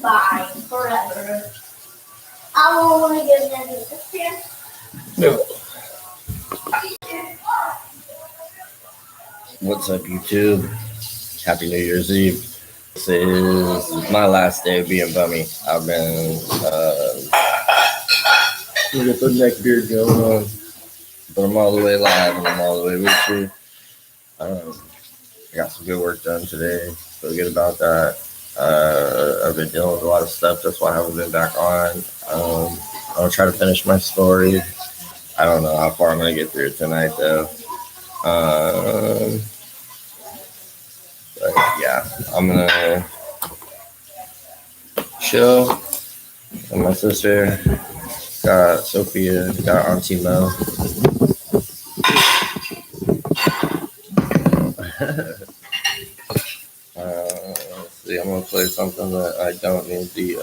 fine forever. I won't want to give them this here. No. What's up, YouTube? Happy New Year's Eve. This is my last day of being bummy. I've been get the neck beard going on, but I'm all the way live and I'm all the way with you. I got some good work done today. Feel good about that. I've been dealing with a lot of stuff. That's why I haven't been back on. I'll try to finish my story. I don't know how far I'm gonna get through it tonight, though. But yeah, I'm gonna chill. And my sister got Sophia, got Auntie Mo. Let's see, I'm gonna play something that I don't need the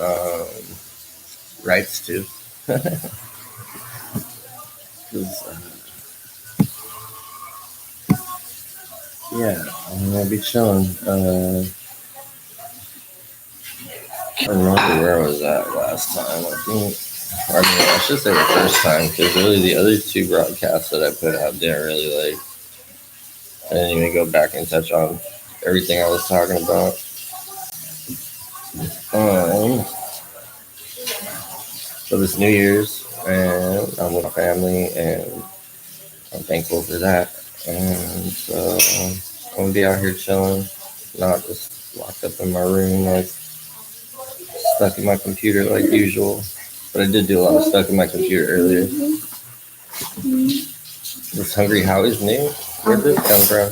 rights to. Yeah, I'm gonna be chilling. I remember where I was at last time. I should say the first time, because really the other two broadcasts that I put out didn't really I didn't even go back and touch on everything I was talking about. So this New Year's, and I'm with my family, and I'm thankful for that. And so I'm gonna be out here chilling, not just locked up in my room, stuck in my computer like usual. But I did do a lot of stuff in my computer earlier. This Hungry Howie's new? Where did this come from?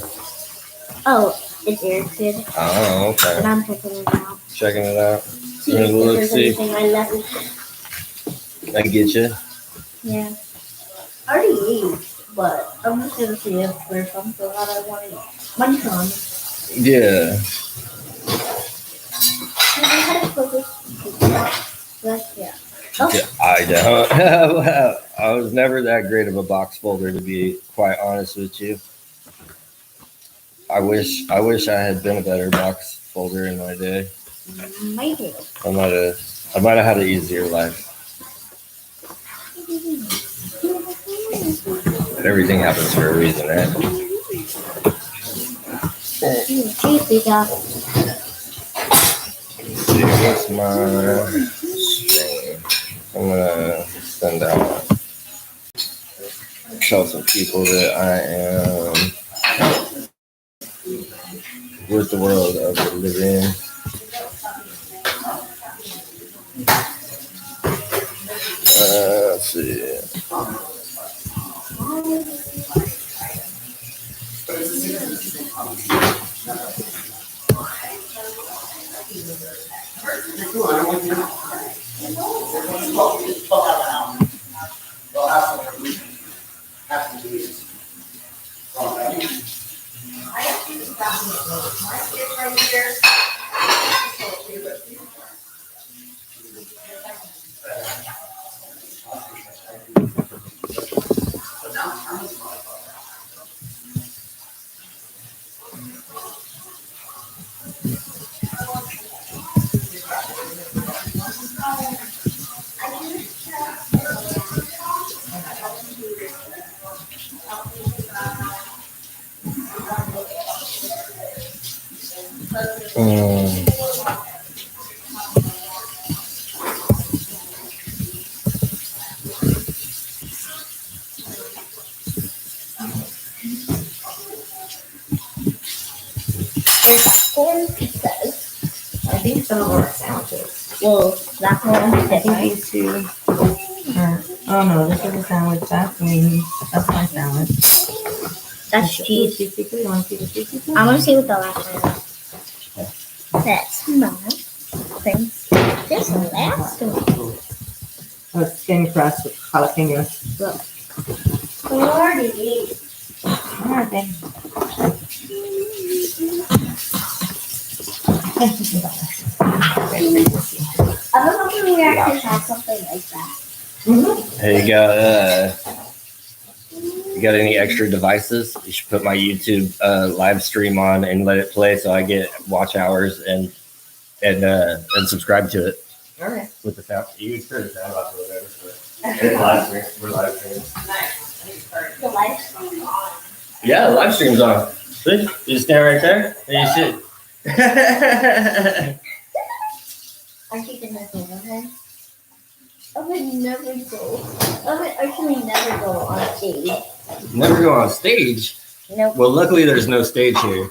Oh, it's Eric's kid. Oh, okay. And I'm checking it out. Checking it out. See if there's anything I left. I get you. Yeah. I already ate, but I'm just gonna see if there's something that I want to munch on. Yeah. Yeah. Oh. I don't. I was never that great of a box folder, to be quite honest with you. I wish I had been a better box folder in my day. Maybe. I might have had an easier life. But everything happens for a reason, right? What's my stream? I'm gonna send out, tell some people that I am with the world of the living. Let's see. Corn pizzas. I think some of our sandwiches. Well, that one. I think these two. Oh no, this is a sandwich. That's wings. That's my sandwich. That's cheese. You want to see the cheese? I want to see what the last one is. That's mine. Thanks. This last one. Oh, it's skin crust with jalapenos. Look. We already ate. Alright then. I don't know if we actually have something like that. Mm-hmm. Hey, you got any extra devices? You should put my YouTube live stream on and let it play so I get watch hours and and subscribe to it Okay. with the sound. You turn the sound off or whatever. But it's live stream. We're live streaming. Nice. I need to start. The live stream on. Yeah, the live stream's on. See? You stand right there and you sit. Aren't you gonna go ahead? I would never go. I would actually never go on stage. Never go on stage. Nope. Well, luckily there's no stage here.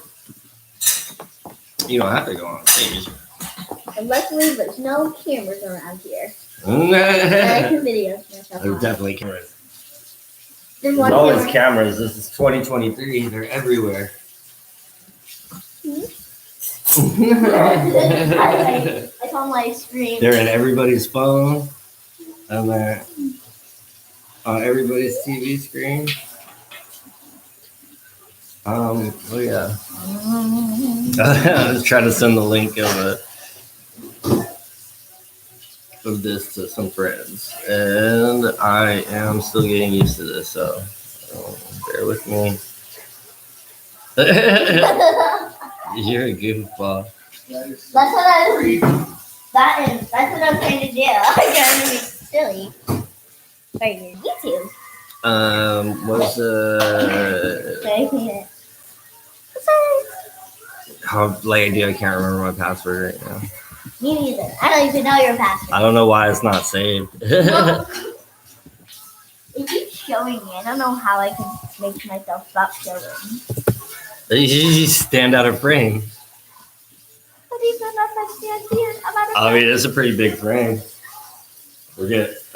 You don't have to go on stage. And luckily, there's no cameras around here. And I There's can video myself. on. definitely cameras. There's There's one always camera. cameras. This is 2023. They're everywhere. It's on live stream. They're in everybody's phone. And they're on everybody's TV screen. Oh yeah. I was trying to send the link of this to some friends, and I am still getting used to this, so bear with me. You're a goofball. That's what I'm trying to do. I'm trying to be silly. For your YouTube. What's how lady? I can't remember my password right now. Me neither. I don't even know your password. I don't know why it's not saved. Well, it keeps showing me. I don't know how I can make myself stop showing. You just stand out of frame. But even if I stand here, I'm out of I mean, it's a pretty big frame. I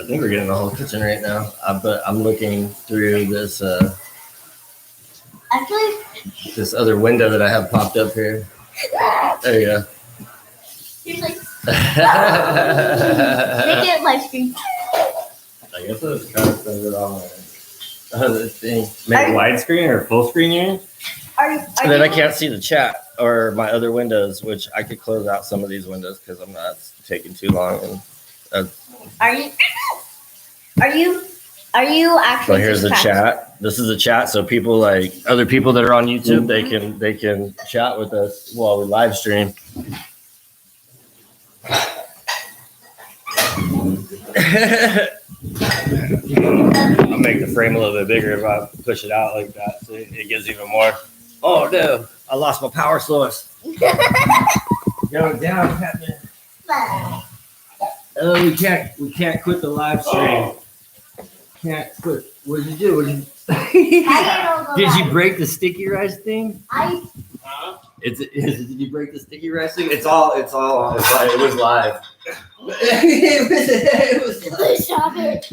think we're getting the whole kitchen right now. But I'm looking through this Actually, this other window that I have popped up here. There you go. here's like, I make it live stream. guess I was trying to send it on my other thing. Make it widescreen or full screen here. Are And then I you- can't see the chat or my other windows, which I could close out some of these windows because I'm not taking too long. And Are you actually? so here's the just chat. This is the chat. So people like other people that are on YouTube, they can chat with us while we live stream. I'll make the frame a little bit bigger if I push it out like that. So it gives even more. Oh no, I lost my power source. Going down, Captain. Oh, we can't quit the live stream. Can't quit. What did you do? Did you break the sticky rice thing? Did you break the sticky rice thing? It was live. it was live. Stop it.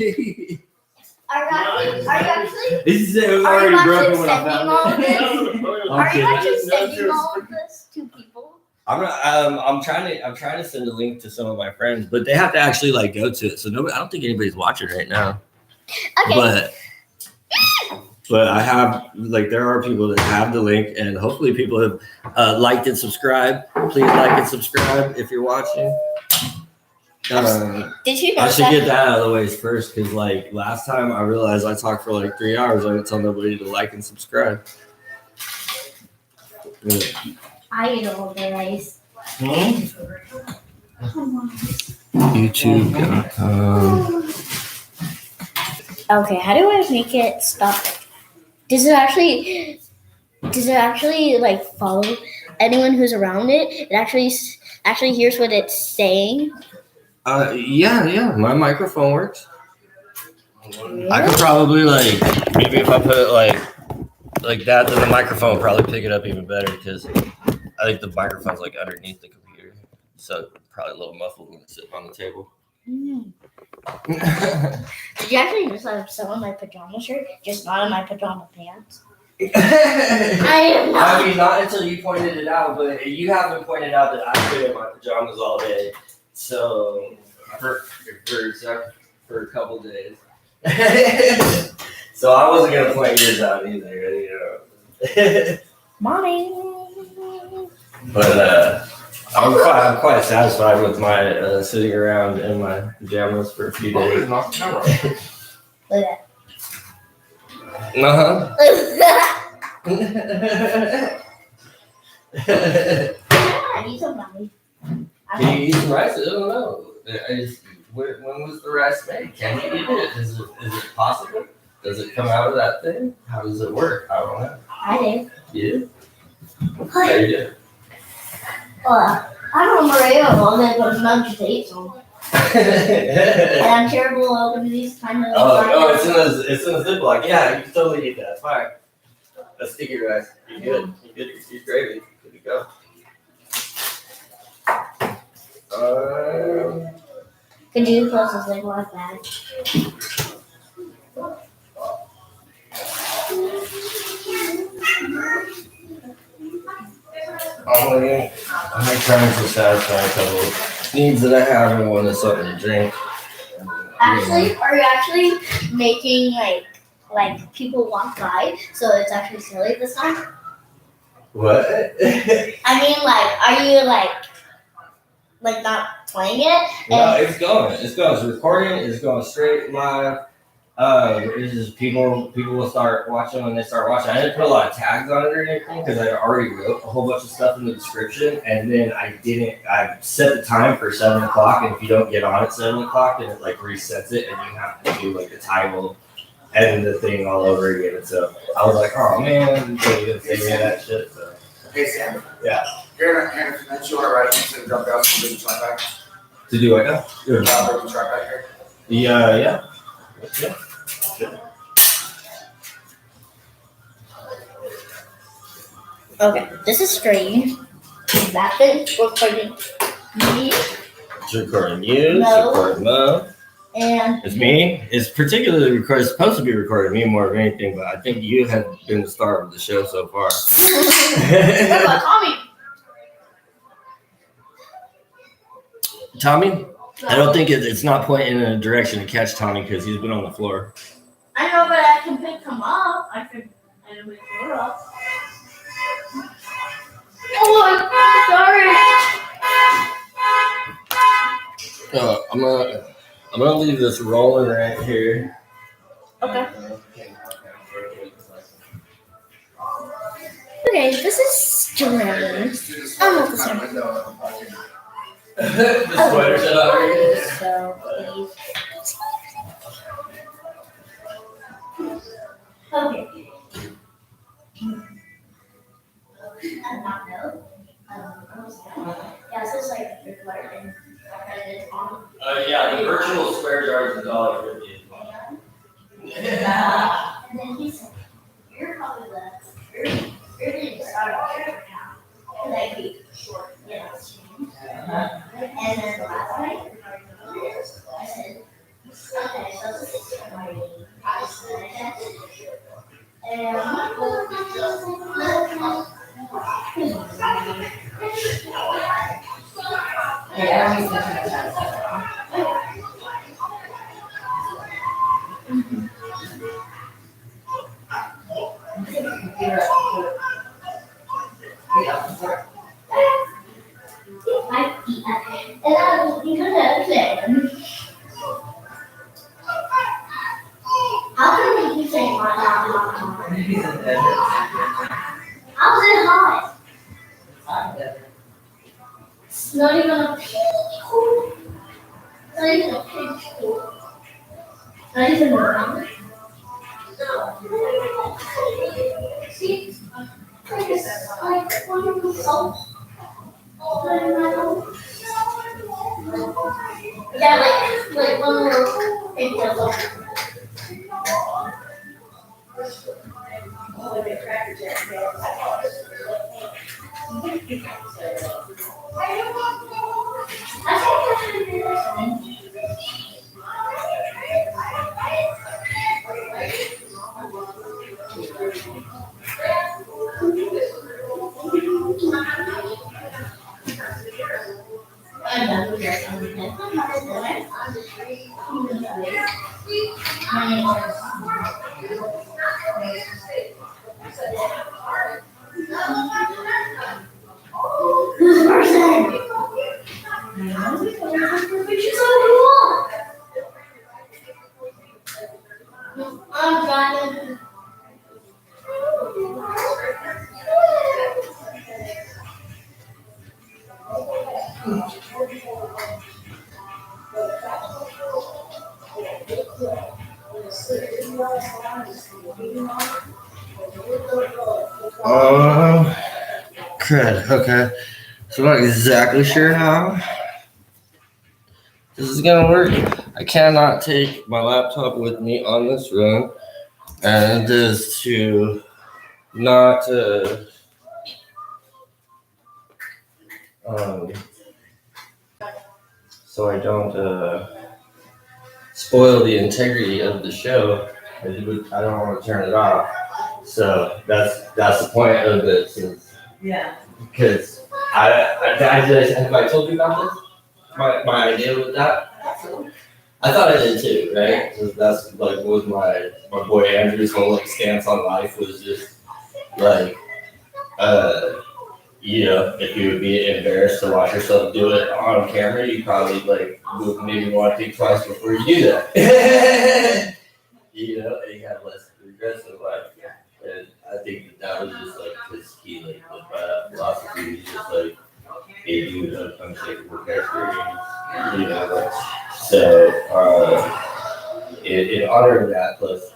Are you actually? It was Are you already broken when I sending found all it. of this? I'm Are you kidding. actually sending all of this to people? I'm trying to send a link to some of my friends, but they have to actually like go to it. So nobody, I don't think anybody's watching right now. Okay. But I have like there are people that have the link, and hopefully people have liked and subscribed. Please like and subscribe if you're watching. Did you know I should that? get that out of the way first, because like last time I realized I talked for like 3 hours. I didn't tell nobody to like and subscribe. I eat all the rice. YouTube.com. Okay, how do I make it stop? Does it actually like follow anyone who's around it? It actually hears what it's saying. Yeah. My microphone works. I could probably like maybe if I put it like that, then the microphone will probably pick it up even better, because I think the microphone's like underneath the computer, so probably a little muffled when it's sitting on the table. Did you actually just have some on my pajama shirt, just not on my pajama pants? I mean, not until you pointed it out, but you haven't pointed out that I've been in my pajamas all day, so for a couple days. So I wasn't gonna point yours out either, you know. Mommy. But I'm quite satisfied with my sitting around in my pajamas for a few days. Look at Uh-huh. I need some money. I Can you eat some rice? I don't know. When was the rice made? Can you eat it? Is it possible? Does it come out of that thing? How does it work? I don't know. I do. You? How you do? Well, I don't remember any of them, but none just ate some. And I'm terrible at opening these kind of. Oh, it's in a Ziploc. Yeah, you can totally eat that. It's fine. That's sticky rice. You're good. You're good. You're gravy. Good to go. Could you close this thing like that? I'm trying to satisfy a couple needs that I have. I want something to drink. Actually, are you actually making like people walk by, so it's actually silly this time? What? I mean, like, are you like not playing it? No, it's going. It's going. It's recording. It's going straight live. It's just people will start watching when they start watching. I didn't put a lot of tags on it or anything because I already wrote a whole bunch of stuff in the description, and then I set the time for 7 o'clock, and if you don't get on at 7 o'clock, then it like resets it, and you have to do like the title and the thing all over again. And so I was like, oh man, you didn't say any of that shit. So. Hey Sam. Yeah. Here, if you want to write something, drop out some big track back. To do what now? Big track back here. Yeah. Okay, this is strange. That thing recording me It's recording you. It's No. recording Mo. and It's me. It's particularly recorded. It's supposed to be recording me more than anything, but I think you have been the star of the show so far. what about Tommy? Tommy? I don't think it's not pointing in a direction to catch Tommy because he's been on the floor. I know, but I can pick him up. I can pick him up. Oh, I'm sorry. I'm gonna leave this rolling right here. Okay. Okay, this is strange. I'm not the same. The sweater shut out here. So, please. Okay. I do not know. Yeah, this is like recording. Yeah, the virtual swear jar is $1.50. And then he said, "You're probably you're going to start a trip now." Because I keep short, And then last night, I said, "Okay, so this is my And I was gonna say, how can we keep saying hot? How's it hot? It's not even a pinch cool. It's not even a pinch cool. Not even around. See, like wonderful salt. Yeah, like one little pink level. I'm done with this. This person. She's so cool. I'm trying to. Crud. Okay. So I'm not exactly sure how this is gonna work. I cannot take my laptop with me on this run, and it is to not so I don't spoil the integrity of the show. I don't want to turn it off. So that's the point of this. Yeah. Because have I told you about this? My idea with that? I thought I did too, right? 'Cause that's like was my boy Andrew's whole like stance on life was just like if you would be embarrassed to watch yourself do it on camera, you probably like would maybe want to think twice before you do that. And you have less regrets in life. And I think that was just like his key, like with that philosophy. He's just like a dude of unshakable character. Like, so in honor of that, plus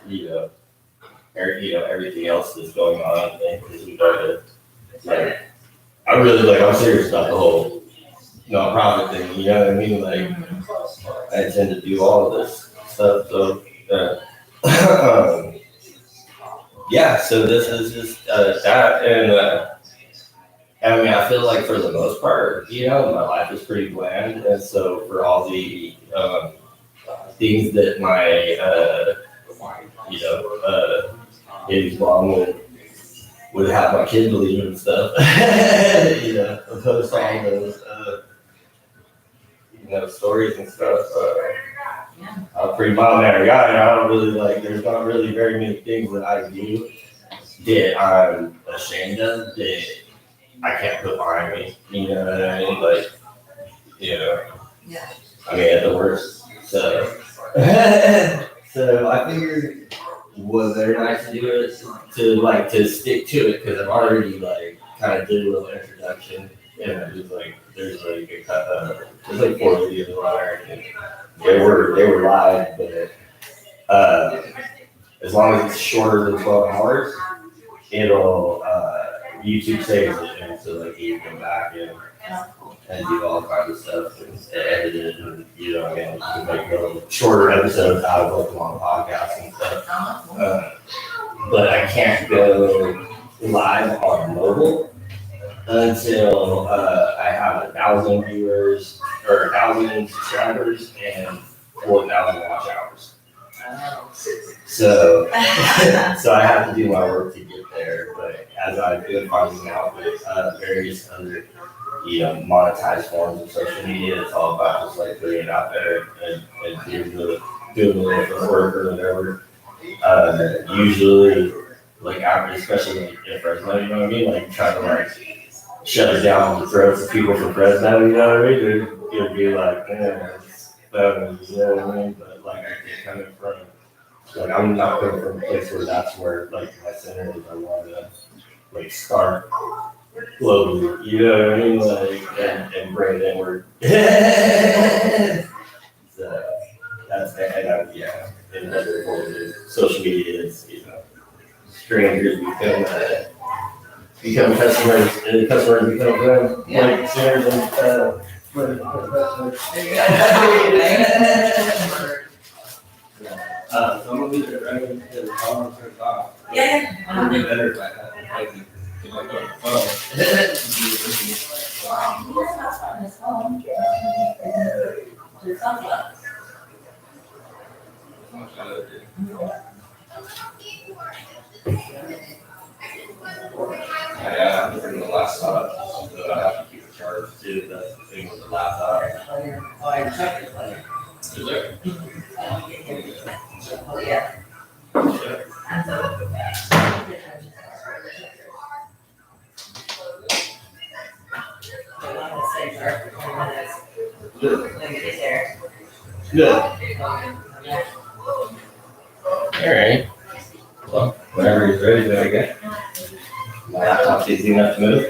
everything else that's going on, because we started like I'm serious about the whole nonprofit thing. You know what I mean? Like I intend to do all of this stuff. So yeah, so this is just that, and I mean, I feel like for the most part, my life is pretty bland, and so for all the things that my baby's mom would have my kid believe and stuff, opposed to all those stories and stuff. I'm a pretty mild mannered guy, and I don't really there's not really very many things that I do that I'm ashamed of that I can't put behind me. You know what I mean? I mean, at the worst. So, so I figured was very nice to do it to stick to it because I've already kind of did a little introduction and I was there's there's 4 videos on there and they were live, but as long as it's shorter than 12 hours, it'll YouTube saves it, and so you can go back and do all kinds of stuff and edit it, and you can make little shorter episodes out of long podcasts and stuff. But I can't go live on mobile until I have 1,000 viewers or 1,000 subscribers and 4,000 watch hours. So I have to do my work to get there, but as I've been finding out with various other monetized forms of social media, it's all about just putting it out there and doing the little work or whatever. Usually especially in Fresno, you know what I mean? Trying to shut it down the throats of people from Fresno, you know what I mean? It'd be you know what I mean? But I get coming from I'm not coming from a place where that's where my center is. I want to start globally, you know what I mean? And bring it inward. So that's another goal is social media is strangers become customers and customers become friends, sinners and so I'm gonna leave it right until the phone turns off. Yeah. It'll be better if I can go on the Yeah, I'm looking at the laptop, so I have to keep it charged too. That's the thing with the laptop. Is there? Oh, yeah. Good. Alright. Well, whenever he's ready, then I guess. My laptop's easy enough to move.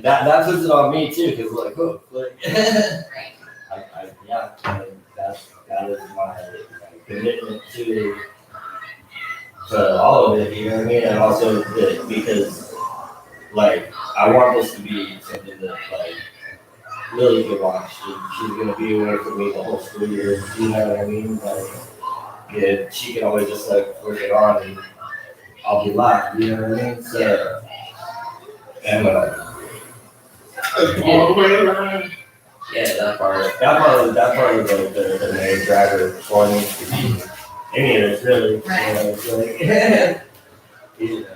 That puts it on me too, because that is my commitment to all of it, you know what I mean? And also because like I want this to be something that like Lily can watch. She's gonna be away from me the whole school year, you know what I mean? Like yeah, she can always just like work it on and I'll be live, you know what I mean? So and yeah, that part was like the main driver for me to be any of this really. Right. You know, it's like you know,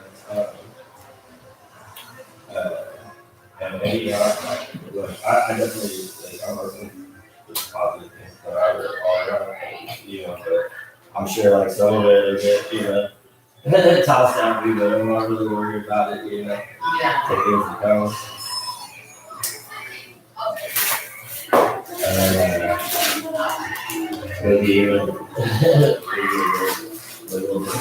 and you know, I definitely like I'm looking for positive things that I would all around, you know, but I'm sure like some of it is just, you know, tossed at me, but I'm not really worried about it, you know. Yeah. Take it as it comes. Maybe even a little bit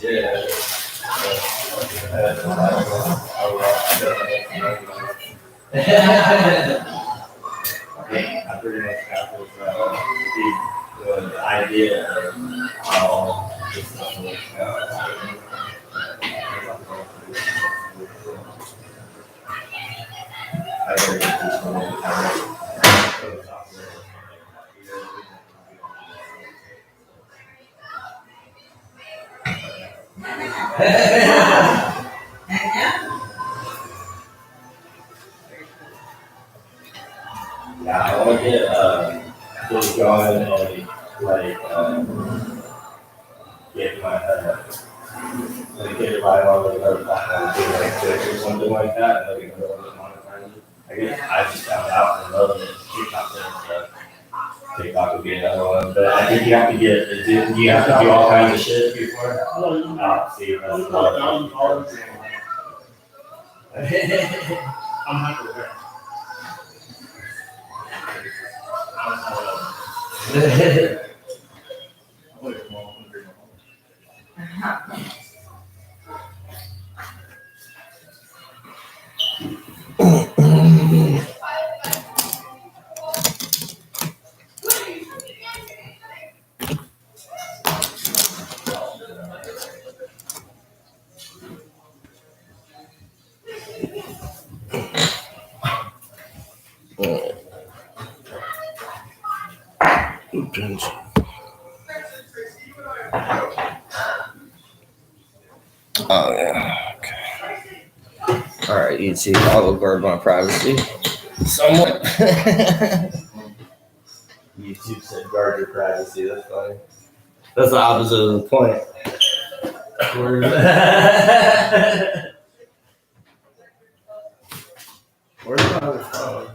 yeah. I pretty much got the idea of how this stuff works out. I very yeah, I want to get going and like get my like get it right on like another platform, do like Twitch or something like that, and like another one monetize it. I guess I just found out and love it. TikTok and TikTok would be another one, but I think you have to you have to do all kinds of shit before. See, that's I'm happy with that. Oh yeah. Okay. All right, YouTube. I will guard my privacy somewhat. YouTube said guard your privacy. That's funny. That's the opposite of the point. Where's my other phone?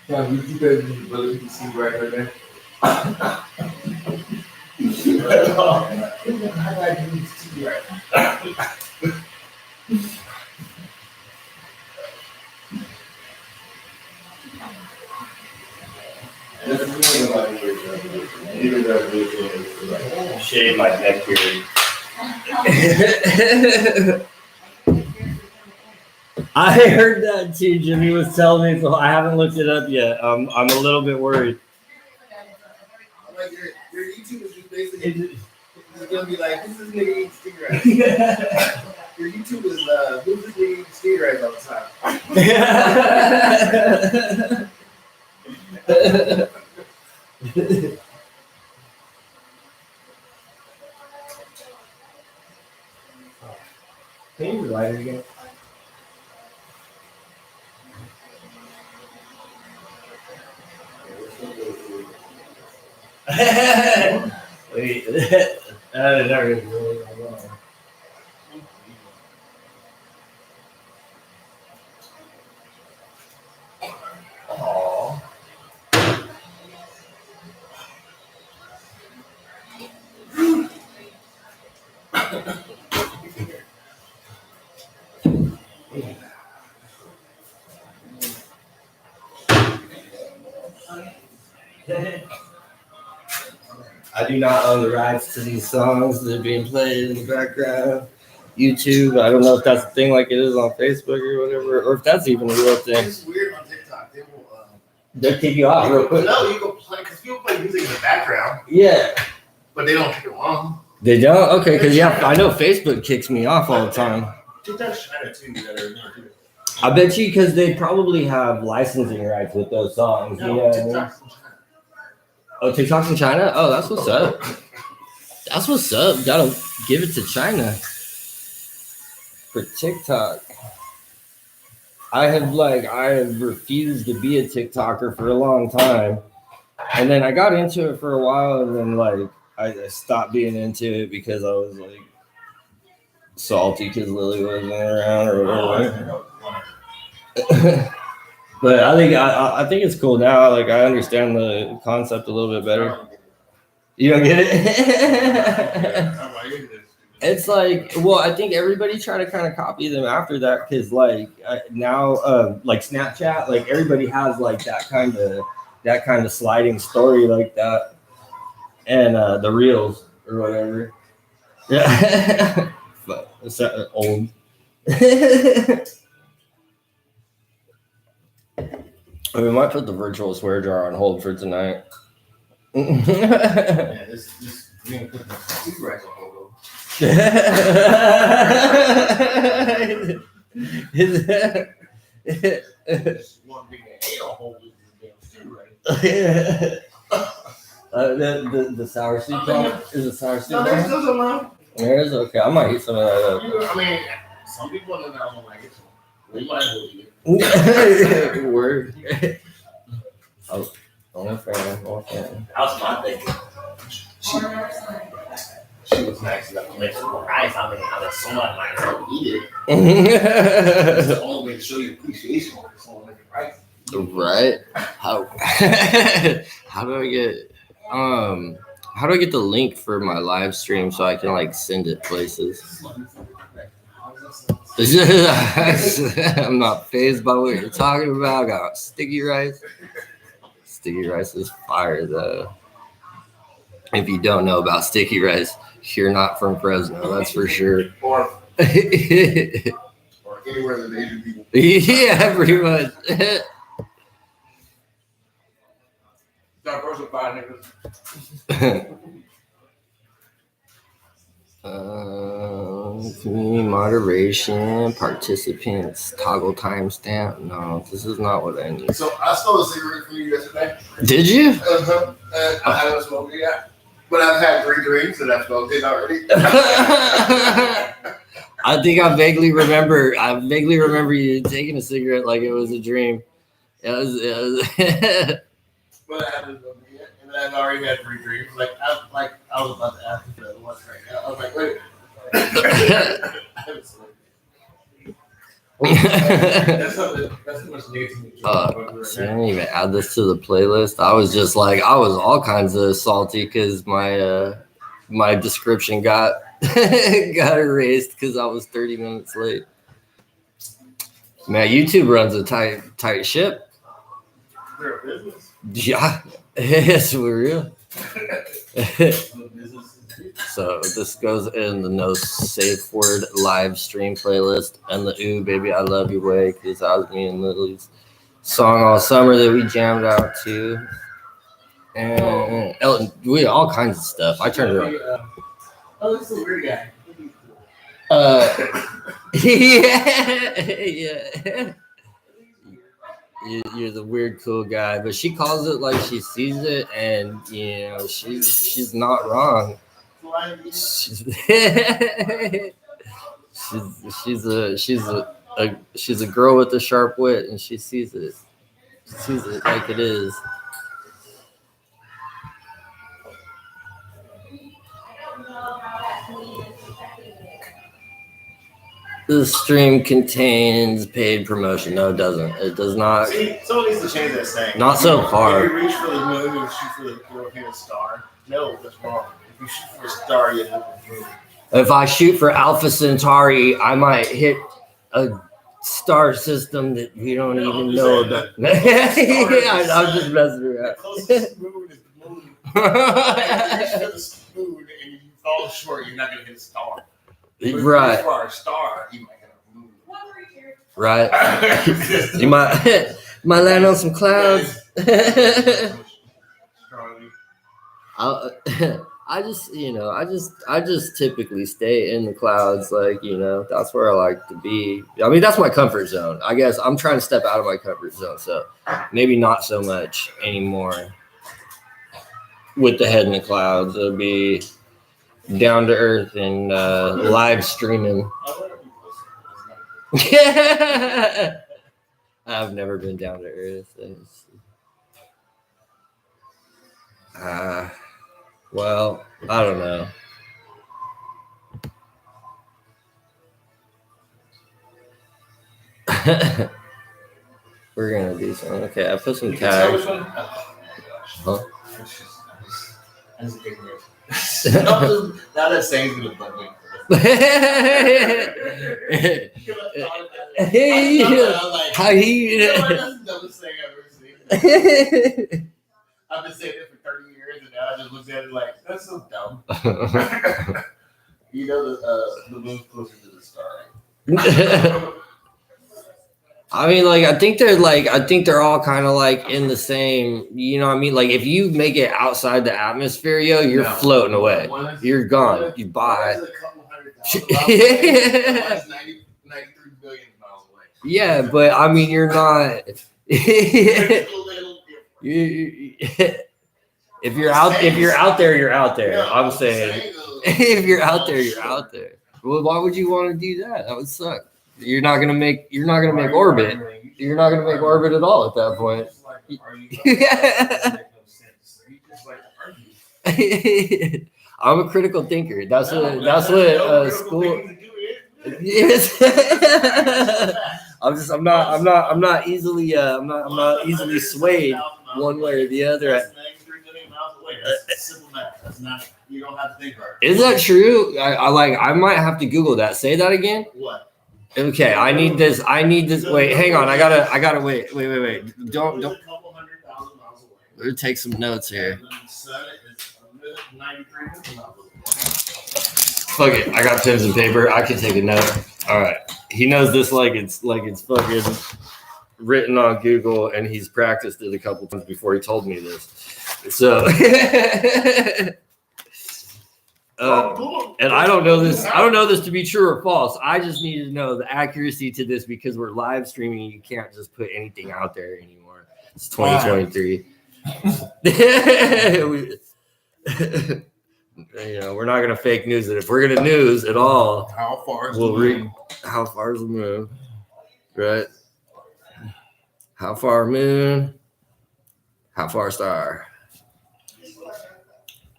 Yeah, you guys really can see right there. Shave my neck beard. I heard that too. Jimmy was telling me, so I haven't looked it up yet. I'm a little bit worried. Like your YouTube is just basically it's gonna be like, who's this nigga eating cigarettes? Your YouTube is who's this nigga eating cigarettes all the time? Can you light it again? Wait, that is really wrong. Aww. I do not own the rights to these songs that are being played in the background. YouTube, I don't know if that's a thing like it is on Facebook or whatever, or if that's even a real thing. It's weird on TikTok. They will. They'll kick you off real quick. No, you go play because people play music in the background, Yeah. but they don't pick it wrong. They don't? Okay, because yeah, I know Facebook kicks me off all the time. TikTok's China too. That are not too. I bet you because they probably have licensing rights with those songs. You know what I mean? TikTok's in China. Oh, TikTok's in China? Oh, that's what's up. That's what's up. Gotta give it to China for TikTok. I have refused to be a TikToker for a long time. And then I got into it for a while and then I stopped being into it because I was like salty because Lily wasn't around or whatever. But I think it's cool now. Like I understand the concept a little bit better. You don't get it? It's like, well, I think everybody tried to kind of copy them after that because now like Snapchat, like everybody has like that kind of sliding story like that, and the reels or whatever. Yeah, but it's old. We might put the virtual swear jar on hold for tonight. Yeah, this we gonna put the food rice on hold. Just one big hate on hold with this damn food rice. The sour soup bomb? Is it sour soup No, there's bomb? still some left. There is? Okay, I might eat some of that I mean, some people in the house don't like it, so we might as well eat it. up. Word. Oh, only fan. How's my thinking? She was nice enough to make some rice. I mean, I was so much like her to eat it. That's the only way to show you appreciation for someone making rice. Right? How do I get the link for my live stream so I can like send it places? I'm not fazed by what you're talking about. I got sticky rice. Sticky rice is fire though. If you don't know about sticky rice, you're not from Fresno, that's for sure. Or anywhere that Asian people. Yeah, pretty much. Diversify niggas. Community moderation, participants, toggle timestamp. No, this is not what I need. So I stole a cigarette from you yesterday. Did you? And I haven't smoked it yet. But I've had 3 drinks and I've smoked it already. I think I vaguely remember you taking a cigarette like it was a dream. It was But I haven't smoked it yet. And I've already had 3 drinks. I was about to ask you for the one right now. I was like, wait. I haven't smoked it. That's how much nicotine. So I didn't even add this to the playlist. I was just like, I was all kinds of salty because my description got got erased because I was 30 minutes late. Man, YouTube runs a tight ship. They're a business. Yeah, it's for real. Business. So this goes in the no safe word live stream playlist and the Ooh Baby I Love You way because that was me and Lily's song all summer that we jammed out to. And Elton, we all kinds of stuff. I turned it on. Oh, this is a weird guy. Yeah. You're the weird cool guy, but she calls it like she sees it, and you know she's not wrong. She's a girl with a sharp wit, and she sees it. She sees it like it is. The stream contains paid promotion. No, it doesn't. It does not. See, someone needs to change that saying. Not so far. If you reach for the moon, you shoot for the European star. No, that's wrong. If you shoot for a star, you have the moon. If I shoot for Alpha Centauri, I might hit a star system that we don't even know about. Yeah, I'm just messing The around. closest moon is the moon. If you hit the spoon and you fall short, you're not gonna hit a star. But if you Right. for a star, you might hit a moon. Right. You might land on some clouds. I just, I just typically stay in the clouds. Like, that's where I like to be. I mean, that's my comfort zone. I guess I'm trying to step out of my comfort zone. So maybe not so much anymore with the head in the clouds. It'll be down to earth and live streaming. I've never been down to earth. Well, I don't know. We're gonna do something. Okay, I put some tags. Huh? That's ignorant. Now that saying's gonna bug me. Hey, how you? That's the dumbest thing I've ever seen. I've been saying it for 30 years, and now I just look at it like, that's so dumb. The moon's closer to the star. I mean, like, I think they're all kind of like in the same, you know what I mean? Like, if you make it outside the atmosphere, you're floating away. You're gone. You bye. One is a couple 100,000 miles away. One is 93 billion miles away. Yeah, but I mean, you're not. It's a little different. If you're out there, you're out there. Yeah, I'm saying, if you're out there, you're out there. Well, why would you want to do that? That would suck. You're not gonna make orbit. You're not gonna make orbit at all at that point. I'm a critical thinker. That's what school. Yes. I'm not easily swayed one way or the other. That's 93 billion miles away. That's simple math. That's not. You don't have to think hard. Is that true? I might have to Google that. Say that again. What? Okay, I need this. Wait, hang on. I gotta wait. Don't. A couple 100,000 miles away. Let's take some notes here. And the sun is 93 billion miles away. Fuck it. I got pens and paper. I can take a note. All right. He knows this like it's fucking written on Google, and he's practiced it a couple times before he told me this. So, and I don't know this. I don't know this to be true or false. I just need to know the accuracy to this because we're live streaming. You can't just put anything out there anymore. It's 2023. We're not gonna fake news it. If we're gonna news at all, How far is we'll the moon? how far is the moon? Right? How far moon? How far star?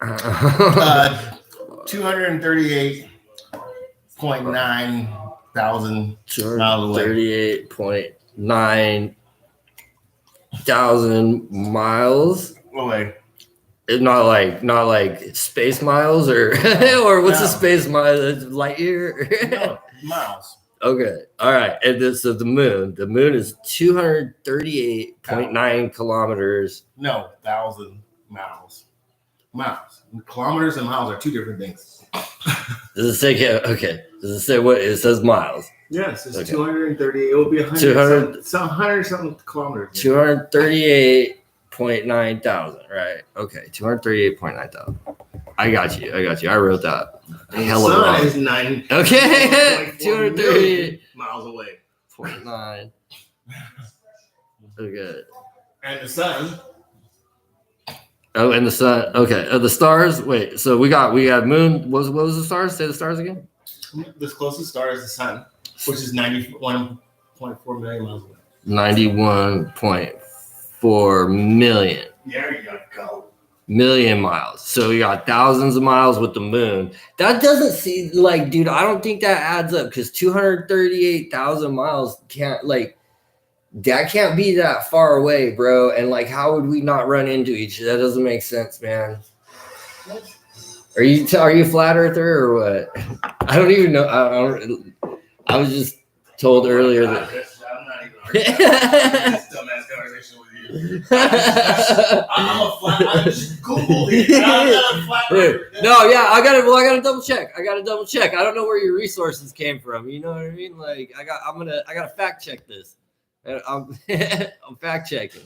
238.9 thousand miles away. 38.9 thousand miles. Away. It's not like space miles or or what's No. a space mile? Light year? No, miles. Okay. All right. And so the moon is 238.9 kilometers. No, 1,000 miles. Miles. Kilometers and miles are two different things. Does it say okay? Does it say what? It says miles. Yes, it's Okay. 238. It will be 100 200 something kilometers. 238.9 thousand. Right. Okay. 238.9 thousand. I got you. I wrote that. Hell of Sun wrong. is 9. Okay. 238 238.9. miles away. Okay. And the sun. Oh, and the sun. Okay. The stars. Wait. So we got moon. What was the stars? Say the stars again. The closest star is the sun, which is 91.4 million miles away. 91.4 million. There you go. Million miles. So we got thousands of miles with the moon. That doesn't seem like, dude, I don't think that adds up because 238,000 miles that can't be that far away, bro. And how would we not run into each other? That doesn't make sense, man. Are you a flat earther or what? I don't even know. I was just told earlier that. I'm not even arguing this dumbass conversation with you. I'm a flat. I just Google No, yeah, I gotta double check. I don't know where your resources came from. You know what I mean? Like, I gotta fact check this. I'm fact checking.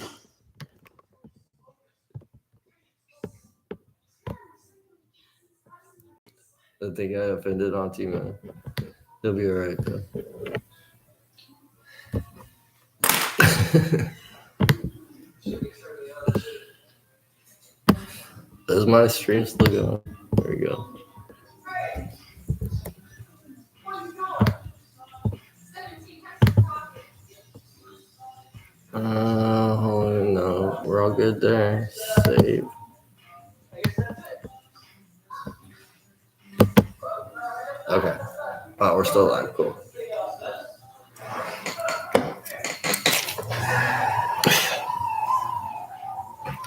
I think I offended Auntie, man. He'll be all right though. Is my stream still going? There we go. No, we're all good there. Save. Okay. Oh, we're still live. Cool.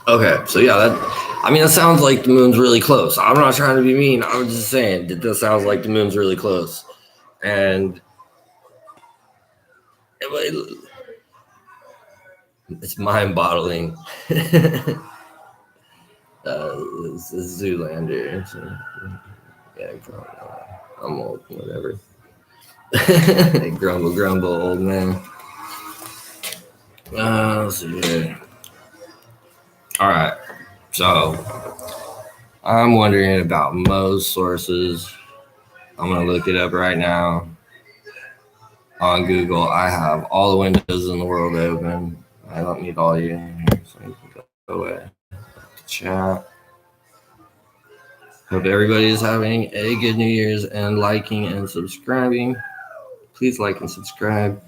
Okay, so yeah, that sounds like the moon's really close. I'm not trying to be mean. I was just saying that this sounds like the moon's really close. And it's mind-boggling. This is Zoolander. So, yeah, I'm old, whatever. Grumble, old man. Let's see here. All right, so I'm wondering about Mo's sources. I'm gonna look it up right now on Google. I have all the windows in the world open. I don't need all you in here, so you can go away. Chat. Hope everybody is having a good New Year's and liking and subscribing. Please like and subscribe.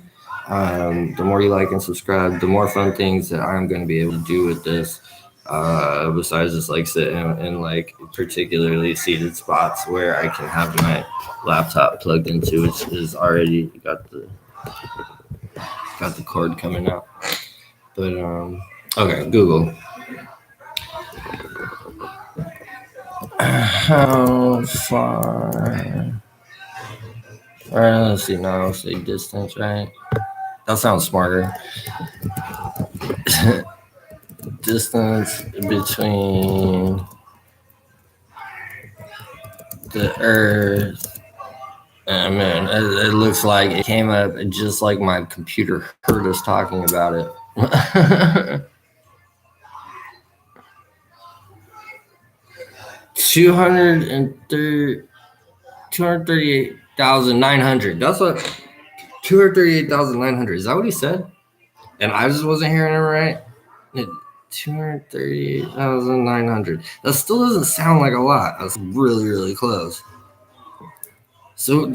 The more you like and subscribe, the more fun things that I'm going to be able to do with this. Besides just like sitting in like particularly seated spots where I can have my laptop plugged into, which is already got the cord coming out. But okay, Google. How far? All right, let's see now. Say distance, right? That sounds smarter. Distance between the Earth and Moon. It looks like it came up just like my computer heard us talking about it. 238,900. That's what 238,900. Is that what he said? And I just wasn't hearing him right. 238,900. That still doesn't sound like a lot. That's really, really close. So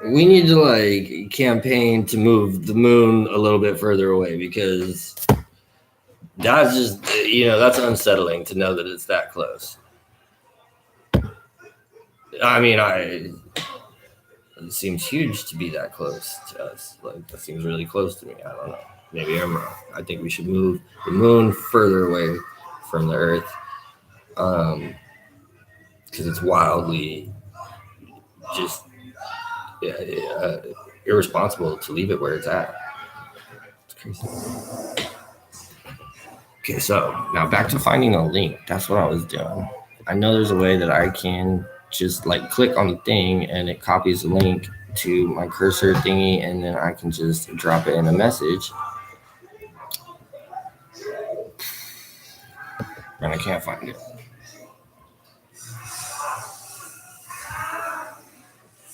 we need to like campaign to move the moon a little bit further away, because that's just, that's unsettling to know that it's that close. I mean, it seems huge to be that close to us. Like, that seems really close to me. I don't know. Maybe I'm wrong. I think we should move the moon further away from the Earth, because it's wildly just irresponsible to leave it where it's at. It's crazy. Okay, so now back to finding a link. That's what I was doing. I know there's a way that I can just like click on the thing and it copies the link to my cursor thingy, and then I can just drop it in a message. And I can't find it.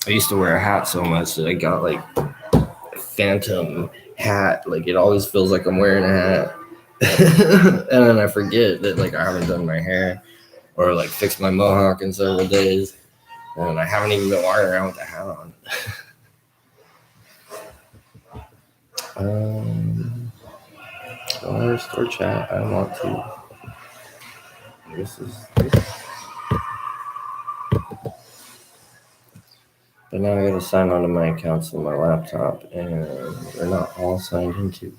I used to wear a hat so much that I got like a phantom hat. Like, it always feels like I'm wearing a hat. And then I forget that like I haven't done my hair or like fixed my mohawk in several days. And I haven't even been walking around with the hat on. I want to restore chat. I want to. This is. But now I gotta sign onto my accounts on my laptop, and they're not all signed into.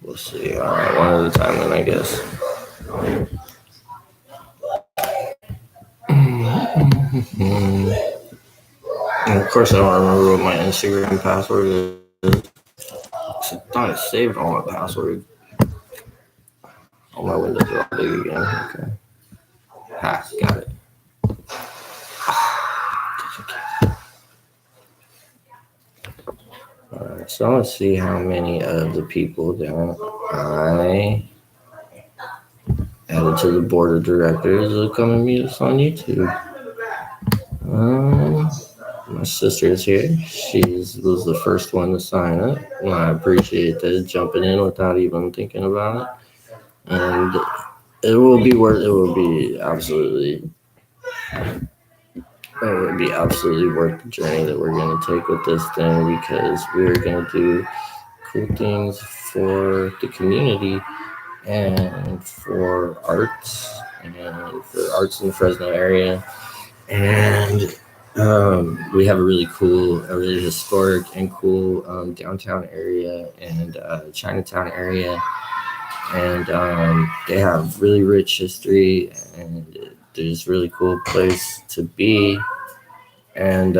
We'll see. All right, one at a time then, I guess. And of course, I don't remember what my Instagram password is. thought I saved all my passwords. All my windows are all big again. Okay. Ha, got it. Alright, so let's see how many of the people that I added to the board of directors will come and meet us on YouTube. My sister is here. She was the first one to sign up. And I appreciate that, jumping in without even thinking about it. And it will be absolutely worth the journey that we're going to take with this thing, because we're going to do cool things for the community and for arts in the Fresno area. And we have a really historic and cool downtown area and Chinatown area. And they have really rich history, and there's really cool place to be. And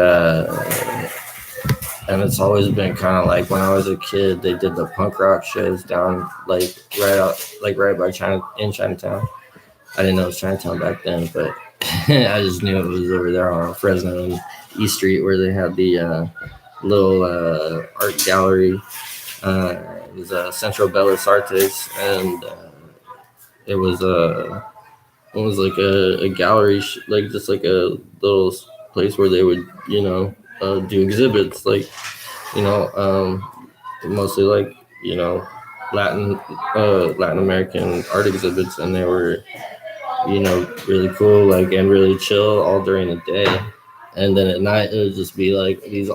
it's always been kind of like, when I was a kid, they did the punk rock shows down right by Chinatown. I didn't know it was Chinatown back then, but I just knew it was over there on Fresno and East Street, where they had the little art gallery. It was Centro Bellas Artes, and it was like a gallery, just like a little place where they would, do exhibits, mostly Latin American art exhibits, and they were, really cool, and really chill all during the day. And then at night it would just be like the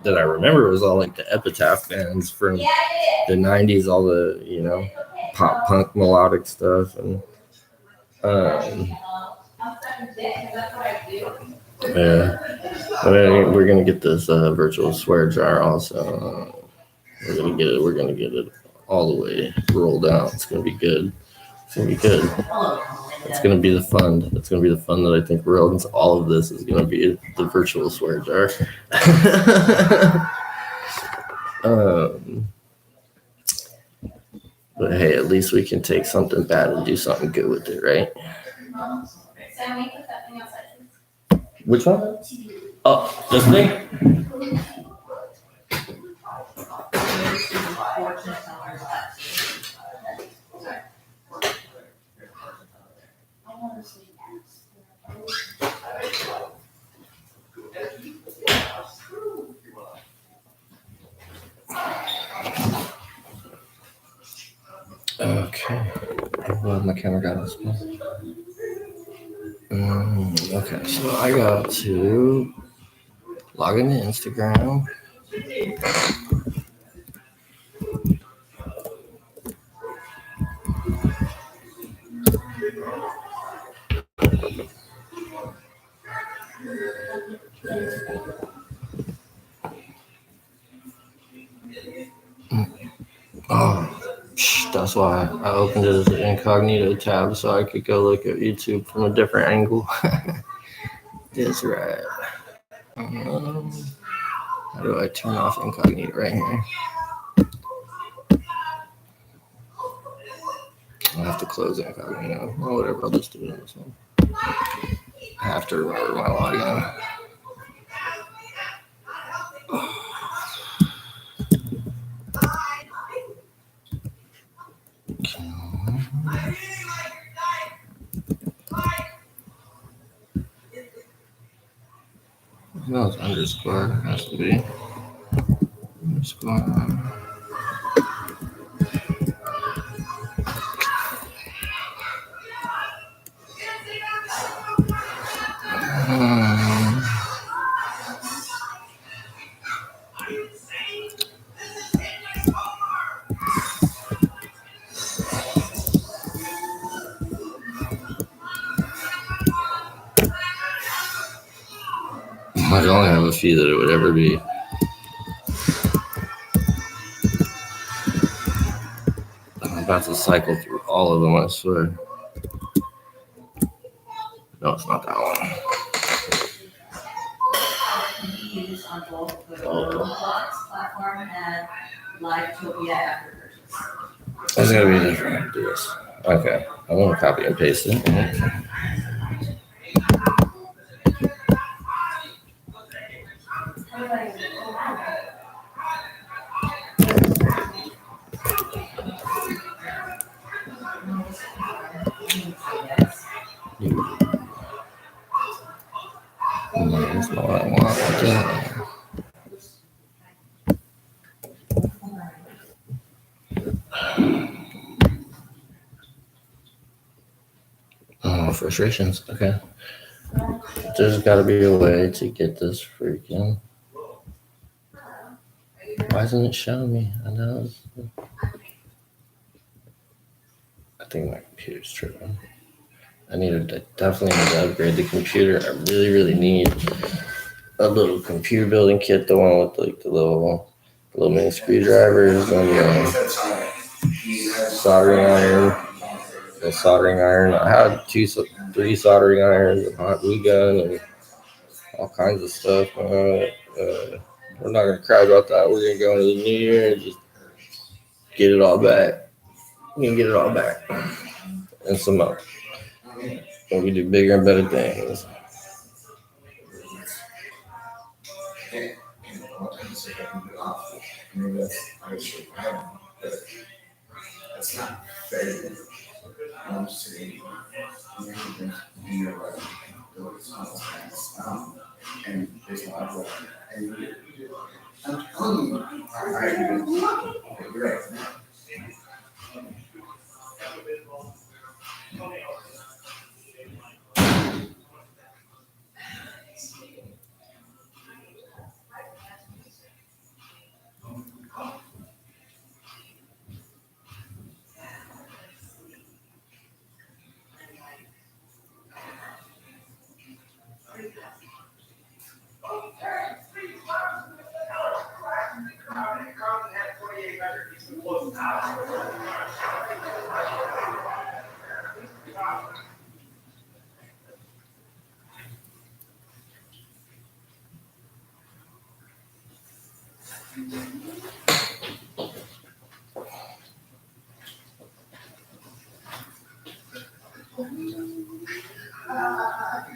that I remember was all like the Epitaph bands from the 90s, all the, pop punk melodic stuff. And yeah, we're gonna get this virtual swear jar also. We're gonna get it all the way rolled out. It's gonna be good. It's gonna be the fun. It's gonna be the fun that I think runs all of this, is gonna be the virtual swear jar. But hey, at least we can take something bad and do something good with it, right? Which one? Oh, this thing? Okay. Well, my camera got this one. Okay, so I got to log into Instagram. Oh, that's why I opened it as an incognito tab, so I could go look at YouTube from a different angle. That's right. How do I turn off incognito? Right here. I'll have to close incognito. Well, whatever, I'll just do it on this one. I have to remember my login. No, it's underscore. It has to be underscore. I only have a few that it would ever be. I'm about to cycle through all of them, I swear. No, it's not that one. use on both the Roblox platform and Livetopia after purchase. It's gonna be different. Do this. Okay. I'm gonna copy and paste it. That's not what I want. Oh, frustrations. Okay. There's got to be a way to get this freaking. Why isn't it showing me? I know. I think my computer's tripping. Definitely need to upgrade the computer. I really need a little computer building kit, the one with like the little mini screwdrivers and soldering iron. The soldering iron. I had 3 soldering irons, a hot glue gun, and all kinds of stuff. We're not gonna cry about that. We're gonna go into the new year and just get it all back. We can get it all back and some more. And we do bigger and better things. That's not fair. I'm saying, you're right. And there's a lot of work. And I'm telling you, you're right.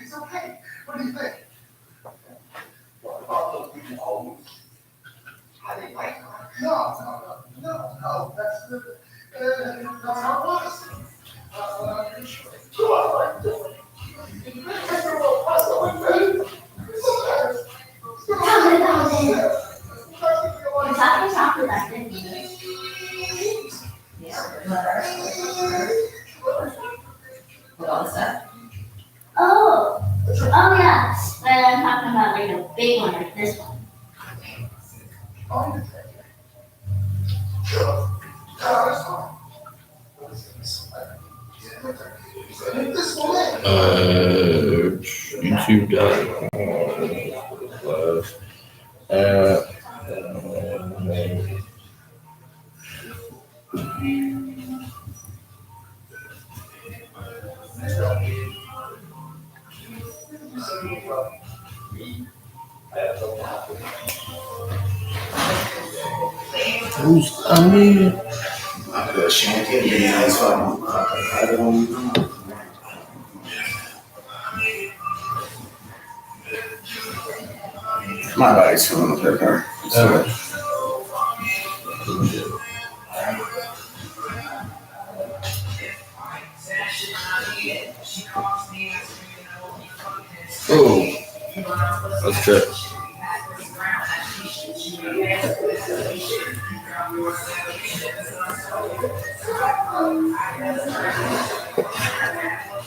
It's okay. What do you think? No. That's how it was. With all the stuff. Oh yeah. But I'm talking about like a big one, like this one. My body's feeling a bit better. Oh, let's check.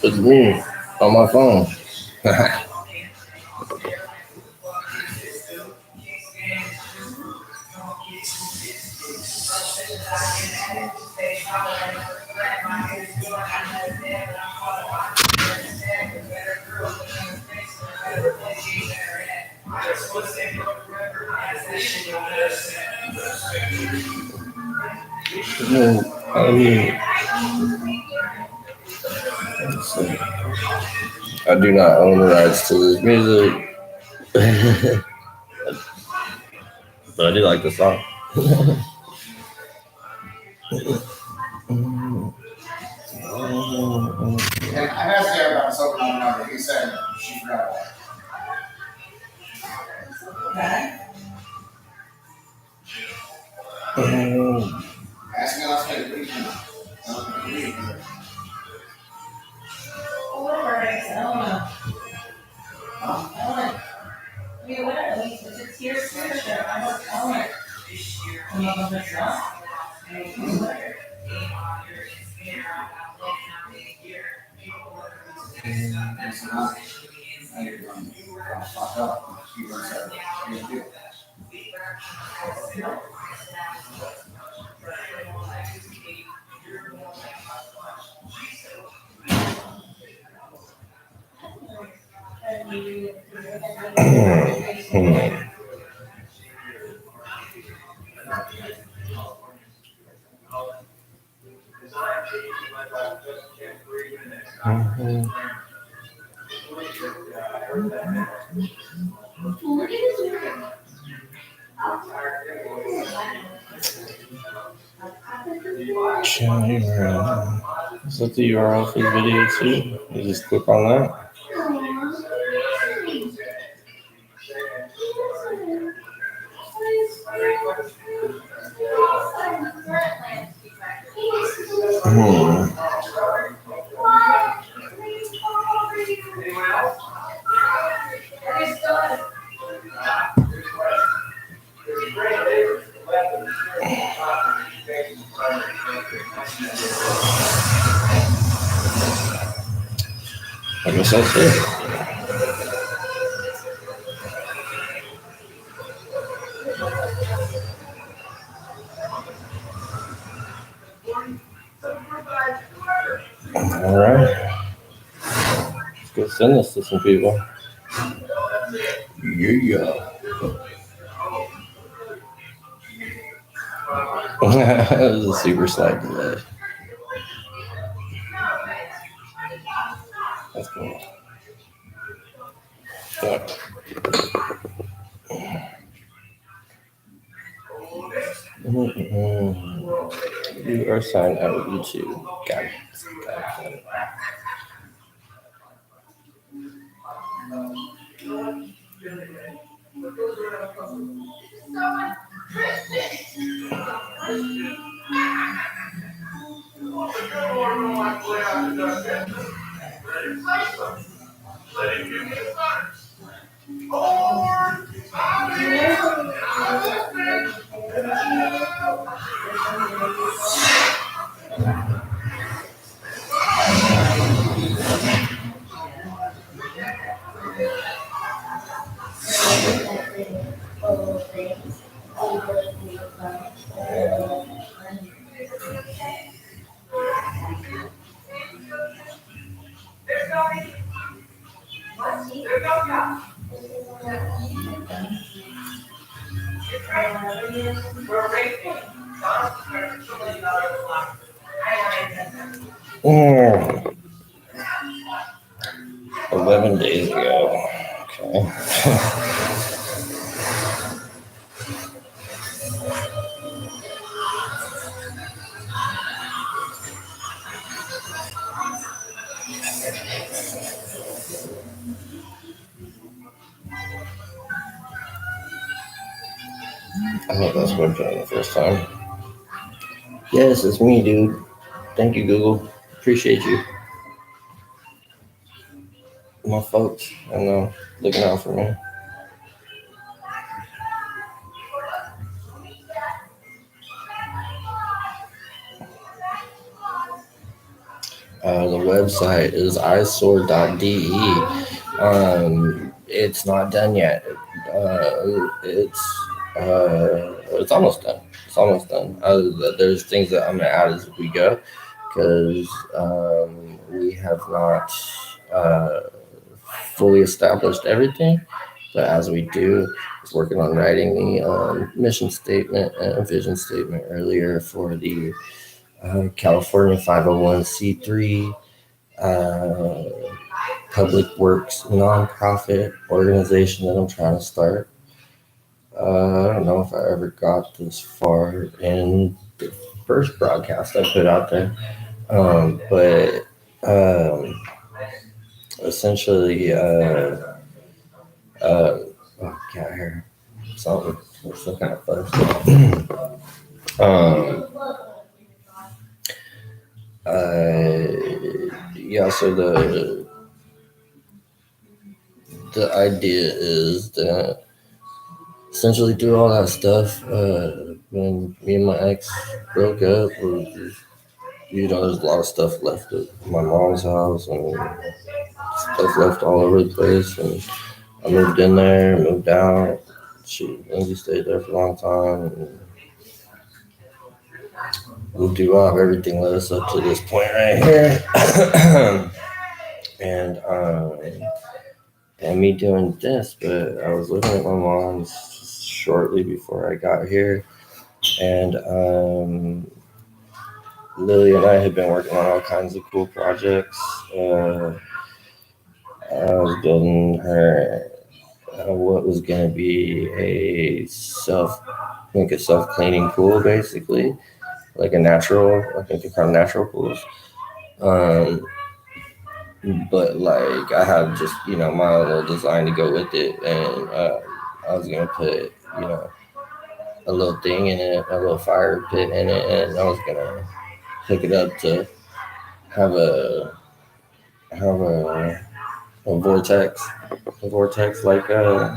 It's me on my phone. I do not own the rights to this music. I But I do like the song. And I asked Sarah about his open number. He said she forgot about it. Okay. Asking us to please. Whatever, I don't know. I don't know. Yeah, whatever, I mean, if it's here, it's here, sure. I don't know. I'm not gonna mess it up. Whatever. It's not. You're going to fuck up. She works at it. Is that the URL for the video too? You just click on that. I guess that's it. All right. Let's go send this to some people. Yeah. It was a super slight delay. That's cool. Yeah. You are signed out of YouTube. Got it. Mm. 11 days ago. Okay. I hope that's what I'm doing the first time. Yes, it's me, dude. Thank you, Google. Appreciate you. My folks, I know, looking out for me. The website is eyesore.de. It's not done yet. It's almost done. It's almost done. There's things that I'm gonna add as we go because we have not fully established everything. But as we do, I was working on writing the mission statement and vision statement earlier for the California 501c3 public works nonprofit organization that I'm trying to start. I don't know if I ever got this far in the first broadcast I put out there, but essentially, oh, God, I hear something. It's still kind of fun. Yeah, so the idea is that essentially through all that stuff, when me and my ex broke up, there's a lot of stuff left at my mom's house and stuff left all over the place. And I moved in there, moved out. Lindsay stayed there for a long time. And we'll do off everything led us up to this point right here. and me doing this, but I was living at my mom's shortly before I got here, and Lily and I had been working on all kinds of cool projects. I was building her what was going to be a self-cleaning pool, basically, like a natural. I think they're called natural pools. But like I have just my own little design to go with it, and I was gonna put a little thing in it, a little fire pit in it, and I was gonna hook it up to have a vortex, like the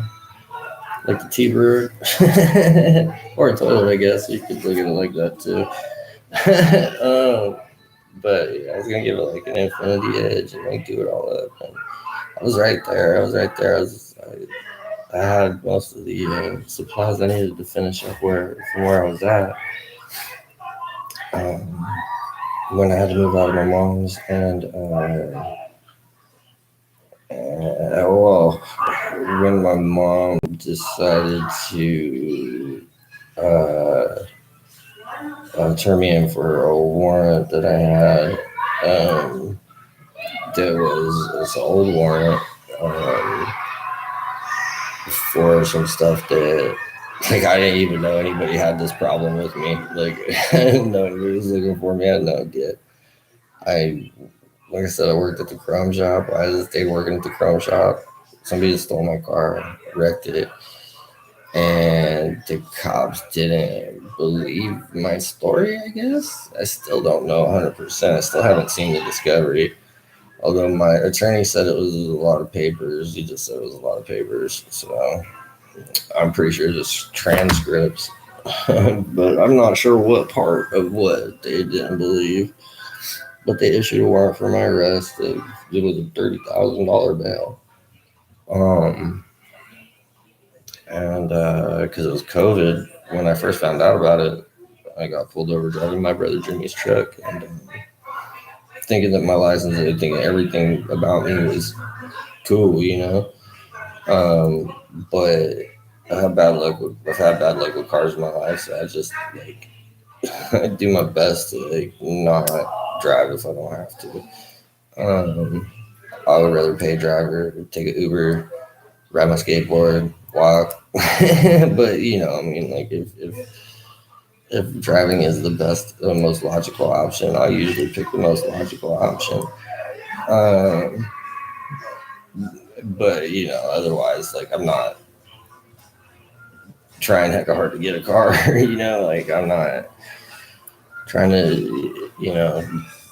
T-bird or a toilet, I guess you could look at it like that too. But yeah, I was gonna give it like an infinity edge and like do it all up. And I was right there. I had most of the supplies I needed to finish up from where I was at. When I had to move out of my mom's, and when my mom decided to turn me in for a warrant that I had, that was this old warrant for some stuff that, like, I didn't even know anybody had this problem with me. Like, I didn't know anybody was looking for me. I had no idea. Like I said, I worked at the chrome shop. I just stayed working at the chrome shop. Somebody just stole my car, wrecked it, and the cops didn't believe my story, I guess. I still don't know 100%. I still haven't seen the discovery. Although my attorney said it was a lot of papers. He just said it was a lot of papers. So I'm pretty sure it's transcripts. But I'm not sure what part of what they didn't believe. But they issued a warrant for my arrest. It was a $30,000 bail. And because it was COVID, when I first found out about it, I got pulled over driving my brother Jimmy's truck, and thinking that my license and thinking everything about me was cool, But I've had bad luck with cars in my life, so I just I do my best to not drive if I don't have to. I would rather pay a driver, take an Uber, ride my skateboard, walk. But if driving is the best, the most logical option, I usually pick the most logical option. But otherwise, I'm not trying heck hard to get a car. I'm not trying to.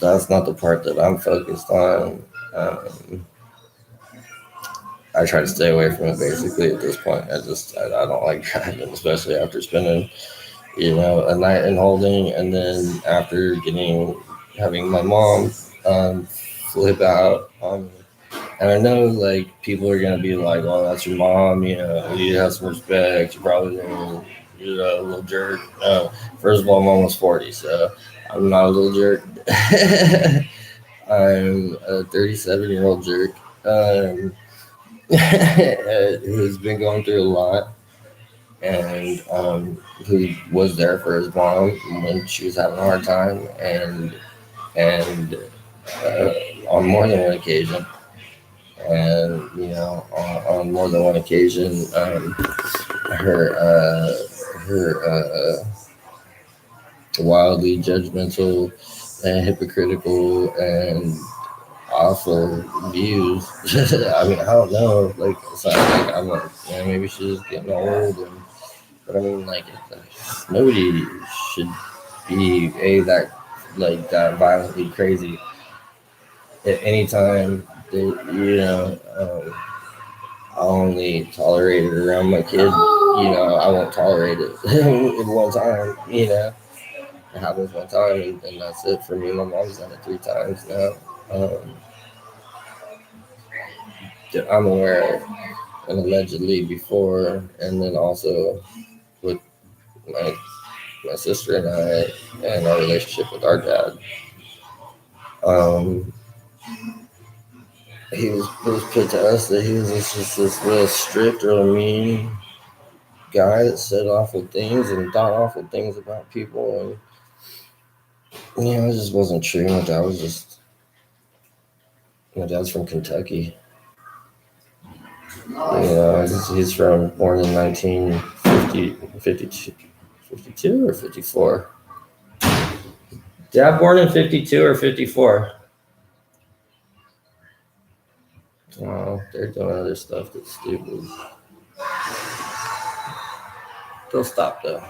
That's not the part that I'm focused on. I try to stay away from it basically at this point. I don't like driving, especially after spending a night in holding, and then after having my mom flip out on me. And I know people are gonna be like, "Oh, that's your mom. You have some respect. You probably you're a little jerk." First of all, I'm almost 40, so I'm not a little jerk. I'm a 37-year-old jerk who's been going through a lot, and who was there for his mom when she was having a hard time, and on more than one occasion. And on more than one occasion, her wildly judgmental and hypocritical and awful views. I mean, I don't know. Like, it's not like I'm like, yeah, maybe she's getting old, but I mean, like, nobody should be that violently crazy at any time. I'll only tolerate it around my kid. I won't tolerate it at one time. It happens one time, and that's it for me. My mom's done it 3 times now. I'm aware of, and allegedly before, and then also with my sister and I, and our relationship with our dad. It was put to us that he was just this real strict, real mean guy that said awful things and thought awful things about people, and it just wasn't true. My dad's from Kentucky. He's born in 52 or 54. Dad born in 52 or 54. Oh, they're doing other stuff that's stupid. They'll stop though.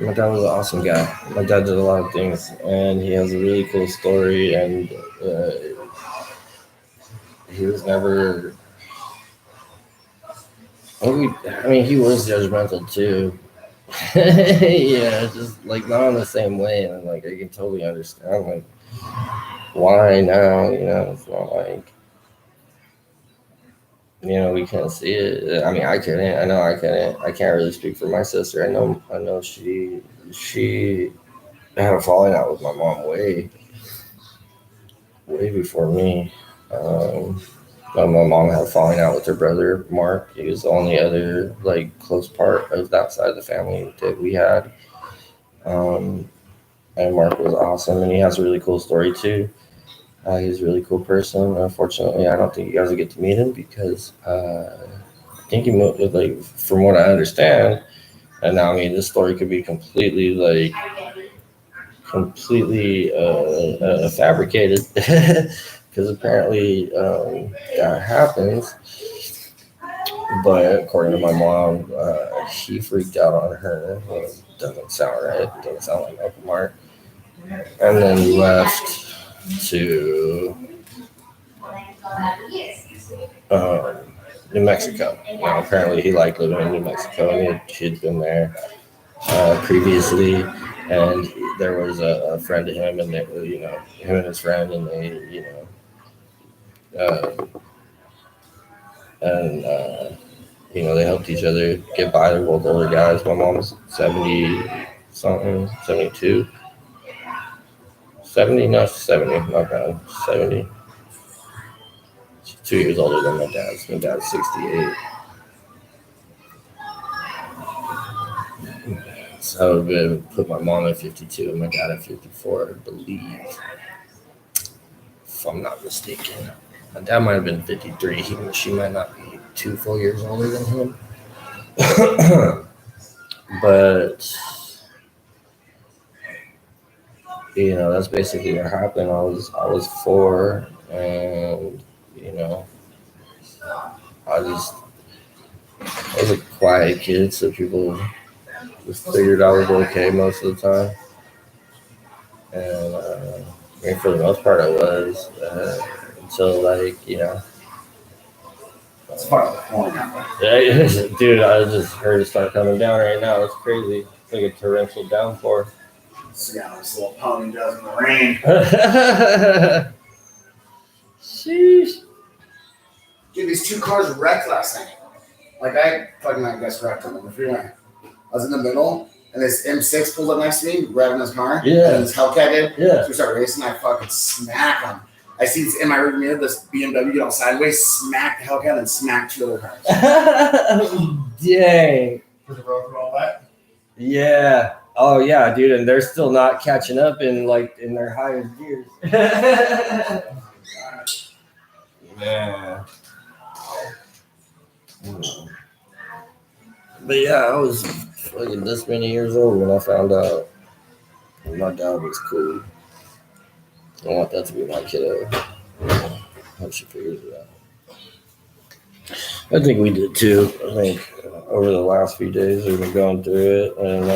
My dad was an awesome guy. My dad did a lot of things, and he has a really cool story, and he was never... he was judgmental too. Just like not in the same way, and like I can totally understand like why now. It's not like we can't see it. I mean, I couldn't. I know I couldn't. I can't really speak for my sister. I know she had a falling out with my mom way before me. My mom had a falling out with her brother, Mark. He was the only other like close part of that side of the family that we had. And Mark was awesome, and he has a really cool story too. He's a really cool person. Unfortunately, I don't think you guys will get to meet him because I think he moved, like, from what I understand, and now this story could be completely fabricated because apparently that happens. But according to my mom, he freaked out on her. Well, it doesn't sound right. It doesn't sound like Uncle Mark. And then left to New Mexico. Apparently he liked living in New Mexico, and he'd been there previously. And there was a friend of him, and him and his friend, and they helped each other get by. They're both older guys. My mom's 70 something, 72. 70, not 70, not bad. 70. She's 2 years older than my dad's. My dad's 68. So I would put my mom at 52 and my dad at 54, I believe. If I'm not mistaken. My dad might have been 53. She might not be 2 full years older than him. But that's basically what happened. I was 4, and I was a quiet kid, so people just figured I was okay most of the time. And for the most part, I was until It's fucking pouring out. Dude, I just heard it start coming down right now. It's crazy. It's like a torrential downpour. See how this little pony does in the rain. Sheesh. Dude, these 2 cars wrecked last night. Like, I guess wrecked them on the freeway. I was in the middle, and this M6 pulled up next to me, grabbing his car. Yeah. And this Hellcat did. Yeah. So we started racing, I fucking smack him. I see in my rear mirror this BMW get all sideways, smack the Hellcat, and smack 2 other cars. Dang. For the road for all that? Yeah. Oh yeah, dude, and they're still not catching up in their highest years. Yeah. But yeah, I was fucking this many years old when I found out my dad was cool. I want that to be my kiddo. Hope she figures it out. I think we did too. I think over the last few days we've been going through it, and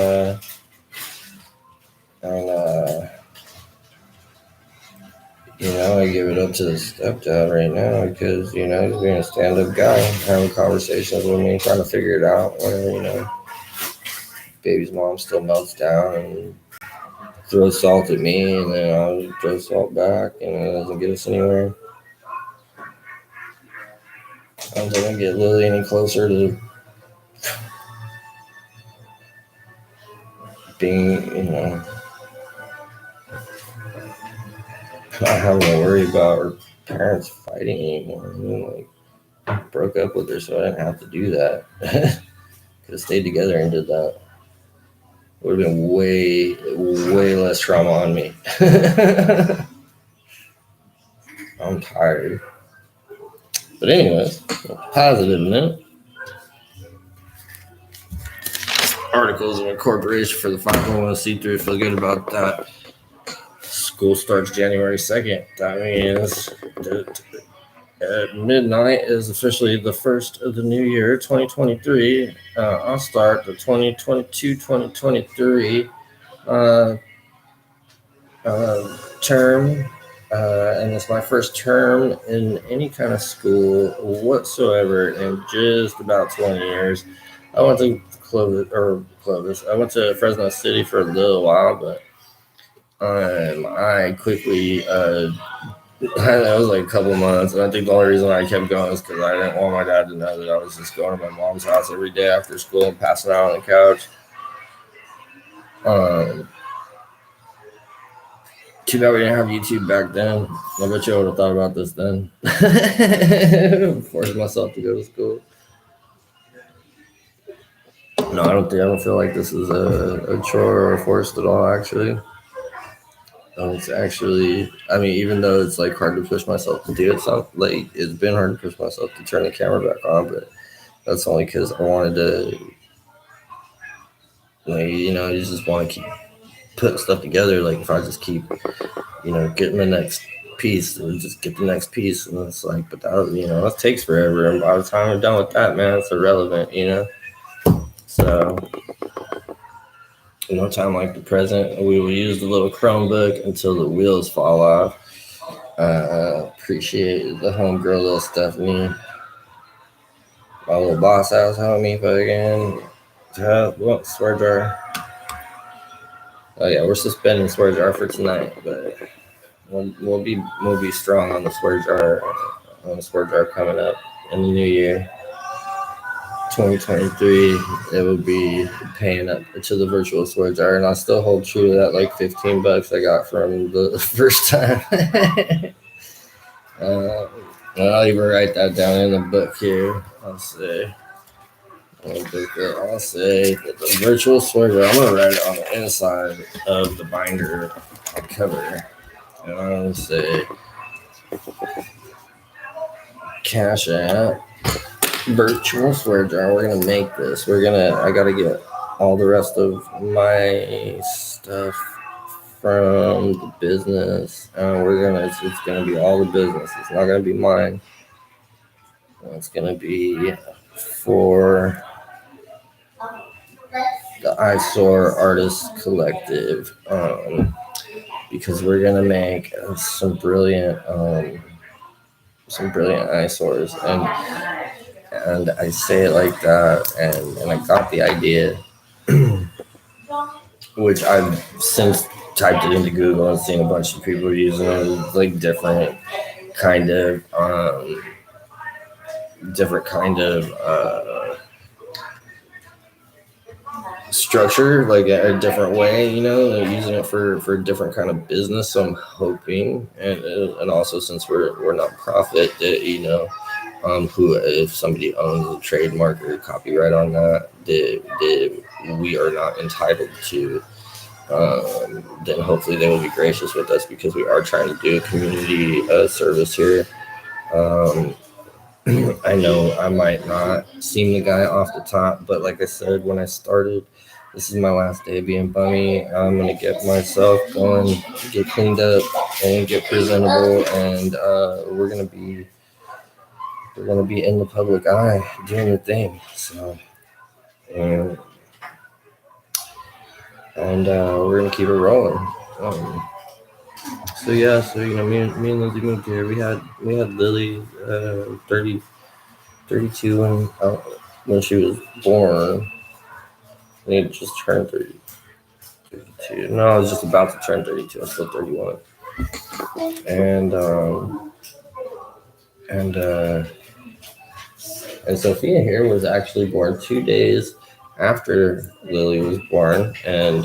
I give it up to the stepdad right now because he's being a stand-up guy, having conversations with me, trying to figure it out. Where baby's mom still melts down and throws salt at me, and then I'll throw salt back, and it doesn't get us anywhere. I don't think I get Lily any closer to being, not having to worry about her parents fighting anymore. Broke up with her, so I didn't have to do that. Could have stayed together and did that. Would have been way, way less trauma on me. I'm tired. But anyways, positive note. Articles of incorporation for the 501c3. Feel good about that. School starts January 2nd. That means at midnight is officially the first of the new year, 2023. I'll start the 2022-2023 term, and it's my first term in any kind of school whatsoever in just about 20 years. I went to Clovis. I went to Fresno City for a little while, but I quickly, that was like a couple months, and I think the only reason I kept going is because I didn't want my dad to know that I was just going to my mom's house every day after school and passing out on the couch. Too bad we didn't have YouTube back then. I bet you I would have thought about this then. Forced myself to go to school. No, I don't feel like this is a chore or forced at all, actually. It's actually, even though it's like hard to push myself to do it, it's been hard to push myself to turn the camera back on, but that's only because I wanted to, you just want to keep putting stuff together. Like if I just keep, getting the next piece, and just get the next piece, and it's like, but that, that takes forever, and by the time I'm done with that, man, it's irrelevant, So, no time like the present. We will use the little Chromebook until the wheels fall off. Appreciate the homegirl little Stephanie. My little boss house homie fucking. Swear jar. Oh yeah, we're suspending swear jar for tonight, but we'll be strong on the swear jar. On the swear jar coming up in the new year. 2023, it will be paying up to the virtual swear jar, and I still hold true to that like $15 I got from the first time. I'll even write that down in the book here. I'll say that the virtual swear jar, I'm gonna write it on the inside of the binder cover, and I'm gonna say Cash App virtual swear jar. We're gonna make this. I gotta get all the rest of my stuff from the business, and it's gonna be all the business. It's not gonna be mine. It's gonna be for the Eyesore Artist Collective, because we're gonna make some brilliant eyesores, and I say it like that, and I got the idea, which I've since typed it into Google and seen a bunch of people using it, like different kind of structure, like a different way, they're using it for a different kind of business. So I'm hoping, and also since we're not profit, that who, if somebody owns a trademark or copyright on that, we are not entitled to, then hopefully they will be gracious with us, because we are trying to do a community service here. I know I might not seem the guy off the top, but like I said, when I started, this is my last day being bummy. I'm gonna get myself going, get cleaned up, and get presentable, and we're gonna be in the public eye doing the thing. So, and we're gonna keep it rolling. So yeah, so you know, me and Lindsay moved here. We had Lily, 32 when she was born. I had just turned 32. No, I was just about to turn 32. I'm still 31. And Sophia here was actually born 2 days after Lily was born, and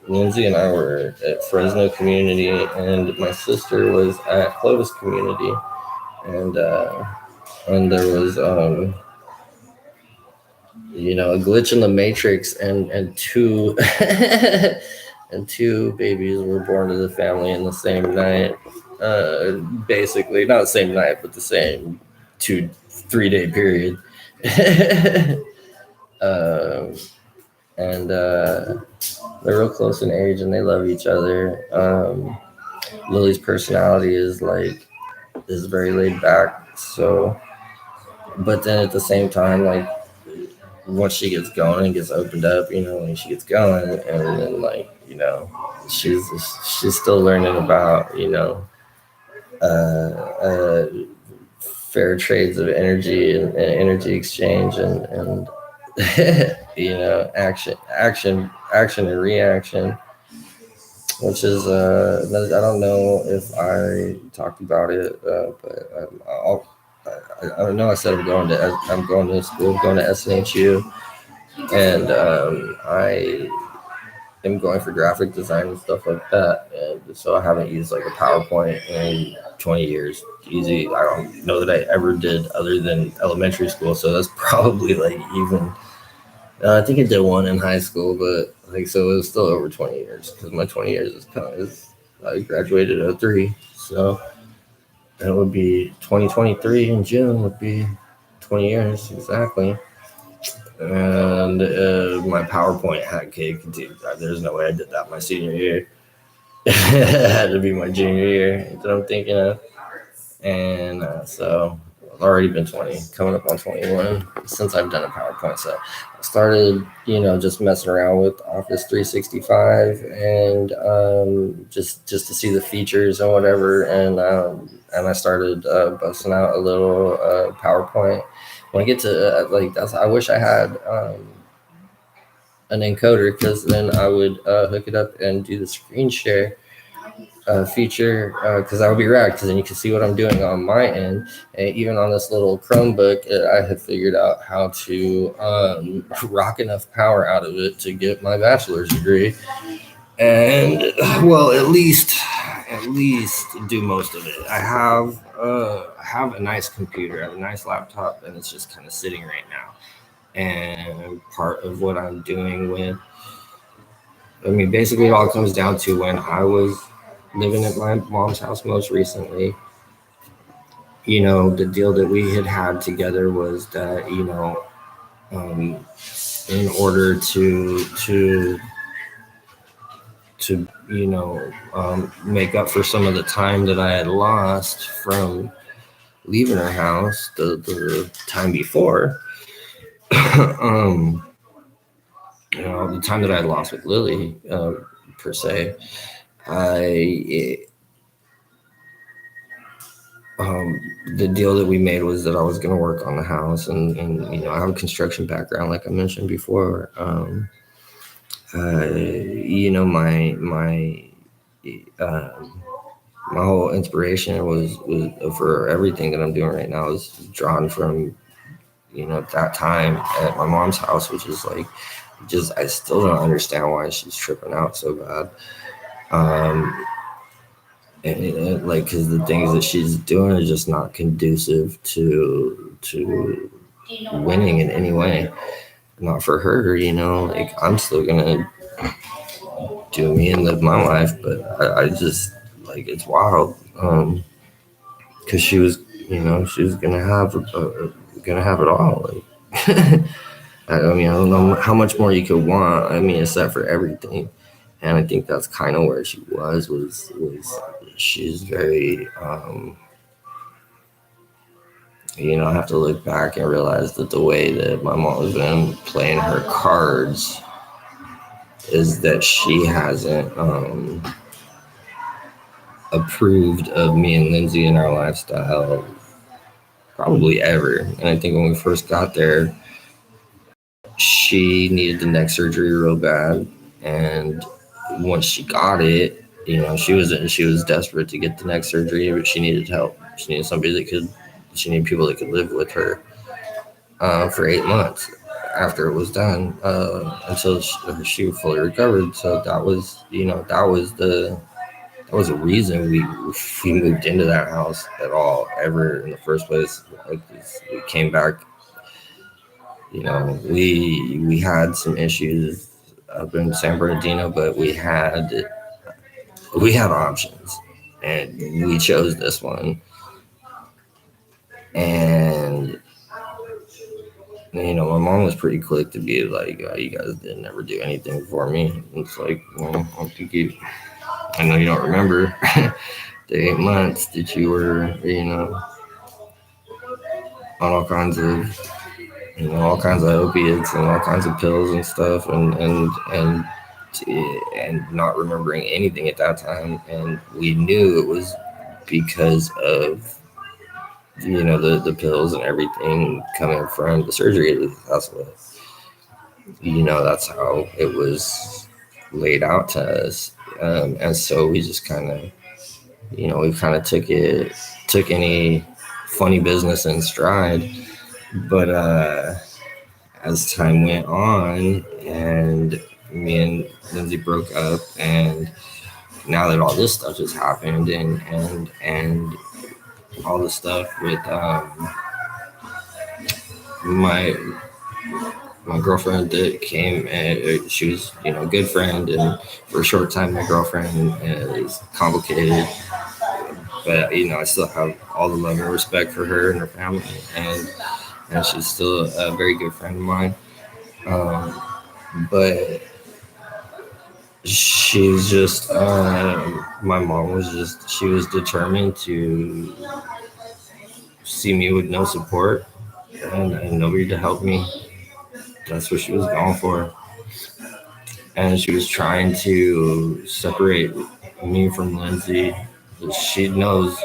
Lindsay and I were at Fresno Community, and my sister was at Clovis Community, and there was you know, a glitch in the matrix, and two and two babies were born to the family in the same night. Basically, not the same night, but the same 2-3 day period. And they're real close in age, and they love each other. Lily's personality is very laid back. So, but then at the same time, like, once she gets going and gets opened up, you know, when she gets going, and then, like, you know, she's still learning about, you know, fair trades of energy and energy exchange, and you know, action and reaction, which is I don't know if I talked about it, but I don't know. I said I'm going to school, going to SNHU, and I am going for graphic design and stuff like that. And so I haven't used like a PowerPoint in 20 years. Easy. I don't know that I ever did, other than elementary school. So that's probably like even. I think I did one in high school, but like, so it was still over 20 years, because my 20 years is I graduated at 3, so. It would be 2023 in June would be 20 years exactly. And my PowerPoint hack cake, dude, there's no way I did that my senior year. It had to be my junior year that I'm thinking of. And so I've already been 20, coming up on 21 since I've done a PowerPoint. So I started, you know, just messing around with Office 365, and just to see the features and whatever. And I started busting out a little PowerPoint. When I get to I wish I had an encoder, because then I would hook it up and do the screen share feature, because that would be rad, because then you can see what I'm doing on my end. And even on this little Chromebook, I had figured out how to rock enough power out of it to get my bachelor's degree, and well, at least do most of it. I have a nice computer, I have a nice laptop, and it's just kind of sitting right now. And part of what I'm doing basically it all comes down to when I was living at my mom's house most recently. You know, the deal that we had together was that, you know, in order to you know, make up for some of the time that I had lost from leaving her house the time before, you know, the time that I had lost with Lily, per se, the deal that we made was that I was going to work on the house, and you know, I have a construction background, like I mentioned before. You know, my whole inspiration was for everything that I'm doing right now is drawn from, you know, that time at my mom's house, which is like, I still don't understand why she's tripping out so bad. like, because the things that she's doing are just not conducive to winning in any way. Not for her, like, I'm still gonna do me and live my life, but I just, like, it's wild. Because she was gonna have it all. Like, I mean, I don't know how much more you could want. I mean, except for everything. And I think that's kind of where she was she's very, I have to look back and realize that the way that my mom has been playing her cards is that she hasn't approved of me and Lindsay and our lifestyle probably ever. And I think when we first got there, she needed the neck surgery real bad, and once she got it, she was desperate to get the neck surgery, but she needed help. She needed people that could live with her for 8 months after it was done, until she fully recovered. So that was a reason we moved into that house at all ever in the first place. Like, we came back. We had some issues up in San Bernardino, but we had options, and we chose this one. And my mom was pretty quick to be like, oh, "You guys didn't ever do anything for me." It's like, well, I know you don't remember the 8 months that you were, on all kinds of opiates and all kinds of pills and stuff, and not remembering anything at that time. And we knew it was because of the pills and everything coming from the surgery. That's how it was laid out to us. And so we just kind of, we kind of took any funny business in stride. But as time went on and me and Lindsay broke up, and now that all this stuff has happened, and all the stuff with my girlfriend that came, and she was a good friend, and for a short time my girlfriend is complicated, but I still have all the love and respect for her and her family, and she's still a very good friend of mine. But she's just, my mom she was determined to see me with no support and nobody to help me. That's what she was going for. And she was trying to separate me from Lindsay. She knows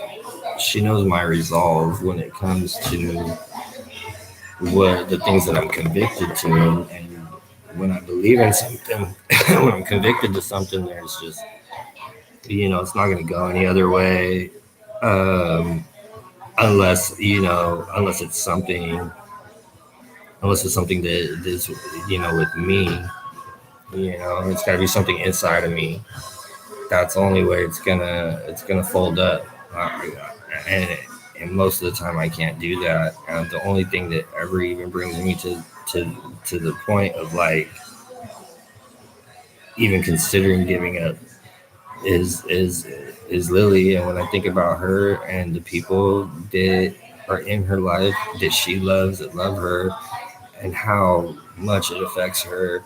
my resolve when it comes to what the things that I'm convicted to, and when I believe in something, when I'm convicted to something, there's just, it's not going to go any other way, unless it's something that is, with me, it's got to be something inside of me. That's the only way it's gonna fold up, and most of the time I can't do that. And the only thing that ever even brings me to the point of like even considering giving up is Lily. And when I think about her and the people that are in her life that she loves, that love her, and how much it affects her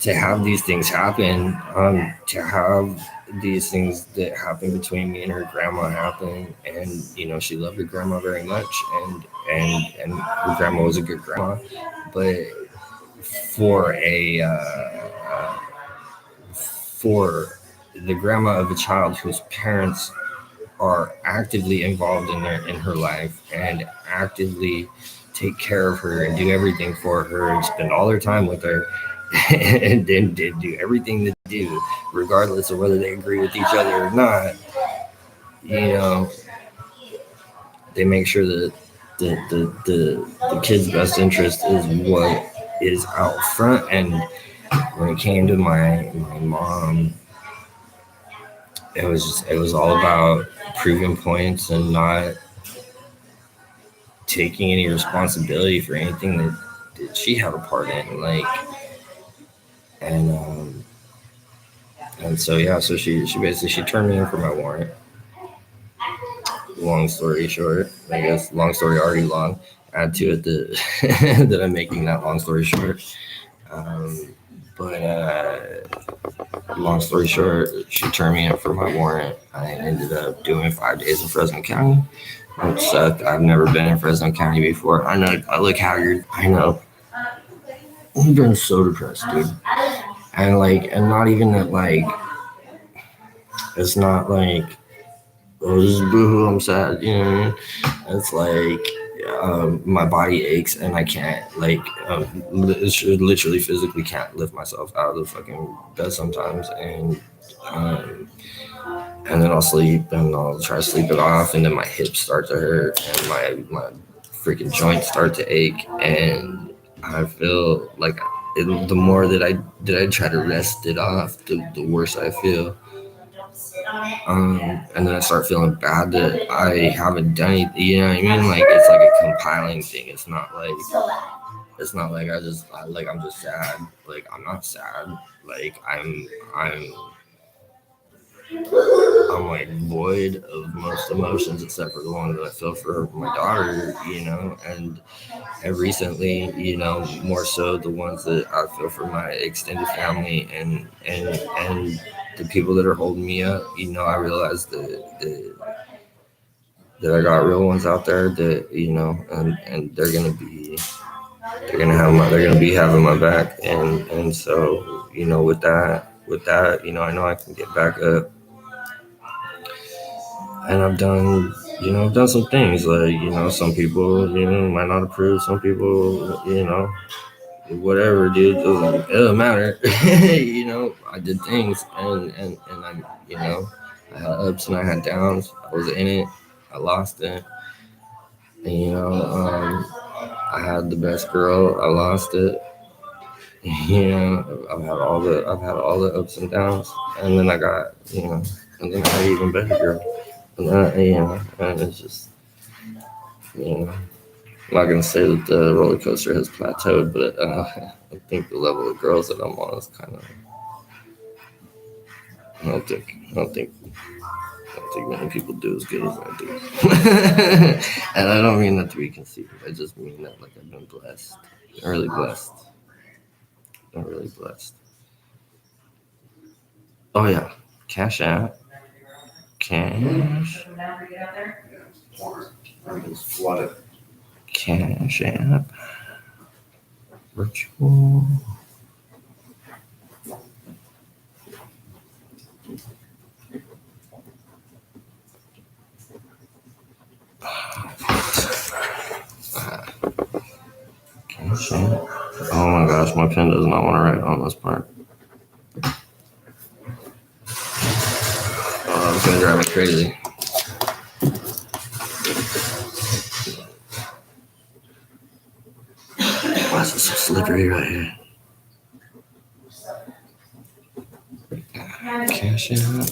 to have these things happen, to have these things that happen between me and her grandma happen. And she loved her grandma very much, and her grandma was a good grandma, but for the grandma of a child whose parents are actively involved in her life and actively take care of her and do everything for her and spend all their time with her, and then do everything they do, regardless of whether they agree with each other or not. They make sure that the kid's best interest is what is out front. And when it came to my mom, it was all about proving points and not taking any responsibility for anything that she had a part in. Like, and so yeah, so she basically she turned me in for my warrant. Long story short, I guess long story already long. Add to it that I'm making that long story short. But long story short, she turned me in for my warrant. I ended up doing 5 days in Fresno County, which sucked. I've never been in Fresno County before. I know I look haggard. I know. I've been so depressed, dude. And and not even that, it's not like, oh, this is boohoo, I'm sad, you know what I mean? It's like, my body aches and I can't, literally physically can't lift myself out of the fucking bed sometimes. And then I'll sleep and I'll try to sleep it off, and then my hips start to hurt and my freaking joints start to ache, and I feel like the more that I try to rest it off, the worse I feel. And then I start feeling bad that I haven't done anything. You know what I mean? Like, it's like a compiling thing. It's not like I'm just sad. Like, I'm not sad. Like, I'm like void of most emotions except for the one that I feel for my daughter, you know, and recently, you know, more so the ones that I feel for my extended family and the people that are holding me up. You know, I realize that I got real ones out there that, you know, and they're gonna be having my back, and so, you know, with that, you know I can get back up. And I've done some things, like, you know, some people, you know, might not approve, some people, you know, whatever, dude, it doesn't matter. You know, I did things, and I'm, you know, I had ups and I had downs. I was in it, I lost it, and, you know, I had the best girl, I lost it. You know, I've had all the ups and downs, and then I got, you know, and then I had an even better girl. And you know, and it's just, you know, I'm not gonna say that the roller coaster has plateaued, but I think the level of girls that I'm on is kind of. I don't think many people do as good as I do. And I don't mean that to be conceited. I just mean that, like, I've been blessed, really blessed. I'm really blessed. Oh yeah, Cash App. Cash. Cash App. Virtual. Cash App. Oh my gosh, my pen does not want to write on this part. Oh, it's gonna drive me crazy. Why is it so slippery right here? Cash App.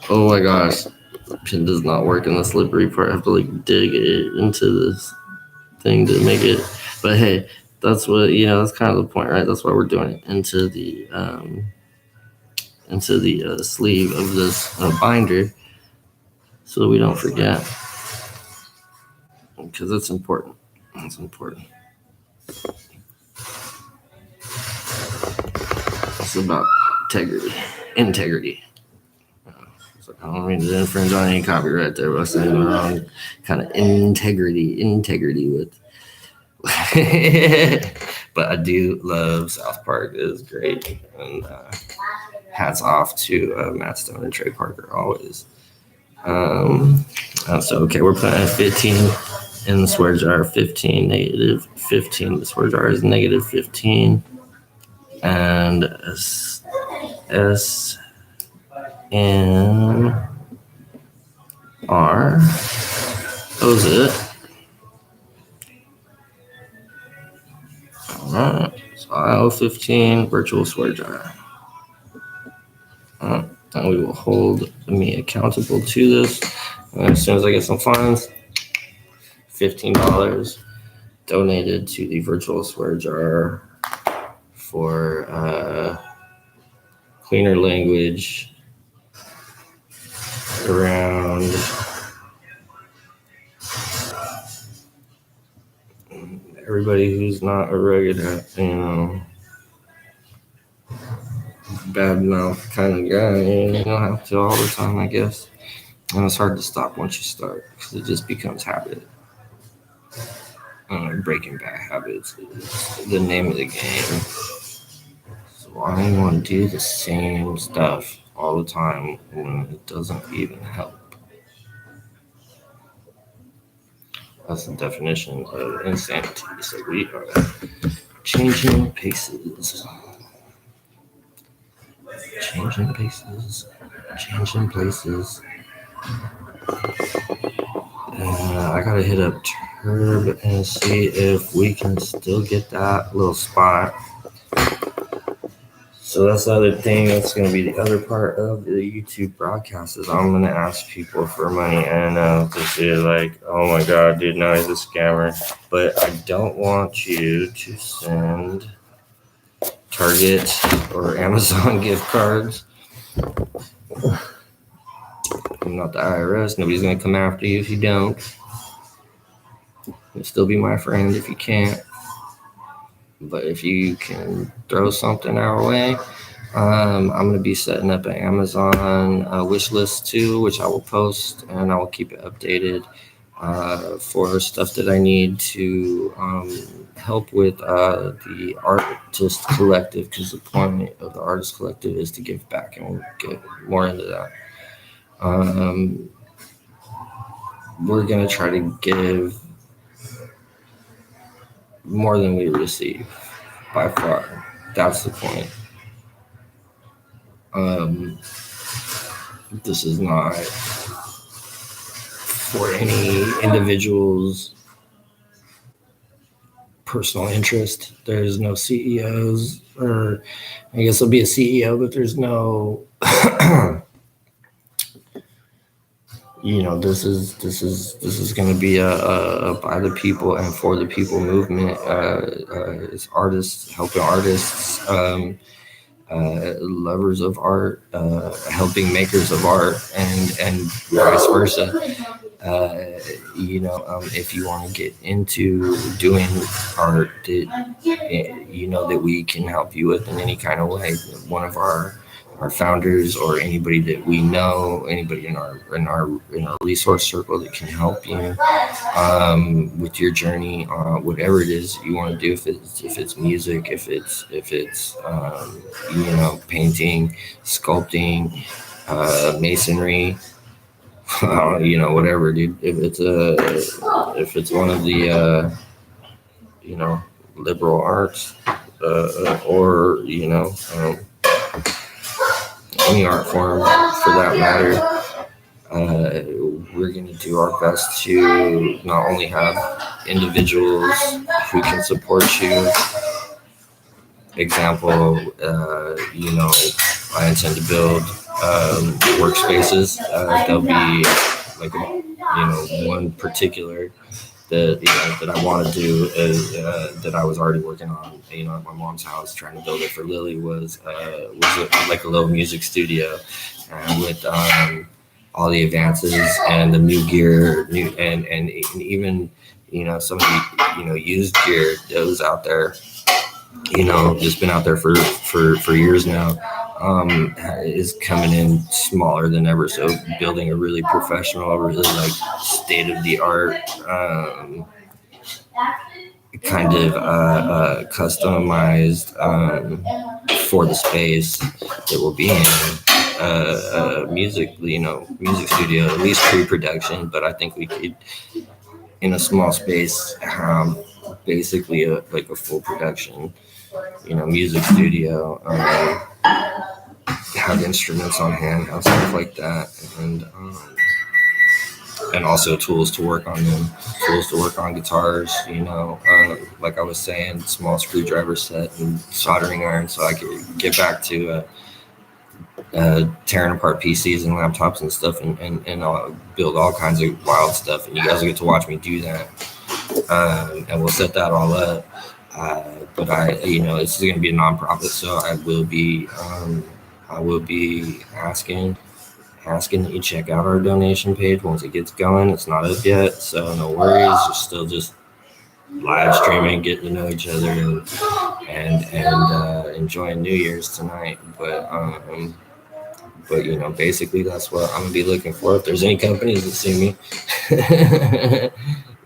Oh my gosh, the pin does not work in the slippery part. I have to, like, dig it into this thing to make it. But hey, that's what, you know, that's kind of the point, right? That's why we're doing it into the sleeve of this binder, so that we don't forget, because it's important. It's important. It's about integrity. So I don't mean to infringe on any copyright there, but I'm saying the wrong kind of integrity with. But I do love South Park. It is great, and hats off to Matt Stone and Trey Parker always. So okay, we're putting 15 in the swear jar. 15, negative 15. The swear jar is negative 15. And SNR. That was it. Alright, so IO15 virtual swear jar. And we will hold me accountable to this. And as soon as I get some funds, $15 donated to the virtual swear jar for cleaner language around everybody who's not a rugged, bad mouth kind of guy. You don't have to all the time, I guess. And it's hard to stop once you start because it just becomes habit. Breaking bad habits is the name of the game. So I don't want to do the same stuff all the time when it doesn't even help. That's the definition of insanity. So we are changing paces. Changing paces. Changing places. I gotta hit up Turb and see if we can still get that little spot. So that's the other thing. That's going to be the other part of the YouTube broadcast is I'm going to ask people for money and just be like, oh my God, dude, now he's a scammer. But I don't want you to send Target or Amazon gift cards. I'm not the IRS. Nobody's going to come after you if you don't. You'll still be my friend if you can't. But if you can throw something our way, I'm going to be setting up an Amazon wish list too, which I will post and I will keep it updated for stuff that I need to help with the Artist Collective, because the point of the Artist Collective is to give back, and we'll get more into that. We're going to try to give more than we receive, by far. That's the point. This is not for any individual's personal interest. There's no CEOs, or I guess there'll be a CEO, but there's no this is going to be a by the people and for the people movement. It's artists helping artists, lovers of art, helping makers of art, and vice versa. If you want to get into doing art that we can help you with in any kind of way, one of our founders or anybody that we know, anybody in our resource circle that can help you with your journey, whatever it is you want to do. If it's music, if it's painting, sculpting, masonry, whatever, dude. If it's one of the liberal arts, or any art form for that matter, we're going to do our best to not only have individuals who can support you. Example, I intend to build workspaces. There'll be like one particular that I want to do is that I was already working on, at my mom's house, trying to build it for Lily, was like a little music studio, and with all the advances and the new gear, and even some of the used gear that was out there, just been out there for years now, is coming in smaller than ever. So building a really professional, really like state of the art, kind of customized for the space that we'll be in, music studio, at least pre-production. But I think we could, in a small space, have basically a full production, music studio. have instruments on hand, have stuff like that, and also tools to work on them, tools to work on guitars, like I was saying, small screwdriver set and soldering iron, so I could get back to tearing apart PCs and laptops and stuff, and build all kinds of wild stuff, and you guys will get to watch me do that, and we'll set that all up. But it's going to be a nonprofit, so I will be asking that you check out our donation page once it gets going. It's not up yet, so no worries. We're still just live streaming, getting to know each other, and enjoying New Year's tonight. But basically that's what I'm gonna be looking for. If there's any companies that see me,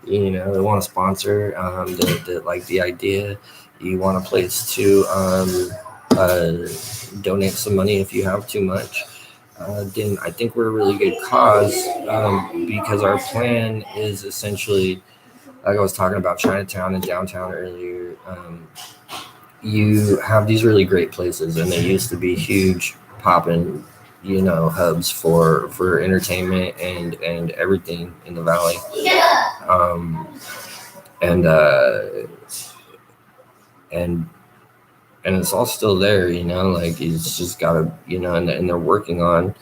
they want to sponsor, that like the idea, you want a place to donate some money if you have too much. Then I think we're a really good cause, because our plan is essentially, like I was talking about Chinatown and downtown earlier. You have these really great places, and they used to be huge popping, hubs for entertainment and everything in the valley. And it's all still there, like it's just gotta, and they're working on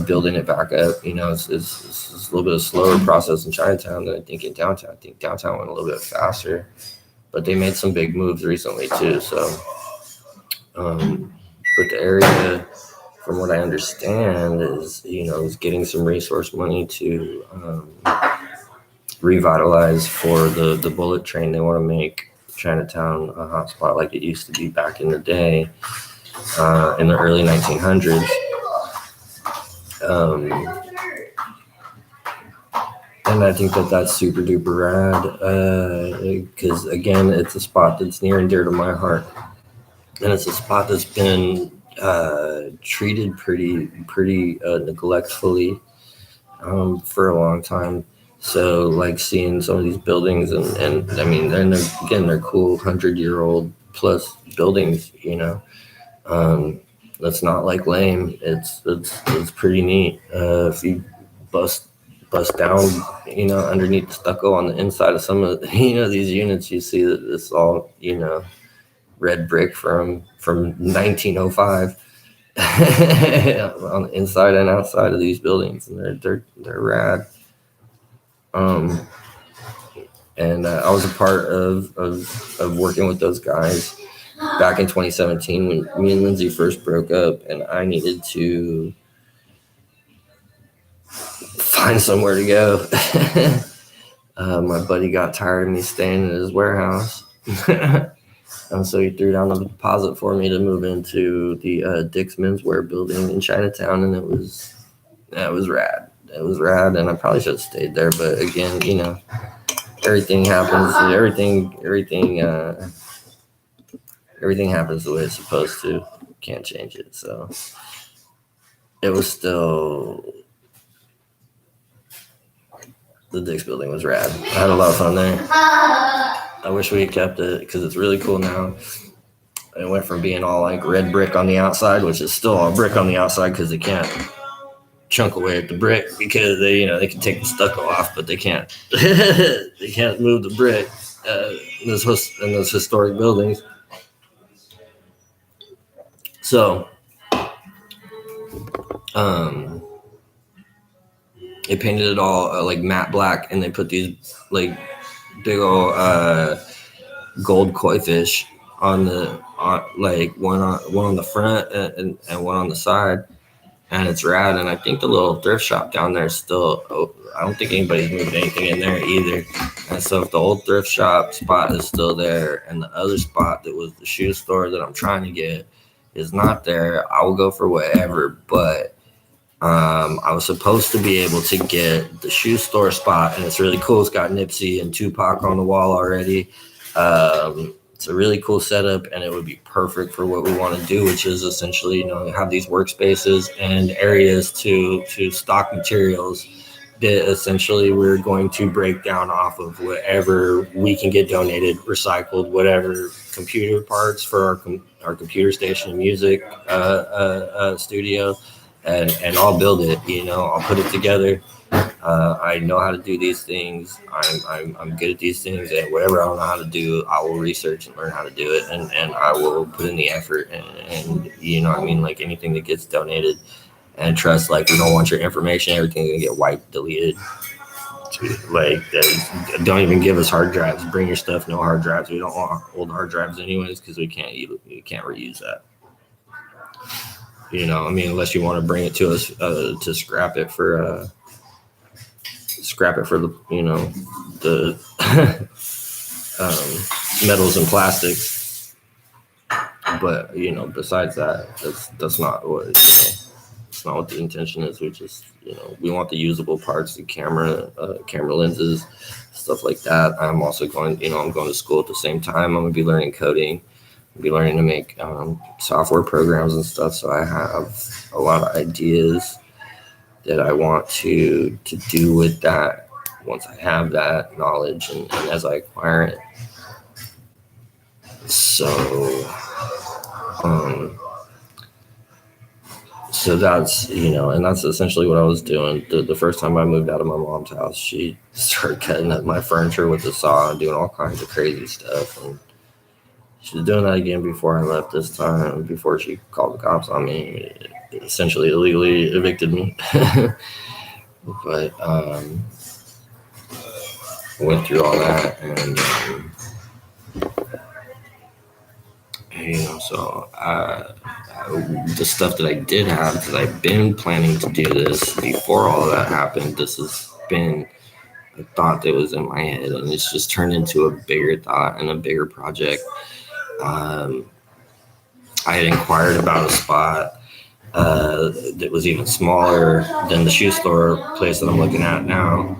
building it back up. It's a little bit of a slower process in Chinatown than I think in downtown. I think downtown went a little bit faster, but they made some big moves recently too. So, but the area, from what I understand, is getting some resource money to revitalize for the bullet train. They want to make Chinatown a hotspot like it used to be back in the day, in the early 1900s. And I think that's super duper rad, because again, it's a spot that's near and dear to my heart, and it's a spot that's been treated pretty neglectfully for a long time. So like seeing some of these buildings, and I mean, they're cool 100-year-old plus buildings, that's not like lame. It's pretty neat. If you bust down, underneath the stucco on the inside of some of these units, you see that it's all red brick from 1905 on the inside and outside of these buildings, and they're rad. And I was a part of working with those guys back in 2017 when me and Lindsay first broke up, and I needed to find somewhere to go. My buddy got tired of me staying in his warehouse. And so he threw down the deposit for me to move into the Dick's Menswear building in Chinatown, and it was rad. It was rad, and I probably should have stayed there. But again, everything happens. Everything happens the way it's supposed to. Can't change it. So it was still, the Dick's building was rad. I had a lot of fun there. I wish we had kept it because it's really cool now. It went from being all like red brick on the outside, which is still all brick on the outside because they can't chunk away at the brick because they can take the stucco off, but they can't they can't move the brick in those historic buildings. So they painted it all like matte black, and they put these like big old gold koi fish on like one on the front and one on the side. And it's rad, and I think the little thrift shop down there is still I don't think anybody's moving anything in there either. And so if the old thrift shop spot is still there, and the other spot that was the shoe store that I'm trying to get is not there, I will go for whatever. But I was supposed to be able to get the shoe store spot, and it's really cool. It's got Nipsey and Tupac on the wall already. It's a really cool setup, and it would be perfect for what we want to do, which is essentially, have these workspaces and areas to stock materials that essentially we're going to break down off of whatever we can get donated, recycled, whatever computer parts for our computer station music studio, and I'll build it. I'll put it together. I know how to do these things. I'm good at these things, and whatever I don't know how to do, I will research and learn how to do it, and I will put in the effort. And like anything that gets donated. And trust, like, we don't want your information. Everything's gonna get wiped, deleted. Like, don't even give us hard drives. Bring your stuff. No hard drives. We don't want old hard drives anyways, because we can't reuse that. Unless you want to bring it to us to scrap it for the the metals and plastics. But besides that, that's not what. It's not what the intention is. We just, we want the usable parts, the camera lenses, stuff like that. I'm also going to school at the same time. I'm going to be learning coding. I'll be learning to make software programs and stuff. So I have a lot of ideas that I want to do with that once I have that knowledge and as I acquire it. So that's, and that's essentially what I was doing. The first time I moved out of my mom's house, she started cutting up my furniture with a saw and doing all kinds of crazy stuff. And she was doing that again before I left this time, before she called the cops on me, essentially illegally evicted me. But went through all that and so the stuff that I did have, because I've been planning to do this before all of that happened. This has been a thought that was in my head, and it's just turned into a bigger thought and a bigger project. I had inquired about a spot that was even smaller than the shoe store place that I'm looking at now.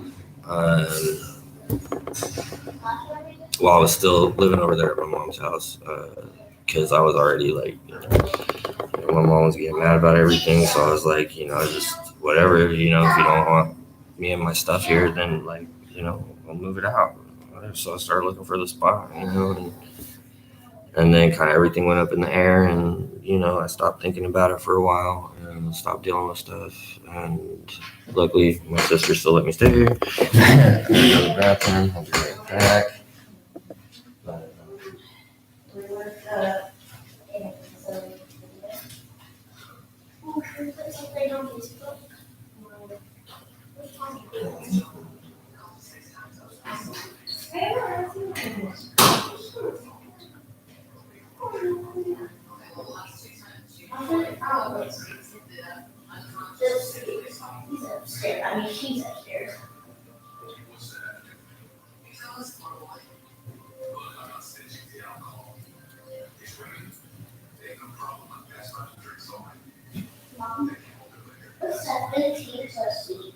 While I was still living over there at my mom's house. Because I was already like, my mom was getting mad about everything. So I was like, just whatever, if you don't want me and my stuff here, then like, I'll move it out. So I started looking for the spot, and then kind of everything went up in the air, and, I stopped thinking about it for a while and stopped dealing with stuff. And luckily my sister still let me stay here. I'm going to go to the bathroom. I'll be right back. He's upstairs. I mean, she's upstairs. What's that? 15 plus 18.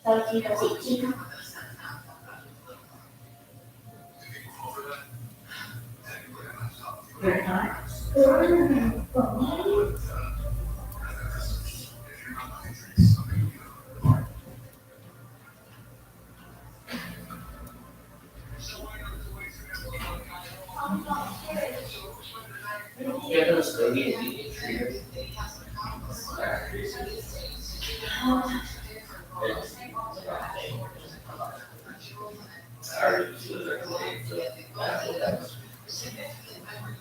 17 plus 18. Very nice. Yeah, those cookies.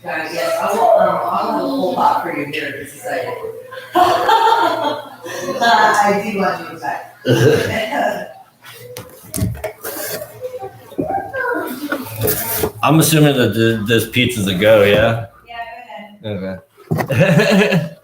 Yes, I'll have a whole lot for you here in just a second. I do want you back. I'm assuming that this pizza's a go, yeah? Yeah, go ahead. Okay.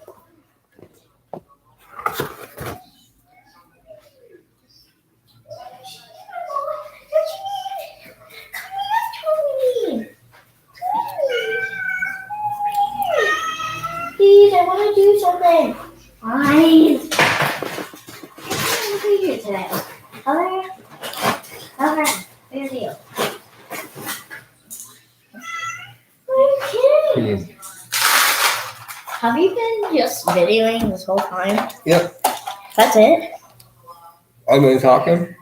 Please, I want to do something. Please. I want to be here today. Okay. Here's you. Okay. Have you been just videoing this whole time? Yep. That's it? I've been talking.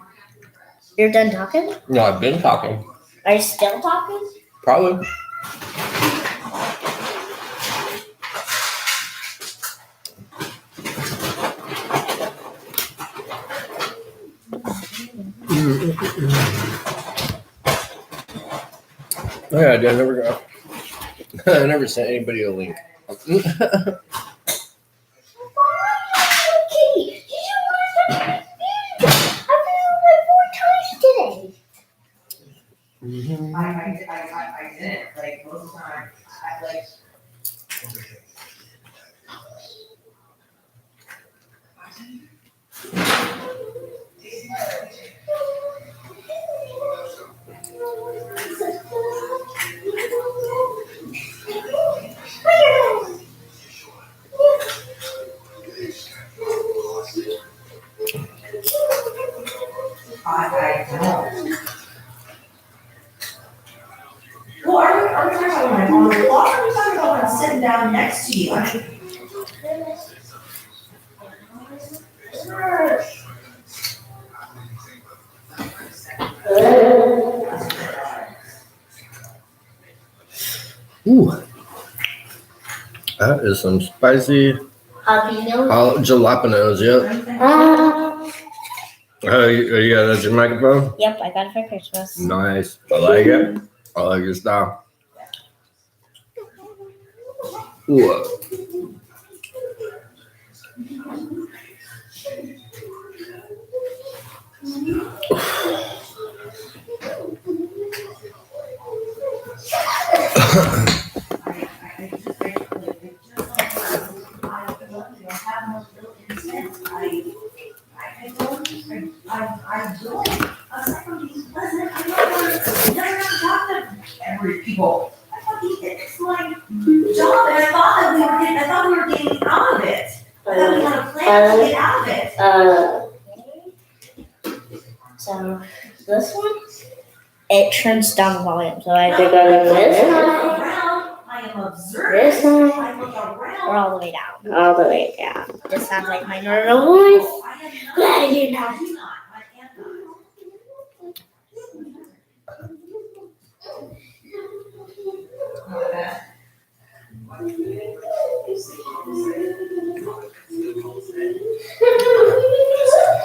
You're done talking? No, I've been talking. Are you still talking? Probably. Oh yeah, I never got. I never sent anybody a link. Kitty, did you want to I've been on like 4 times today. I didn't, like, most of the time, I like. I don't. Well, are we talking about when I'm on the clock, or are we talking about when I'm sitting down next to you? I mean, Ooh, that is some spicy jalapenos. Yep. You got that your microphone? Yep, I got it for Christmas. Nice. I like it. I like your style. Ooh. People. I thought it's my job, and I thought we were getting out of it. I thought we had a plan to get out of it. So this one, it turns down the volume. So I either go to this one, I am observing. this one, I look around. or all the way down. All the way down. This sounds like my normal voice. Glad you know. I do not. I cannot.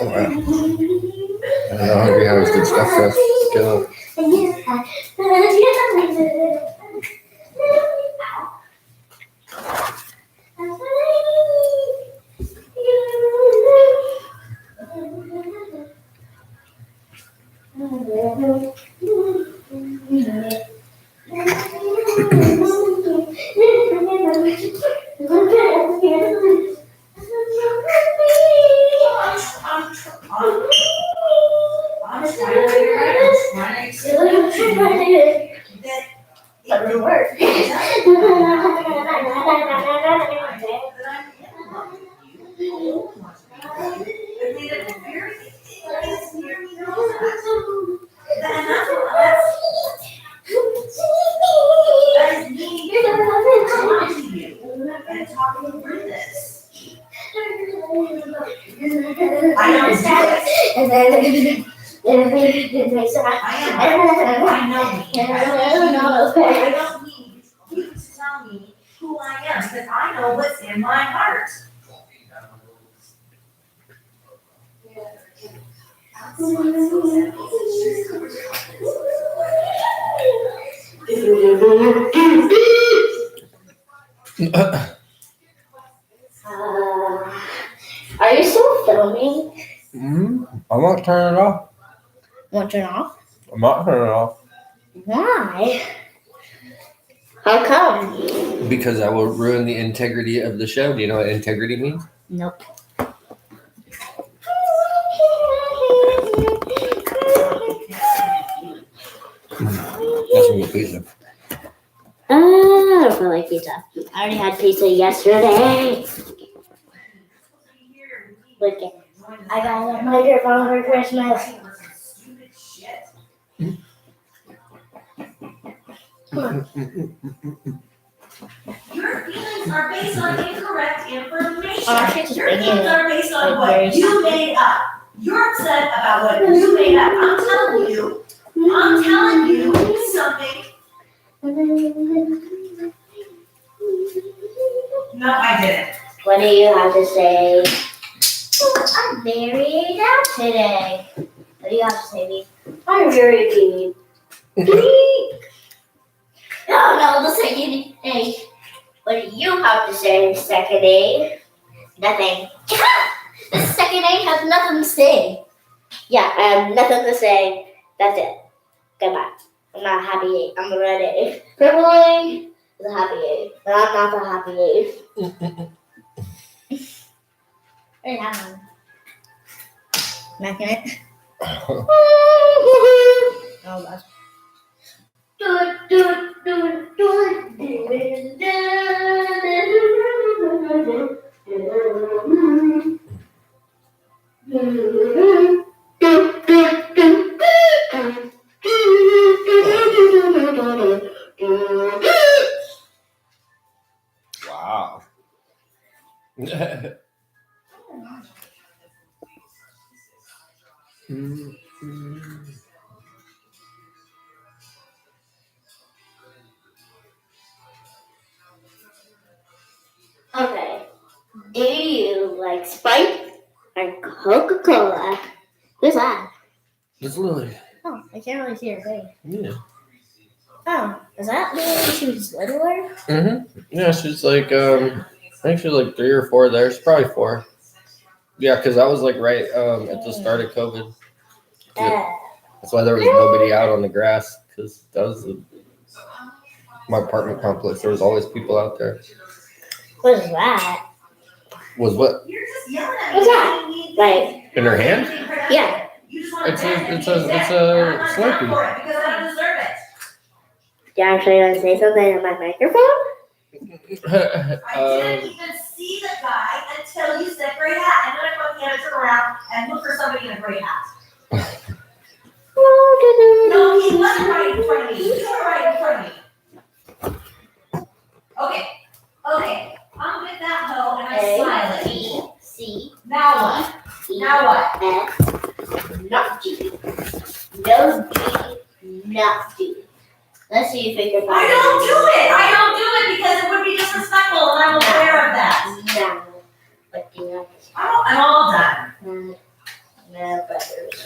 Oh, wow. I don't know how hungry has good stuff for us. Let's go. I'm trying to figure out. I'm trying to explain to you that it Doesn't work. I don't need you to tell me who I am, because I know what's in my heart. Are you still filming? I'm not turning it off. Want to turn off? I'm not turning it off. Why? How come? Because I will ruin the integrity of the show. Do you know what integrity means? Nope. That's from the pizza. I don't feel like pizza. I already had pizza yesterday. Look at I got a microphone for Christmas. Your feelings are based on incorrect information. Oh, actually, just Your bringing feelings it, are based on like, what very you simple. made up. You're upset about what you made up. I'm telling you something. No, I didn't. What do you have to say? Oh, I'm very down today. What do you have to say, me? I'm very deep. No, the second A. What do you have to say, second A? Nothing. The second A has nothing to say. Yeah, I have nothing to say. That's it. Goodbye. I'm not a happy A. I'm a red A. Purple A is a happy A. But I'm not the happy A. Right now. Making it. Oh gosh. Wow. Okay. Do you like Sprite or Coca-Cola? Who's that? It's Lily. Oh, I can't really see her face. Yeah. Oh, is that Lily? She was littler? Yeah, she's like, I think she's like 3 or 4 there. She's probably 4. Yeah, because I was like right at the start of COVID. That's why there was nobody out on the grass, because that was my apartment complex. There was always people out there. What is that? Was what? You're just yelling at me. What's that? Like, In her hand? yeah. You just want It's to a Slurpee. because I don't deserve it. You actually want to say something in my microphone? I didn't even see the guy until you said gray hat, and then I fucking had to turn around and look for somebody in a gray hat. No, he wasn't right in front of me. You were right in front of me. Okay. I'm with that hoe and I'm smiling. B, C, Now what? Now what? F, not G. No G, not D. Let's see if we can find I don't do it because it would be disrespectful and I'm aware of that. No. But do you I'm all done. No, brothers.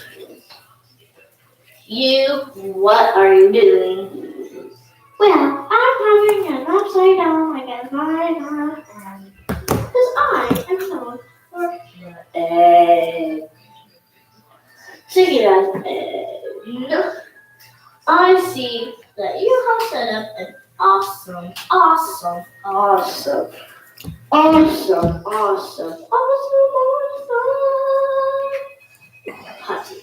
You, what are you doing? Well, I'm having an upside down like a fire because I am known for egg. Check it out. No. I see that you have set up an awesome hutty.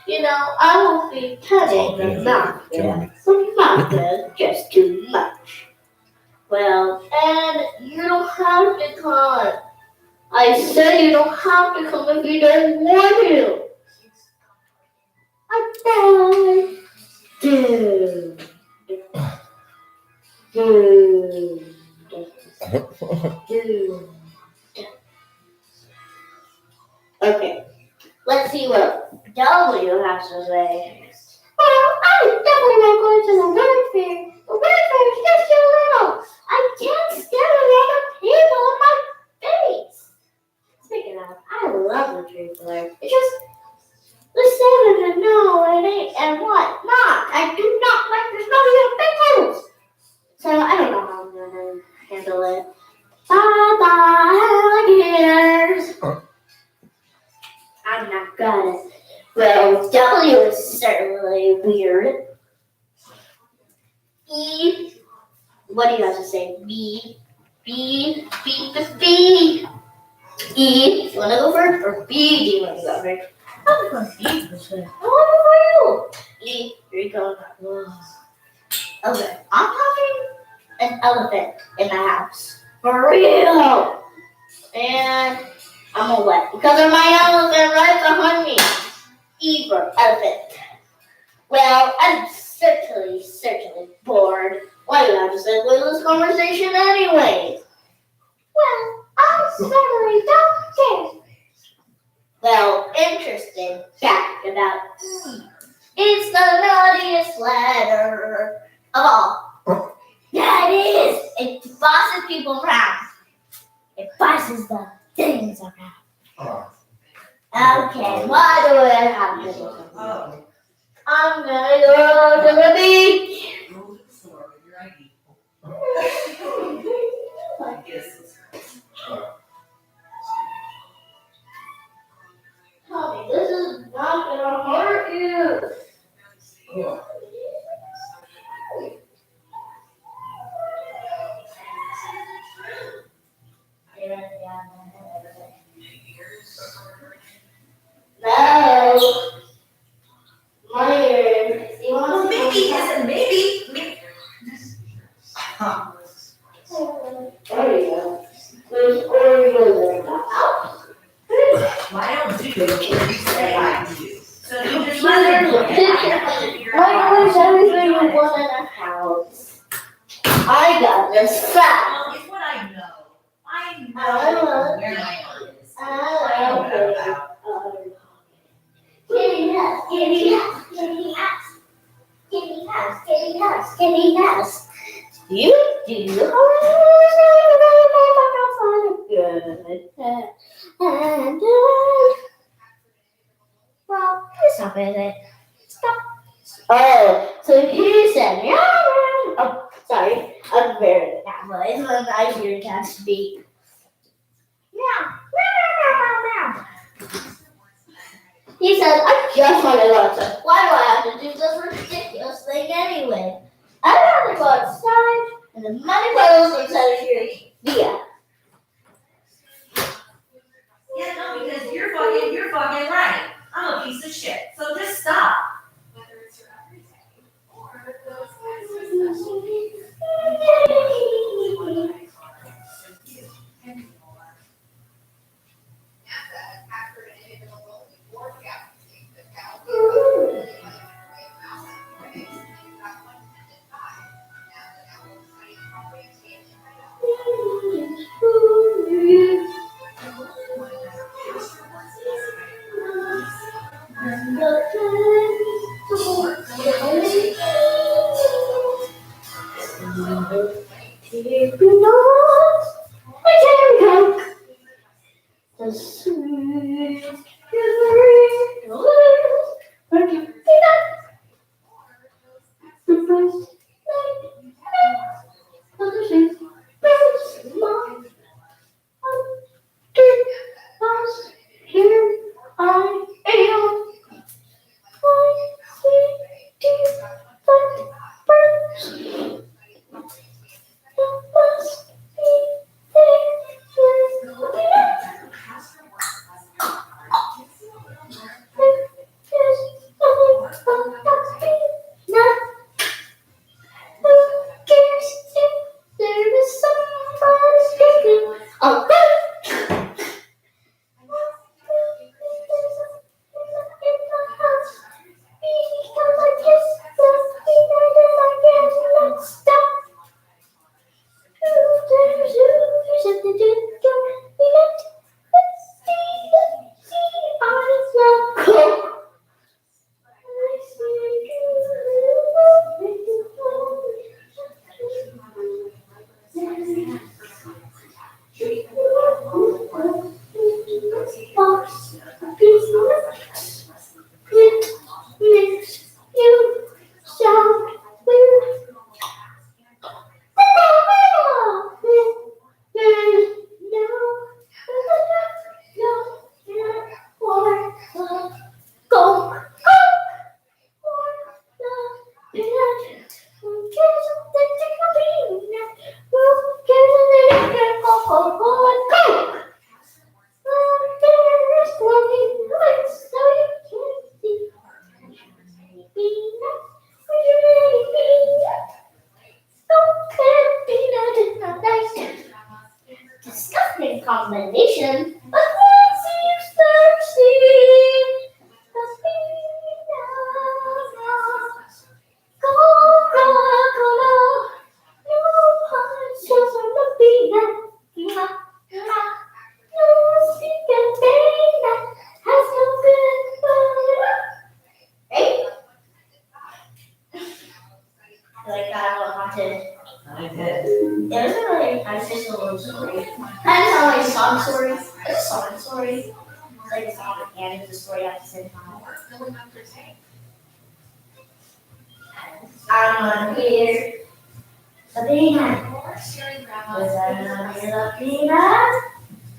You know, I won't be touching the mouthful. The mouthful just too much. Well, and you don't have to come. I said you don't have to come if you don't want to. I beg. Dude. Okay. Let's see what W has to say. Well, I'm definitely not going to the word fair. The word fair is just too little. I can't stand around people in my face. Speaking of, I love the tree flare. It's just the 7 and no, it ain't, and what not. I do not like there's no even pickles. So I don't know how I'm gonna handle it. Bye, alligators. I'm not gonna. Well, W is certainly weird. E. What do you have to say? B. E. You wanna go first or B? Do you wanna go first? I'm going B first. I want to go. E. Here you go. Okay. I'm having an elephant in my house. For real. And I'm a wet because of my elephant right behind me. E for elephant. Well, I'm certainly bored. Why do you have to sit with this conversation anyways? Well, I certainly don't care. well, interesting fact about E. It's the naughtiest letter of all. Yeah, it is. It bosses people around. It bosses the things around. Okay, what do I have to do? Oh. I'm gonna go to the beach. Go to the store with your ID. Yes. Tommy, this is not gonna hurt you. No. Mother, you want Well, to maybe, is it maybe? There you go. There's Oreos in the house. Why don't you do what you say I do? So you just let her look at it. Why there's everything you want in a house? I got this fact. Well, it's what I know. I know where my heart is. I know what I'm about. Kitty house, kitty house, kitty house. Kitty house, kitty house, kitty house. You do. And well, stop it. Stop. Oh, so you said yeah. Oh, sorry. I'm very good at voice when I hear cats speak. Meow, meow, meow, meow, meow. He said, I just want to go outside. Why do I have to do this ridiculous thing anyway? I'd rather go outside and the money puddles instead of here. Yeah. Yeah, no, because you're fucking right. I'm a piece of shit. So just stop. The sweet the first night of the sixth month. Here I am. I see different birds. There must be Disgusting combination, but once you start seeing the peanuts, Coca-Cola, no punches on the peanut, no stick and peanut, I just a little story. Kind of sound like a song story. It's a song story. It's like a song and it's a story at the same time. I'm here. Sabina. Was I here, Sabina?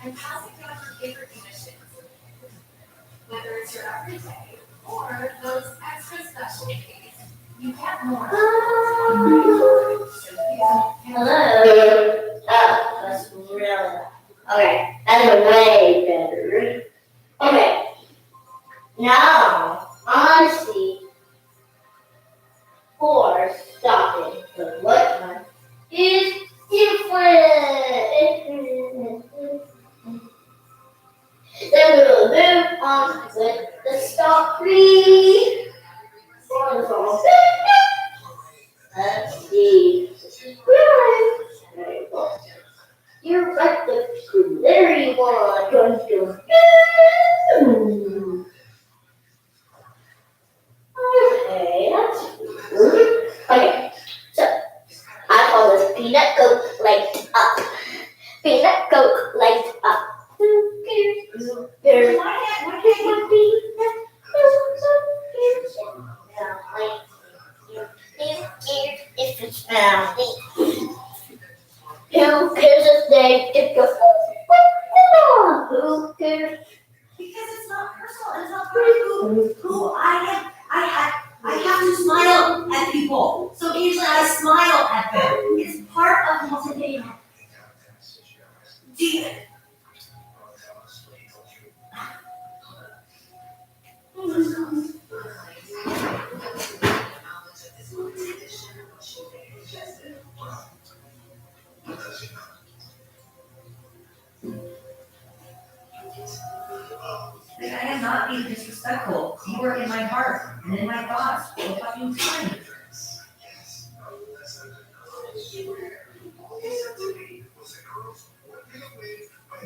And passing down your favorite traditions. Whether it's your everyday or those extra special days, you get more. Hello. Oh, that's really loud. Okay, that's way better. Okay, now honesty for stopping the what one is different. Then we'll move on with the stop free. Let's see. Very cool. You're right, the glittery one. Okay, that's good. Okay, so I call this peanut coke light up. Peanut coke light up. Who cares? Who cares? Why can't peanut coke? If it's found, who cares if they dip your who cares? Because it's not personal. It's not part of who I am. I have to smile at people. So usually I smile at them. It's part of multiple. Do you? I am not being disrespectful. You are in my heart and in my thoughts all the fucking time.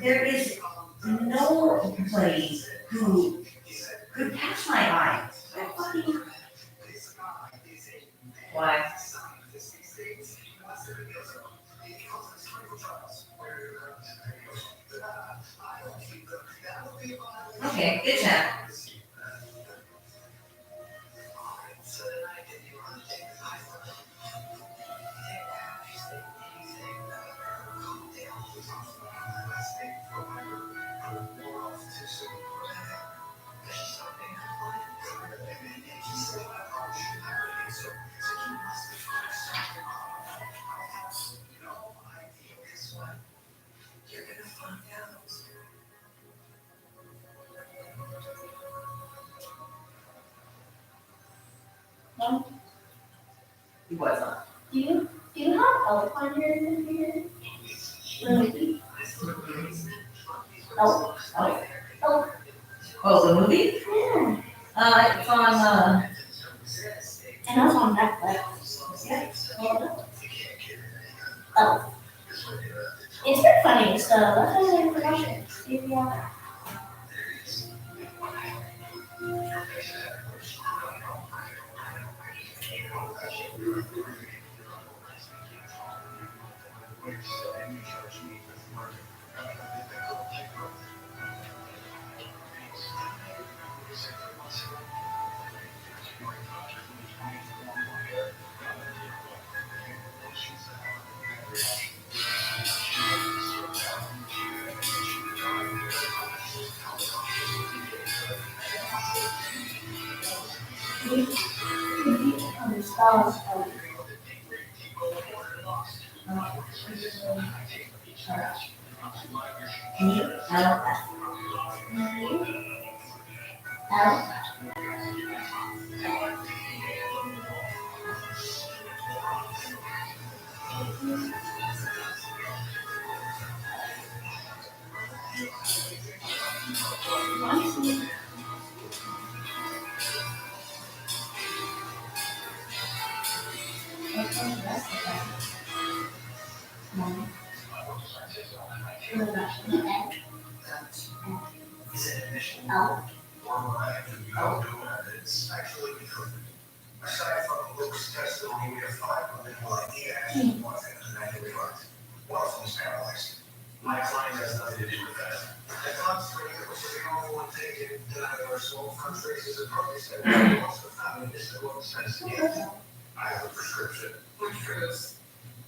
There is nobody who could catch my eye. Why? Okay, good chat. He was not. Do you have elf on your computer? Really? Elf. Oh, the movie? Yeah. It's on, And I was on Netflix. Oh. It's pretty funny, so let's go ahead and watch it. See if you want it. Well, it's paralyzed. My client has nothing to do with that. I thought Springer was the only one taking our soul from traces of drugs that we also found in this little expensive gift. I have a prescription. Which proves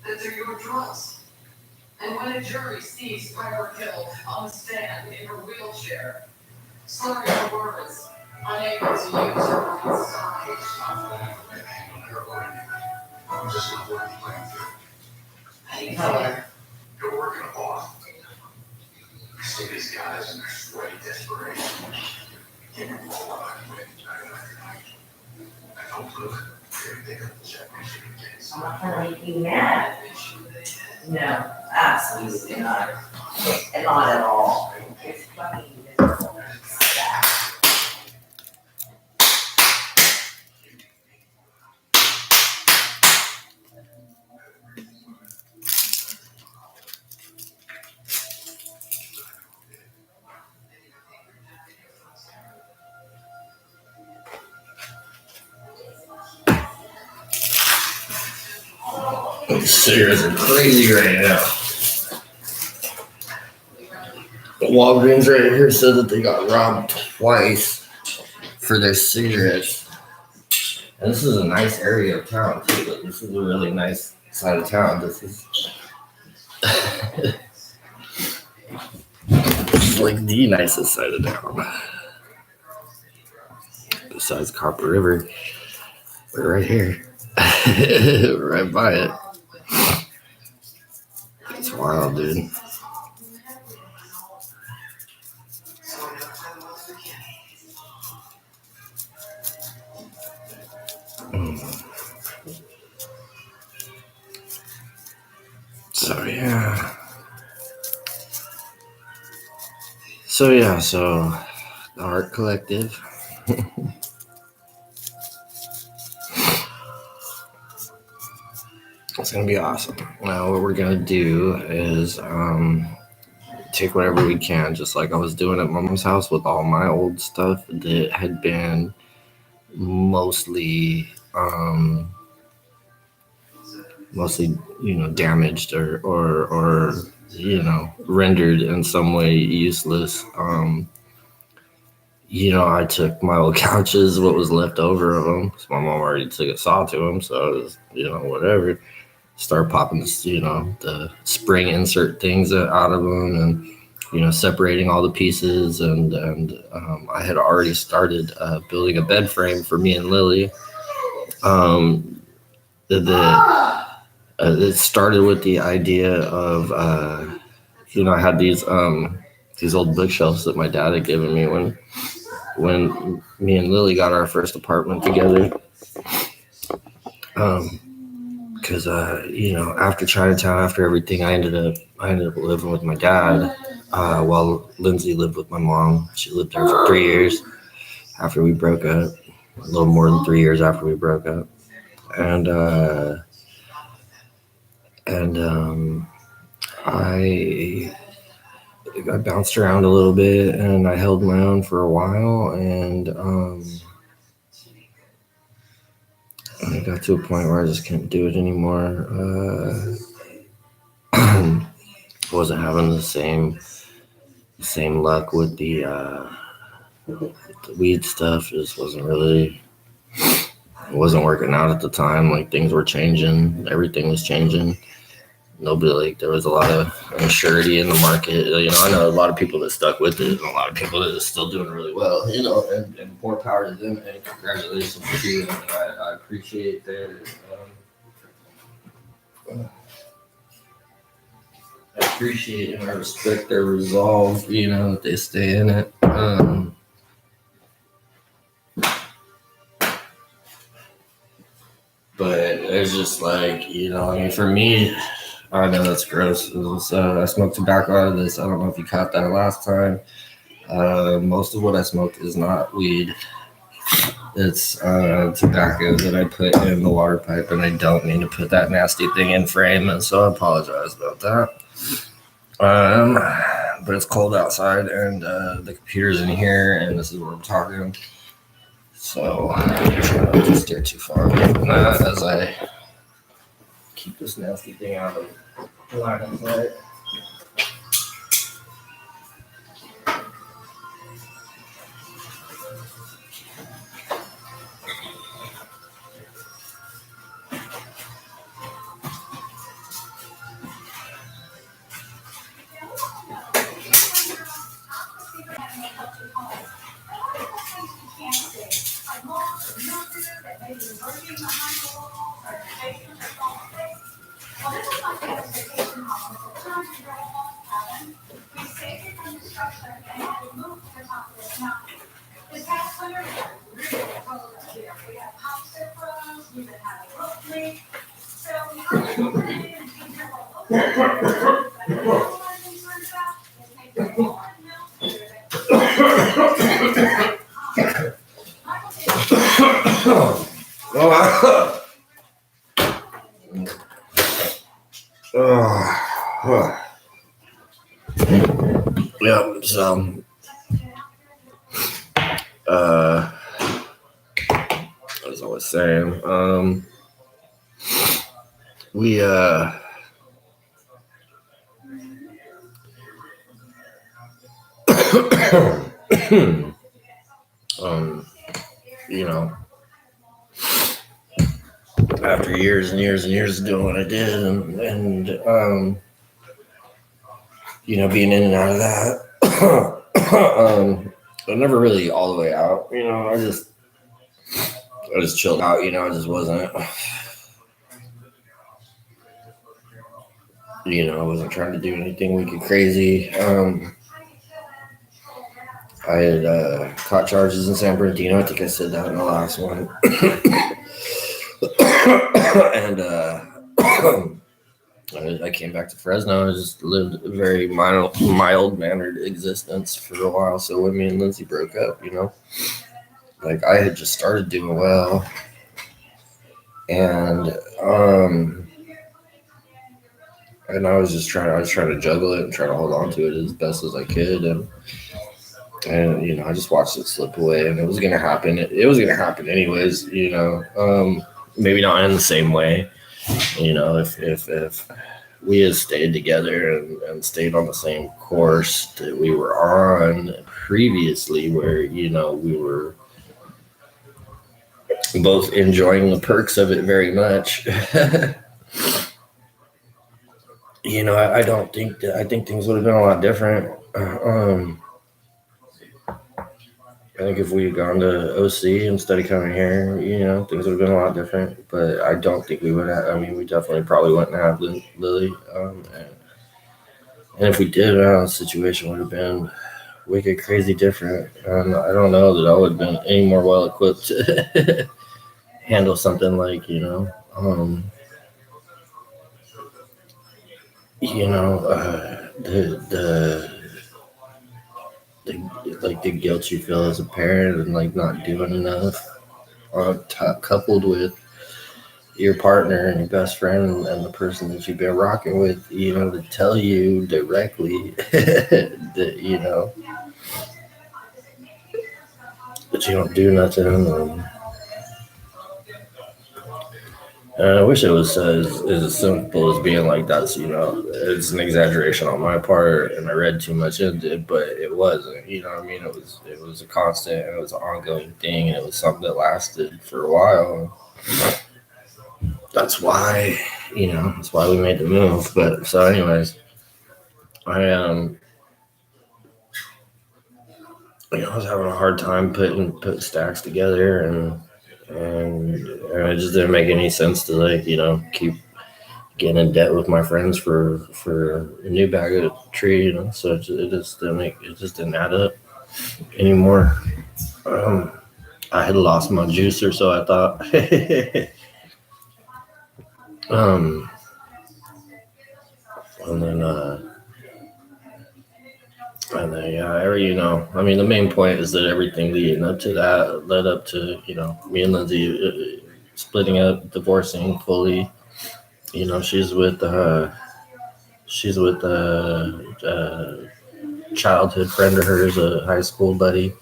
that they're your drugs. And when a jury sees Piper Hill on the stand in her wheelchair, slurring her words, unable to use her right side. I'm just not working playing field. Hey, Tyler. You're working a boss. I see these guys in their sweaty desperation. Give me all I quit. I don't look. They pick up the championship against. I'm not gonna make you mad. No, absolutely not. And not at all. It's fucking miserable. Cigarettes are crazy right now. Walgreens right here said that they got robbed twice for their cigarettes. And this is a nice area of town too. Like, this is a really nice side of town. This is like the nicest side of town. Besides Copper River. We're right here. Right by it. It's wild, dude. So yeah. So the Art Collective. It's gonna be awesome. Now what we're gonna do is take whatever we can, just like I was doing at Mama's house with all my old stuff that had been mostly damaged or rendered in some way useless. I took my old couches, what was left over of them. So my mom already took a saw to them, so it was, whatever. Start popping the spring insert things out of them, and separating all the pieces, and I had already started building a bed frame for me and Lily. It started with the idea of I had these old bookshelves that my dad had given me when me and Lily got our first apartment together. Because after Chinatown, after everything, I ended up living with my dad while Lindsay lived with my mom. She lived there for 3 years after we broke up, a little more than 3 years after we broke up, and I bounced around a little bit, and I held my own for a while, and I got to a point where I just couldn't do it anymore. Wasn't having the same luck with the weed stuff. Just wasn't working out at the time. Like, things were changing, everything was changing. There was a lot of uncertainty in the market. I know a lot of people that stuck with it, and a lot of people that are still doing really well, and more power to them, and congratulations to you. And I appreciate their, I appreciate and I respect their resolve, that they stay in it. But it's just like, for me, I know that's gross. I smoked tobacco out of this. I don't know if you caught that last time. Most of what I smoked is not weed. It's tobacco that I put in the water pipe, and I don't mean to put that nasty thing in frame, and so I apologize about that. But it's cold outside, and the computer's in here, and this is where I'm talking. So I'm trying not to steer too far as I keep this nasty thing out of the line of sight. Yeah, so as I was saying, we you know, after years and years and years of doing what I did and you know, being in and out of that, I never really all the way out, you know, I just chilled out, you know, I just wasn't, you know, I wasn't trying to do anything wicked crazy. I had caught charges in San Bernardino. I think I said that in the last one. And I came back to Fresno. I just lived a very mild-mannered existence for a while. So when me and Lindsay broke up, you know, like I had just started doing well. And I was trying to juggle it and try to hold on to it as best as I could. And you know, I just watched it slip away, and it was gonna happen. It was gonna happen anyways, you know. Maybe not in the same way, you know. If we had stayed together and stayed on the same course that we were on previously, where you know we were both enjoying the perks of it very much. You know, I think things would have been a lot different. I think if we had gone to OC instead of coming here, you know, things would have been a lot different. But I don't think we would have. I mean, we definitely probably wouldn't have Lily. And if we did, the situation would have been wicked crazy different. And I don't know that I would have been any more well equipped to handle something like, you know, the guilt you feel as a parent and like not doing enough, coupled with your partner and your best friend and the person that you've been rocking with, you know, to tell you directly that, you know, that you don't do nothing. And I wish it was as simple as being like that's, you know, it's an exaggeration on my part and I read too much into it, but it wasn't, you know what I mean? It was a constant and it was an ongoing thing and it was something that lasted for a while. That's why, you know, that's why we made the move. But so anyways, I was having a hard time putting stacks together and it just didn't make any sense to, like, you know, keep getting in debt with my friends for a new bag of tree, you know. So it just didn't add up anymore. I had lost my juicer, so I thought. And then you know, I mean, the main point is that everything leading up to that led up to, you know, me and Lindsay splitting up, divorcing fully. You know, she's with a childhood friend of hers, a high school buddy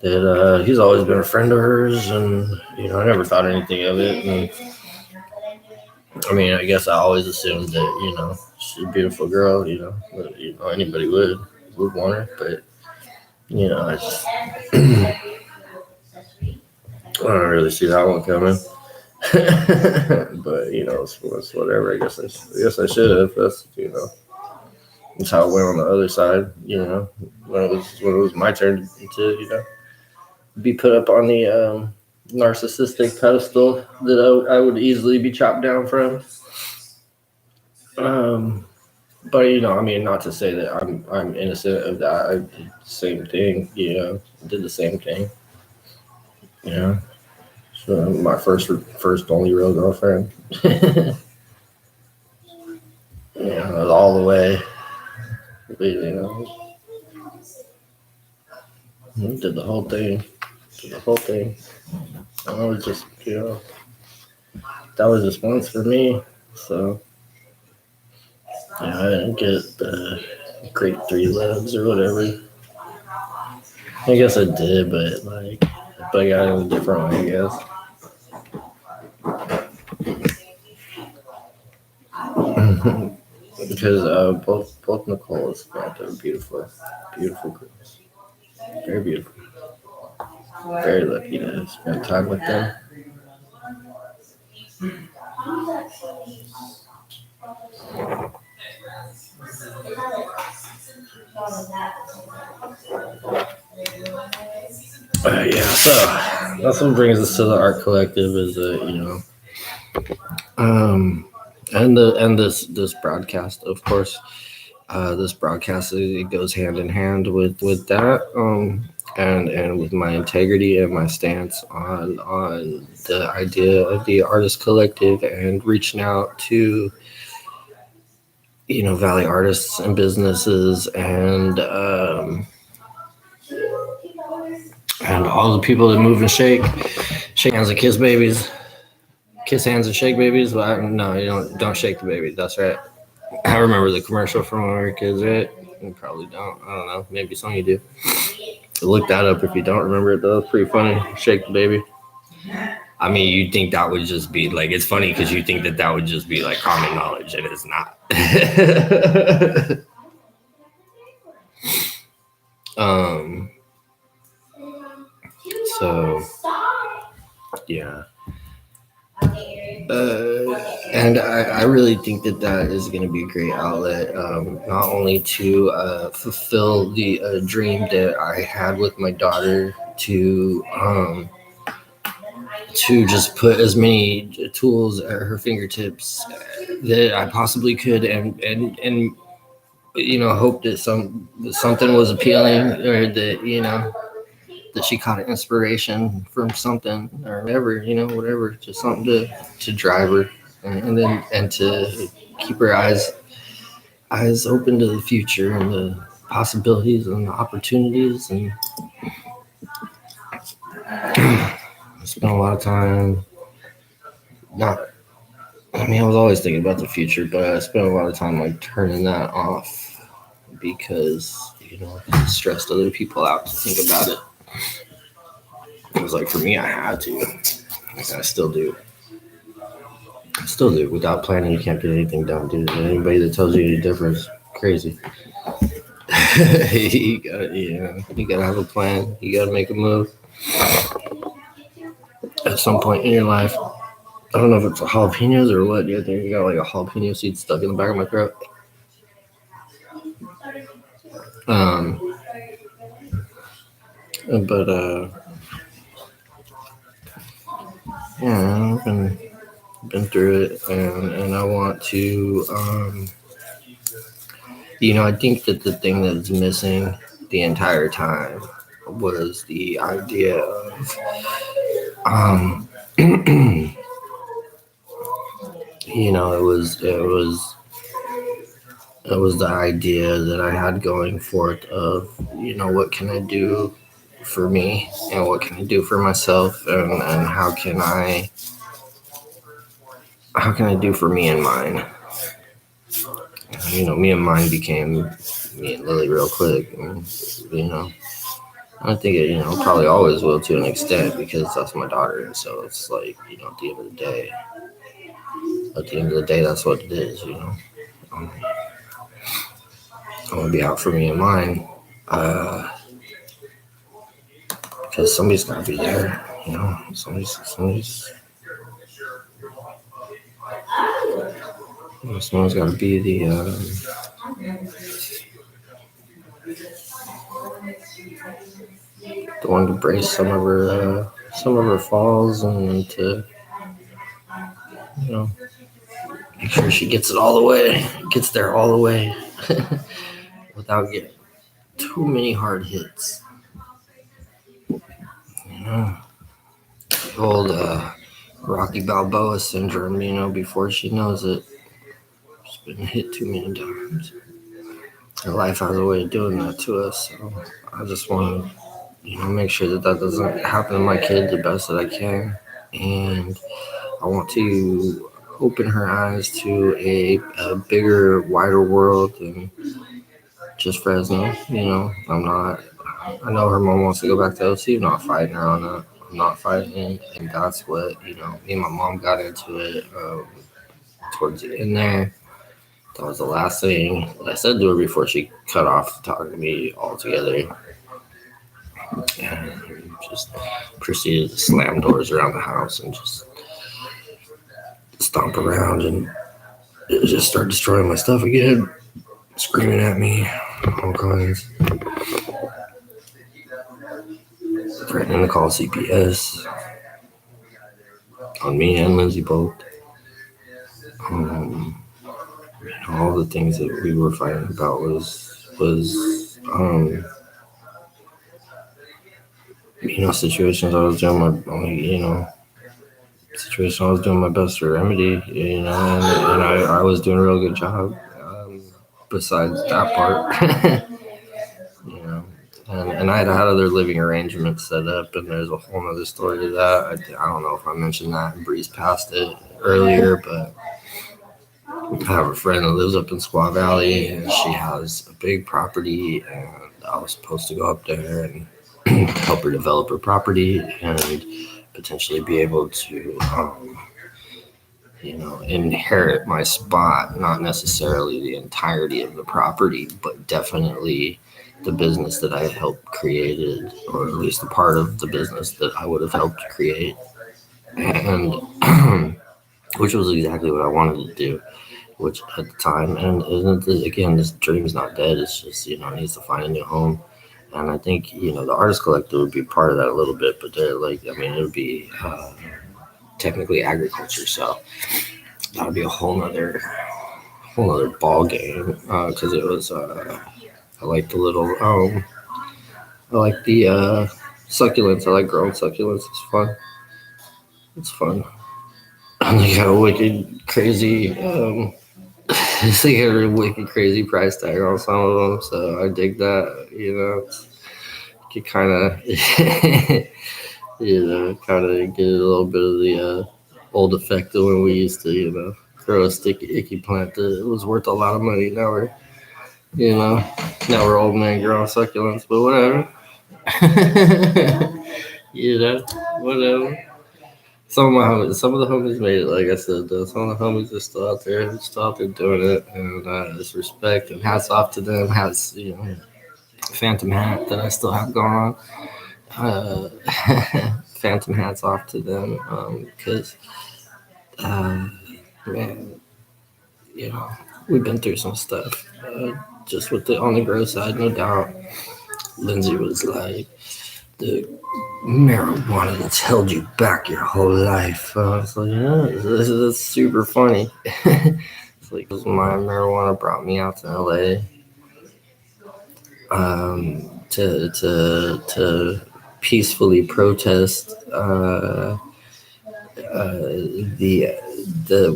that he's always been a friend of hers, and you know, I never thought anything of it. I mean, I guess I always assumed that, she's a beautiful girl, anybody would want her, but, I just, I don't really see that one coming. But, it's whatever. I guess I should have. That's, that's how it went on the other side, when it was my turn to, be put up on the, narcissistic pedestal that I would easily be chopped down from. But I mean, not to say that I'm innocent of that. I did the same thing, did the same thing. So my first only real girlfriend. It was all the way. Did the whole thing. I was just, that was just once for me. So, I didn't get the great 3 loves or whatever. I guess I did, but I got it in a different way, I guess. Because both Nicole and Samantha are beautiful girls. Very beautiful. Very lucky to spend time with them. So that's what brings us to the Art Collective is and this broadcast, of course. This broadcast, it goes hand in hand with that, and with my integrity and my stance on the idea of the Artist Collective and reaching out to Valley artists and businesses and all the people that move and shake hands and kiss babies, kiss hands and shake babies. Well, no, you don't shake the baby. That's right. I remember the commercial from when we were kids, right? You probably don't. I don't know. Maybe some of you do. Look that up if you don't remember it, though. It's pretty funny. Shake the baby. I mean, you'd think that would just be like, it's funny because you think that would just be like common knowledge, and it's not. So, yeah. And I really think that is going to be a great outlet, not only to fulfill the dream that I had with my daughter to just put as many tools at her fingertips that I possibly could, and hope that something was appealing, or that that she caught an inspiration from something or whatever, just something to drive her, and to keep her eyes open to the future and the possibilities and the opportunities. And I spent a lot of time I was always thinking about the future, but I spent a lot of time turning that off because it stressed other people out to think about it. It was for me, I had to. I still do. Without planning, you can't get anything done, dude. Anybody that tells you any difference, crazy. You gotta have a plan. You gotta make a move at some point in your life. I don't know if it's jalapenos or what. I think you got a jalapeno seed stuck in the back of my throat. But I've been through it, and I want to, I think that the thing that's missing the entire time was the idea of, it was the idea that I had going forth of, what can I do for me, and what can I do for myself, and how can I do for me and mine. Me and mine became me and Lily real quick, and I think it probably always will to an extent, because that's my daughter, and so it's at the end of the day, at the end of the day, that's what it is, you know. I want to be out for me and mine, because somebody's got to be there, you know. Someone's got to be the one to brace some of her falls, and to, you know, make sure she gets there all the way, without getting too many hard hits. You know, the old Rocky Balboa syndrome, you know, before she knows it. She's been hit too many times. Her life has a way of doing that to us, so I just want to, you know, make sure that doesn't happen to my kid the best that I can. And I want to open her eyes to a bigger, wider world than just Fresno. You know, I know her mom wants to go back to OC. I'm not fighting her on that. I'm not fighting, and that's what, you know, me and my mom got into it towards the end there. That was the last thing I said to her before she cut off talking to me altogether. And just proceeded to slam doors around the house and just stomp around and just start destroying my stuff again, screaming at me, all kinds, threatening to call CPS on me and Lindsay both. All the things that we were fighting about was you know, situations I was doing my best to remedy, you know, and I was doing a real good job, besides that part. You know, and I had other living arrangements set up, and there's a whole other story to that. I don't know if I mentioned that and breezed past it earlier, but I have a friend that lives up in Squaw Valley, and she has a big property, and I was supposed to go up there and help her develop her property and potentially be able to, you know, inherit my spot, not necessarily the entirety of the property, but definitely the business that I helped created, or at least a part of the business that I would have helped create, and which was exactly what I wanted to do. Which at the time, and again, this dream's not dead. It's just, you know, it needs to find a new home. And I think, you know, the Artist Collective would be part of that a little bit, but they're like, I mean, it would be technically agriculture, so that would be a whole nother ball game, because it was, I like the little, I like the succulents. I like growing succulents. It's fun. And they got a wicked crazy, they got a wicked crazy price tag on some of them, so I dig that, you know. You kind of, you know, kind of get a little bit of the old effect of when we used to, you know, grow a sticky, icky plant that was worth a lot of money. Now we're old men growing succulents, but whatever. You know, whatever. Some of the homies made it, like I said, though. Some of the homies are still out there doing it, and it's respect and hats off to them. Hats, you know, Phantom hat that I still have going on. Phantom hats off to them, because, man, you know, we've been through some stuff. Just on the grow side, no doubt. Lindsay was like, the marijuana that's held you back your whole life. I was like, yeah, this is super funny. It's like, my marijuana brought me out to LA, to peacefully protest the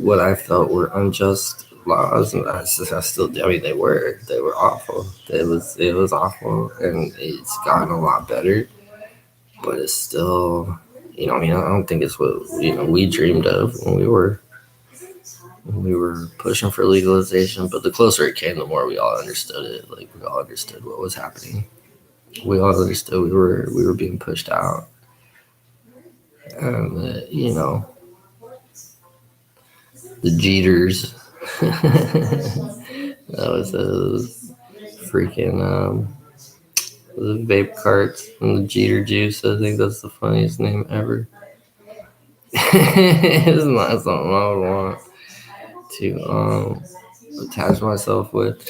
what I felt were unjust laws, and I mean, they were awful. It was awful, and it's gotten a lot better. But it's still, you know, I mean, I don't think it's what, you know, we dreamed of when we were pushing for legalization. But the closer it came, the more we all understood it. Like, we all understood what was happening. We all understood we were being pushed out, and you know, The Jeters. That was those freaking the vape carts and the Jeter juice. I think that's the funniest name ever. It's not something I would want to attach myself with.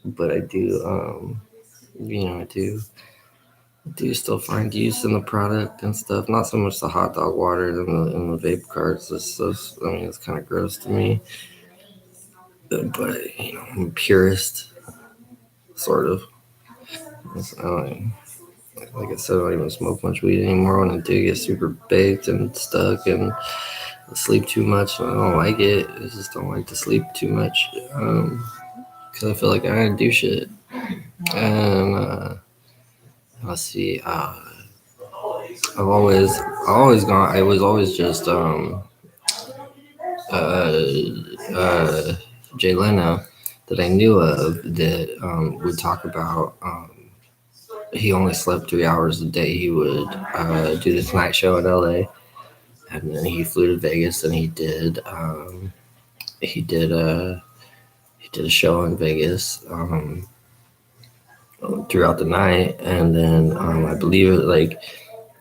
But I do I do still find use in the product and stuff. Not so much the hot dog water and the vape carts. It's kind of gross to me. But I'm a purist, sort of. Like I said, I don't even smoke much weed anymore. When I do get super baked and stuck and sleep too much, I don't like it. I just don't like to sleep too much because I feel like I gotta do shit. And let's see. I was always just Jay Leno that I knew of that would talk about he only slept 3 hours a day. He would do this night show in LA, and then he flew to Vegas and he did a show in Vegas throughout the night. And then I believe it, like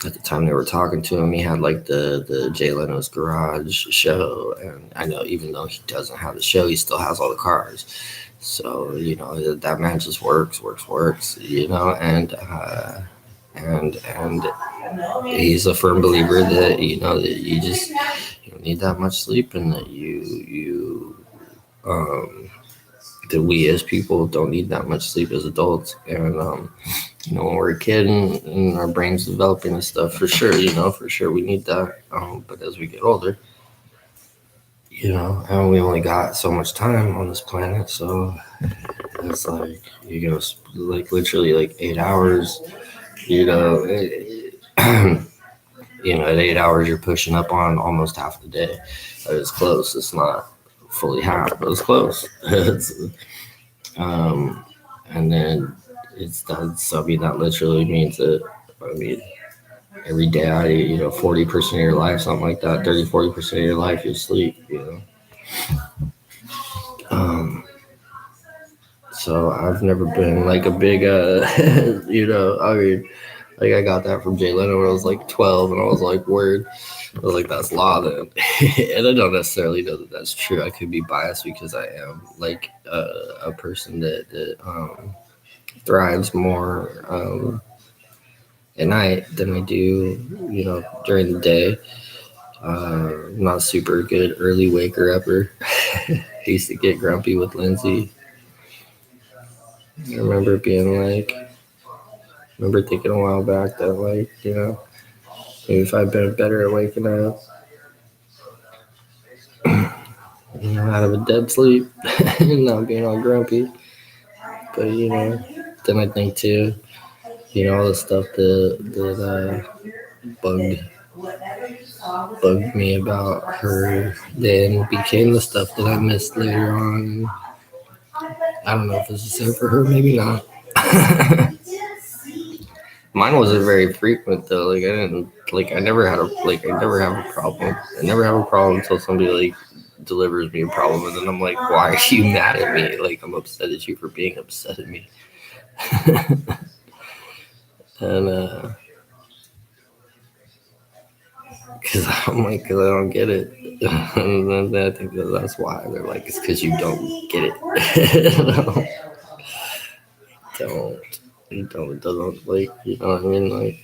at the time they were talking to him, he had like the Jay Leno's Garage show, and I know even though he doesn't have the show, he still has all the cars. So that man just works, and he's a firm believer that that you don't need that much sleep, and that that we as people don't need that much sleep as adults. And when we're a kid and our brain's developing and stuff, for sure we need that. But as we get older, and we only got so much time on this planet, so it's like like literally like 8 hours. At 8 hours you're pushing up on almost half the day. It's close. It's not fully half, but it's close. And then that literally means that every day 40% of your life, something like that, 30-40% of your life you sleep. So I've never been like a big like I got that from Jay Leno when I was like 12, and I was like, word. I was like, that's law then. And I don't necessarily know that that's true. I could be biased because I am like a person that thrives more at night than I do, during the day. I'm not super good early waker upper. I used to get grumpy with Lindsay. I remember thinking a while back that maybe if I'd been better at waking up, out of a dead sleep and not being all grumpy. But then I think too, all the stuff that bugged me about her then became the stuff that I missed later on. I don't know if it's the same for her, maybe not. Mine wasn't very frequent though. I never have a problem. I never have a problem until somebody delivers me a problem, and then I'm like, why are you mad at me? I'm upset at you for being upset at me. And because I don't get it. And I think that's why they're like, it's because you don't get it. It doesn't what I mean?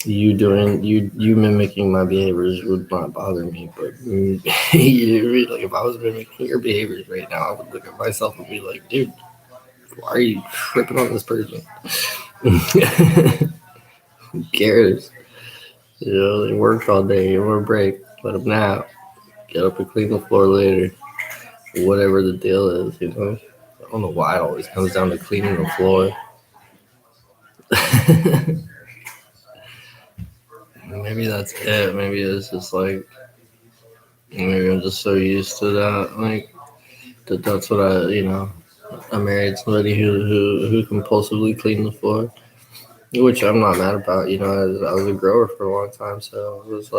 You mimicking my behaviors would not bother me, but if I was mimicking your behaviors right now, I would look at myself and be like, dude, why are you tripping on this person? Who cares? They worked all day, you want a break, let them nap, get up and clean the floor later, whatever the deal is, I don't know why it always comes down to cleaning the floor. Maybe that's it. Maybe it's just maybe I'm just so used to that, that's what I married somebody who compulsively cleaned the floor, which I'm not mad about. I was a grower for a long time, so it was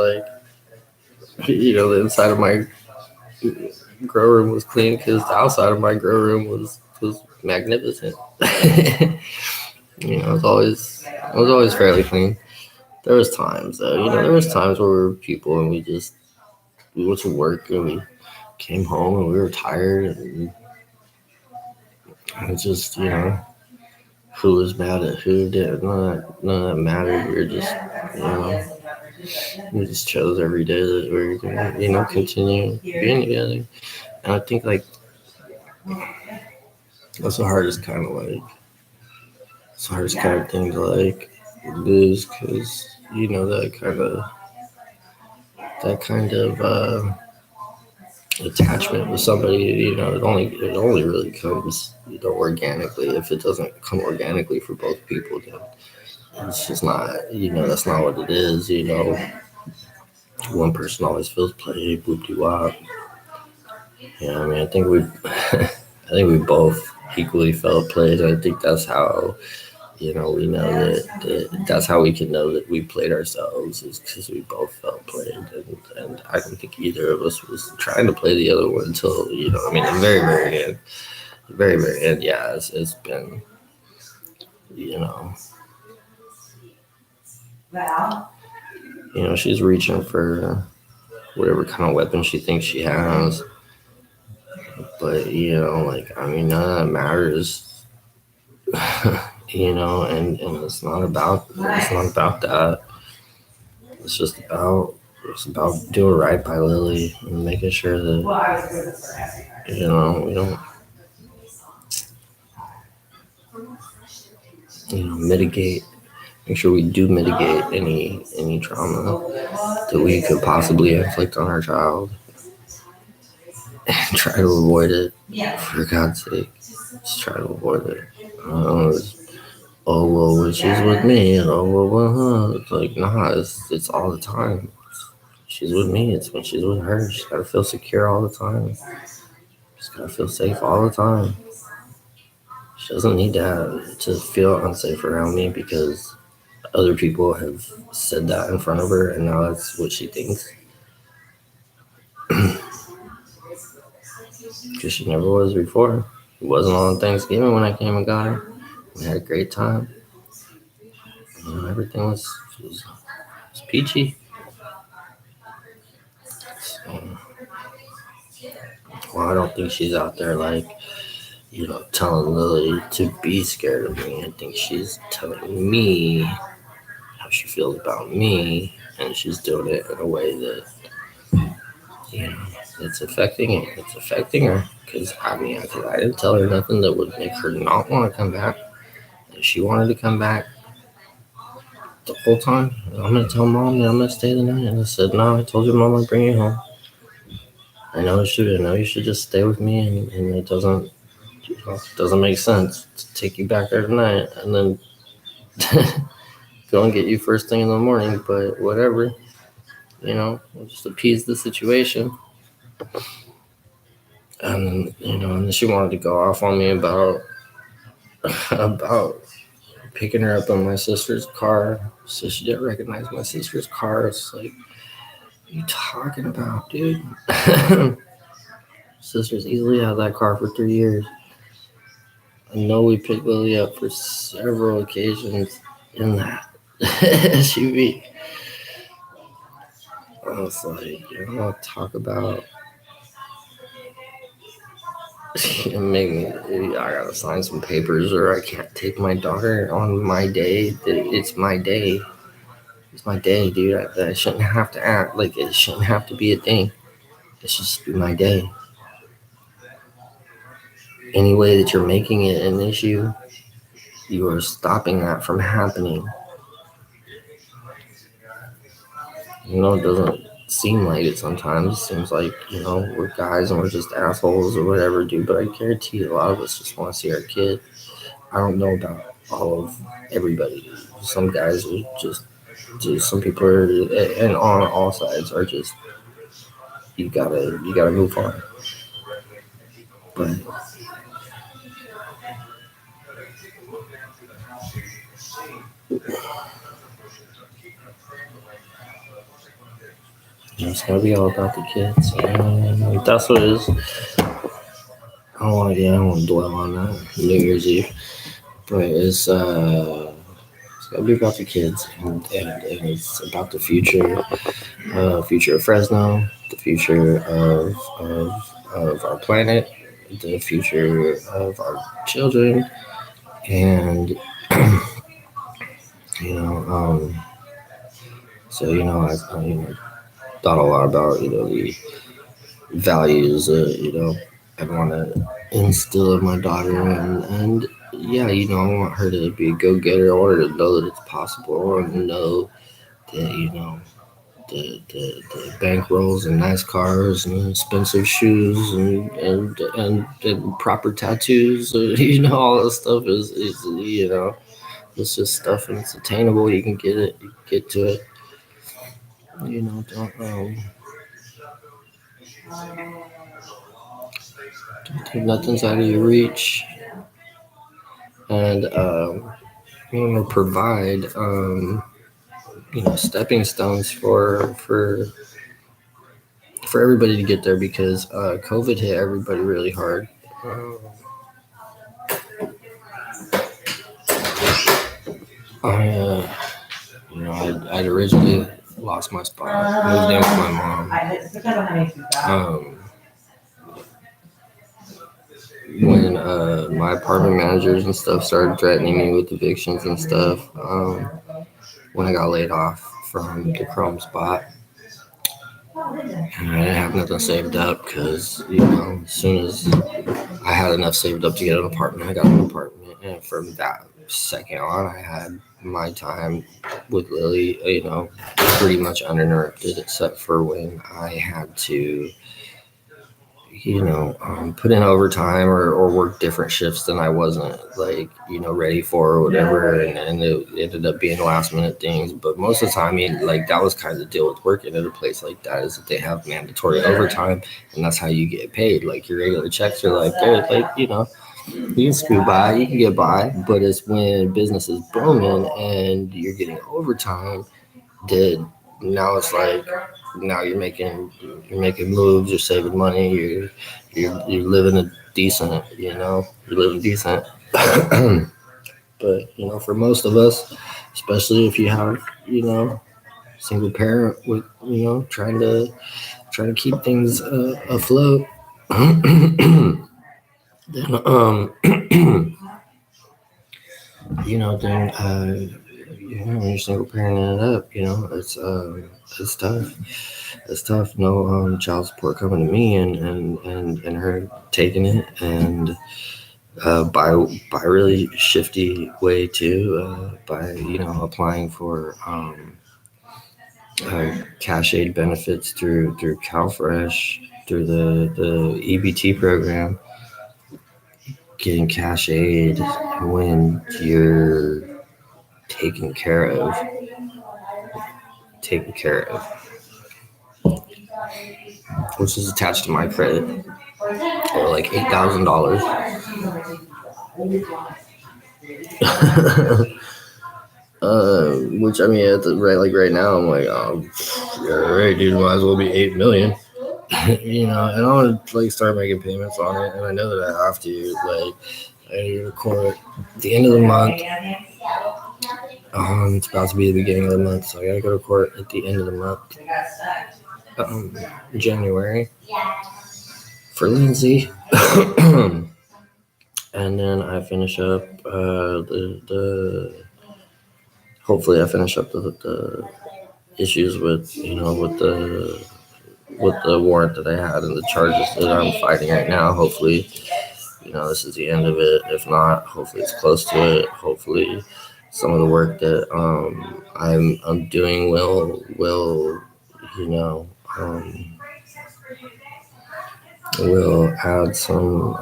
The inside of my grow room was clean because the outside of my grow room was magnificent. It was always fairly clean. There was times though, there was times where we were people and we went to work and we came home and we were tired and it's just who was mad at who did none of that mattered. We just chose every day that we were gonna continue being together. And I think like that's the hardest kind of thing to like lose because that kind of attachment with somebody, it only really comes organically. If it doesn't come organically for both people, then it's just not, that's not what it is. One person always feels played, whoop de wop. I think we both equally felt played. I think that's how we know that's how we can know that we played ourselves is because we both felt played, and I don't think either of us was trying to play the other one until the very very end. Yeah, it's been she's reaching for whatever kind of weapon she thinks she has, but none of that matters. And it's not about that. It's just about doing right by Lily and making sure that we don't mitigate. Make sure we do mitigate any trauma that we could possibly inflict on our child, and try to avoid it. For God's sake, just try to avoid it. Oh well, when she's with me, and oh well, it's like nah, it's all the time. She's with me. It's when she's with her. She's gotta feel secure all the time. She's gotta feel safe all the time. She doesn't need to feel unsafe around me because other people have said that in front of her, and now that's what she thinks. Because she never was before. It wasn't on Thanksgiving when I came and got her. We had a great time. Everything was peachy. So, I don't think she's out there like, telling Lily to be scared of me. I think she's telling me how she feels about me, and she's doing it in a way that, it's affecting her. Because I didn't tell her nothing that would make her not want to come back. If she wanted to come back the whole time, I'm going to tell Mom that I'm going to stay the night. And I said, no, I told your Mom I'd bring you home. I know you should just stay with me, and it doesn't make sense to take you back there tonight and then go and get you first thing in the morning, but whatever, we'll just appease the situation. And and then she wanted to go off on me about picking her up in my sister's car, so she didn't recognize my sister's car. It's like, what are you talking about, dude? Sister's easily had that car for 3 years. I know we picked Lily up for several occasions in that SUV. I was like, talk about I gotta sign some papers, or I can't take my daughter on my day. It's my day. It's my day, dude. I shouldn't have to act like it shouldn't have to be a thing. It should just be my day. Any way that you're making it an issue, you are stopping that from happening. It doesn't seem like it sometimes. It seems like, we're guys and we're just assholes or whatever, dude. But I guarantee you, a lot of us just want to see our kid. I don't know about all of everybody. Some guys are just some people are, and on all sides are just, you gotta move on. But It's gotta be all about the kids. And that's what it is. I don't want to dwell on that New Year's Eve, but it's gotta be about the kids, and it's about the future of Fresno, the future of our planet, the future of our children, and so I thought a lot about the values I want to instill in my daughter, and yeah, I want her to be a go-getter. I want her to know that it's possible, and know that the bank rolls and nice cars and expensive shoes and proper tattoos. All that stuff is it's just stuff, and it's attainable. You can get it, you can get to it. Don't think nothing's out of your reach, and provide stepping stones for everybody to get there, because COVID hit everybody really hard. I'd originally lost my spot, moved in with my mom. When my apartment managers and stuff started threatening me with evictions and stuff, when I got laid off from the Chrome spot, and I didn't have nothing saved up, because as soon as I had enough saved up to get an apartment, I got an apartment, and from that second on, I had my time with Lily, pretty much uninterrupted, except for when I had to put in overtime or work different shifts than I wasn't ready for or whatever, and it ended up being last minute things. But most of the time, that was kind of the deal with working at a place like that, is that they have mandatory overtime, and that's how you get paid. Your regular checks are you can scoot by, you can get by, but it's when business is booming and you're getting overtime that now it's now you're making moves, you're saving money, you're living a decent, you're living decent. But for most of us, especially if you have single parent with trying to keep things afloat, then when you're single parenting it up, it's tough. It's tough. No child support coming to me, and her taking it, and by a really shifty way too, by applying for cash aid benefits through CalFresh, through the EBT program, getting cash aid when you're taken care of, which is attached to my credit, or like $8,000. Which right now I'm like, yeah, right, dude, might as well be $8 million. And I want to start making payments on it, and I know that I have to. I need to record at the end of the month. It's about to be the beginning of the month, so I gotta go to court at the end of the month, January, for Lindsay. And then I finish up hopefully I finish up the issues with with the warrant that I had and the charges that I'm fighting right now. Hopefully, this is the end of it. If not, hopefully it's close to it. Hopefully some of the work that I'm doing will add some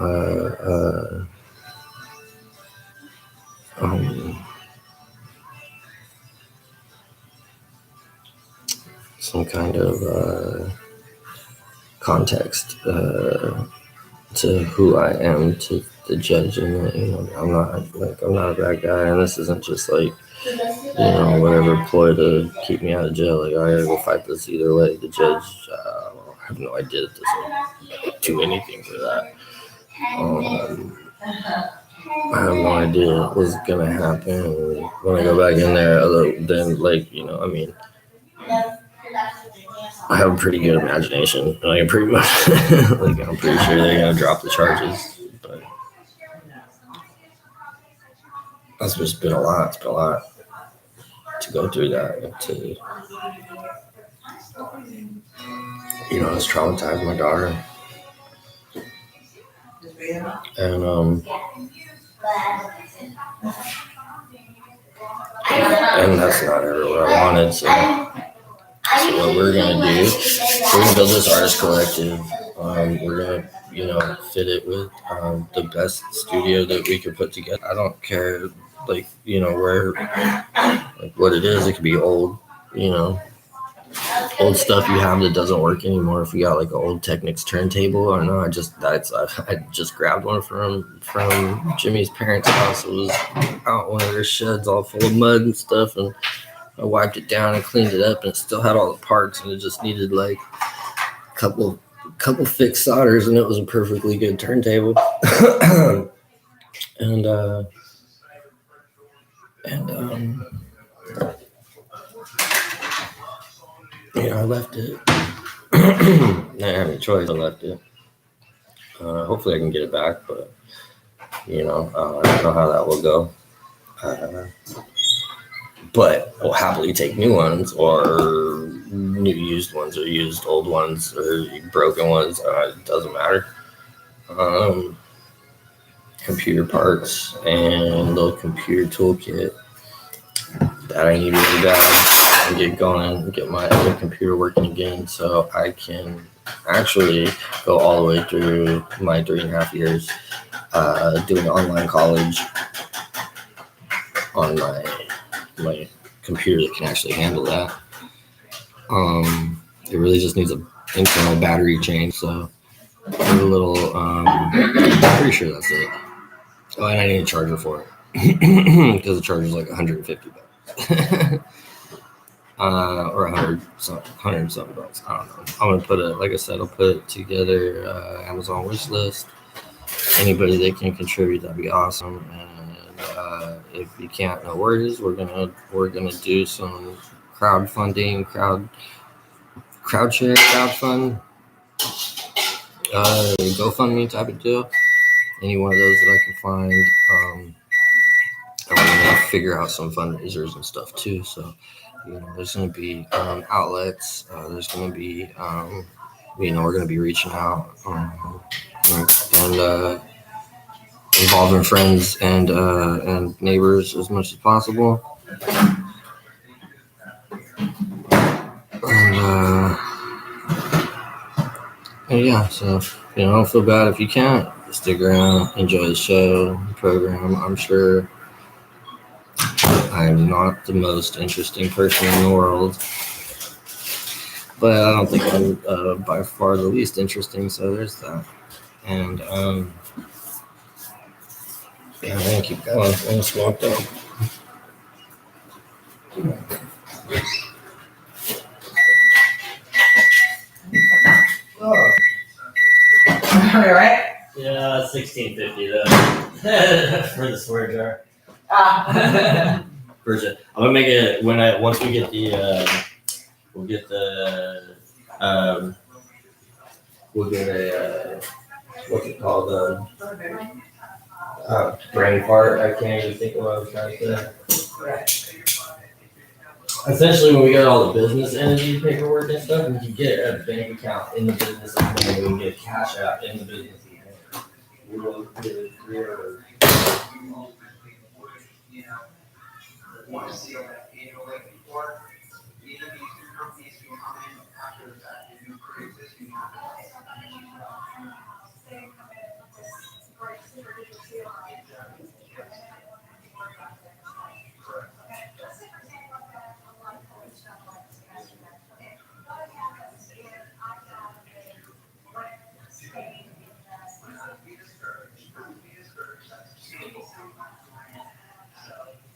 kind of context to who I am to the judge, and I'm not a bad guy, and this isn't just whatever ploy to keep me out of jail. Like, I gotta go fight this either way. The judge, I have no idea that this will do anything for that. I have no idea what's gonna happen when I go back in there, other than, like, I mean, I have a pretty good imagination. And I can pretty much, like, I'm pretty sure they're gonna drop the charges. But that's just been a lot. It's been a lot to go through that. To, it's traumatized my daughter. And that's not ever what I wanted. So what we're gonna do, we're gonna build this artist collective. We're gonna, fit it with the best studio that we could put together. I don't care, like, where, like, what it is. It could be old, old stuff you have that doesn't work anymore. If we got like an old Technics turntable, or no, I just grabbed one from Jimmy's parents' house. It was out one of their sheds, all full of mud and stuff, and I wiped it down and cleaned it up, and it still had all the parts, and it just needed like a couple fixed solders, and it was a perfectly good turntable. and I left it. I didn't have any choice. I left it. Hopefully I can get it back, but I don't know how that will go. But I'll happily take new ones, or new used ones, or used old ones, or broken ones. It doesn't matter. Computer parts and little computer toolkit that I need really bad and get going and get my other computer working again, so I can actually go all the way through my 3.5 years doing online college on my computer that can actually handle that. It really just needs an internal battery change, so a little, I'm pretty sure that's it. Oh, and I need a charger for it because the charger is like $150. Or 100 something bucks. I don't know. I'm gonna put it, like I said, I'll put it together. Amazon wish list. Anybody that can contribute, that'd be awesome. And if you can't, no worries. We're gonna do some crowdfunding, crowdshare, crowdfund, GoFundMe type of deal. Any one of those that I can find. And we're gonna figure out some fundraisers and stuff too. So, there's gonna be outlets. There's gonna be, we're gonna be reaching out and involving friends and neighbors as much as possible. And yeah, so don't feel bad if you can't. Stick around, enjoy the show, the program. I'm sure I'm not the most interesting person in the world, but I don't think I'm by far the least interesting. So there's that. And I'm gonna keep going. I'm gonna smoke though. All right. Yeah, $16.50 though for the swear jar. Version. I'm gonna make it once we get we'll get a what's it called, brain fart. I can't even think of what I was trying to say. Essentially, when we get all the business entity paperwork and stuff, we can get a bank account in the business name. We can get cash out in the business name. Want to see that annually before either of these two companies can come in after the fact and do pre-existing.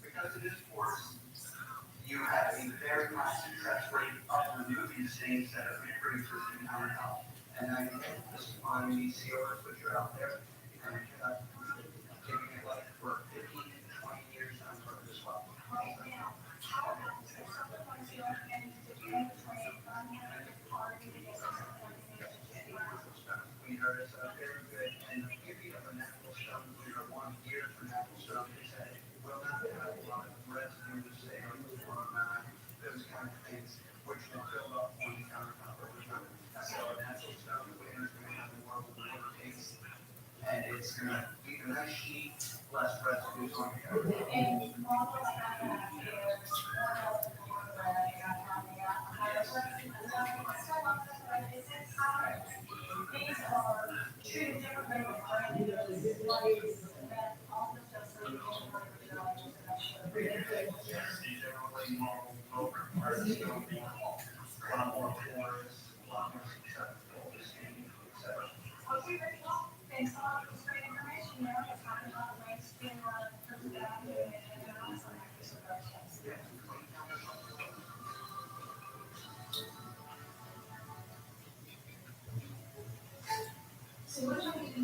Because it is forced, And I think this is on these sealers which are out there, and giving it like for 15 to 20 years on purpose as well. We heard it's very good, and the beauty of a natural stone, we are 1 year for natural stone, is that it will not have a lot of residue to say on those kind of things, which will build up on the countertop over time. So a natural stone, we're going to have more of a water taste, and it's going to be a nice sheet, less residues on the countertop. Generally, normal over parts don't be a lot more porous, a lot more susceptible to steam, etc. Okay, very well. Thanks a lot. It was great information. You know, it's talking about ways to improve that and also use of those things. So what do we do?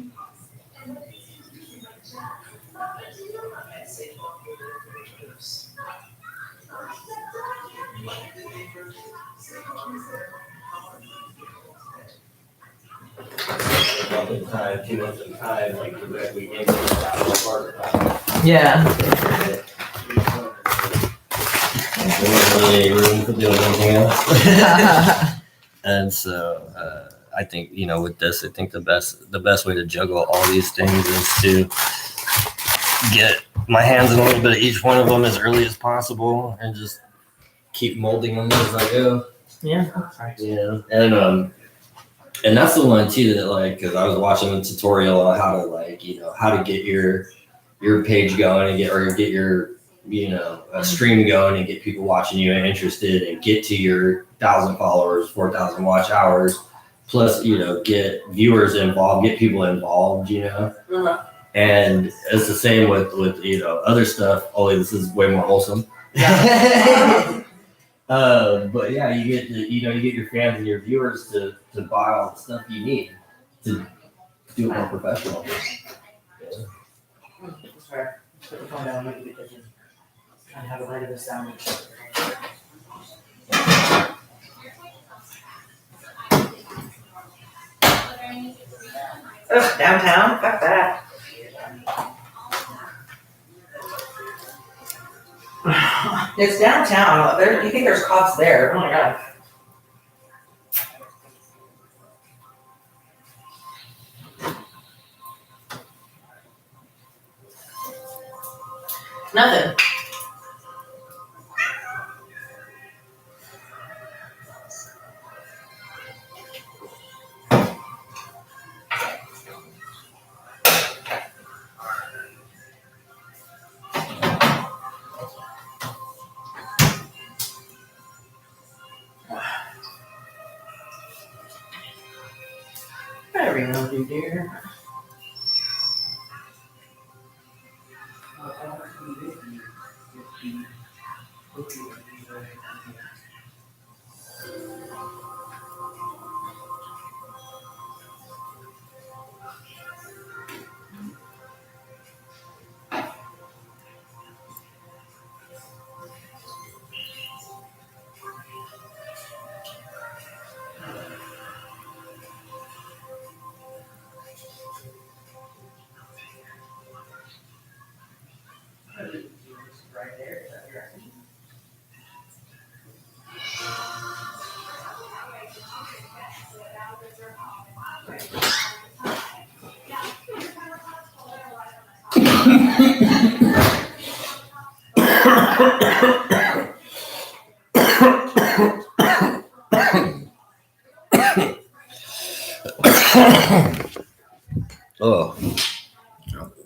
And what is it usually like Jack? Not what do you do? I'd say walk over the neighbors. Month at a time, 2 months at a time, like we gave that whole part of time. Yeah. There wasn't really any room to do anything else. And so I think, you know, with this, I think the best way to juggle all these things is to get my hands in a little bit of each one of them as early as possible and just keep molding them as I go. Yeah. Yeah. And that's the one too that, like, because I was watching the tutorial on how to, like, you know, how to get your page going and get your, you know, a stream going and get people watching you and interested and get to your 1,000 followers, 4,000 watch hours, plus, you know, get viewers involved, get people involved, you know. Uh-huh. And it's the same with you know, other stuff, only this is way more wholesome. But yeah, you get your fans and your viewers to buy all the stuff you need to do it more professional. Sorry. Put the phone down, maybe because I'm trying to have a light of this down. Ugh, downtown? Fuck that. It's downtown. You think there's cops there? Oh my god. Nothing. Whatever you want to do, dear. Right there, is that your action? Oh,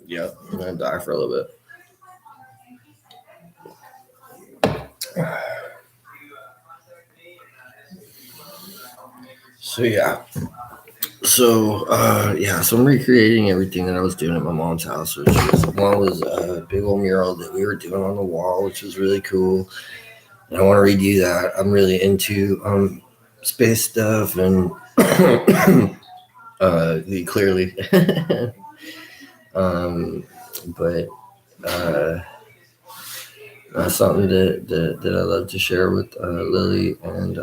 yeah, I'm gonna die for a little bit. So I'm recreating everything that I was doing at my mom's house, which was a big old mural that we were doing on the wall, which was really cool. And I want to redo that. I'm really into space stuff and Clearly. But that's something that I love to share with Lily, and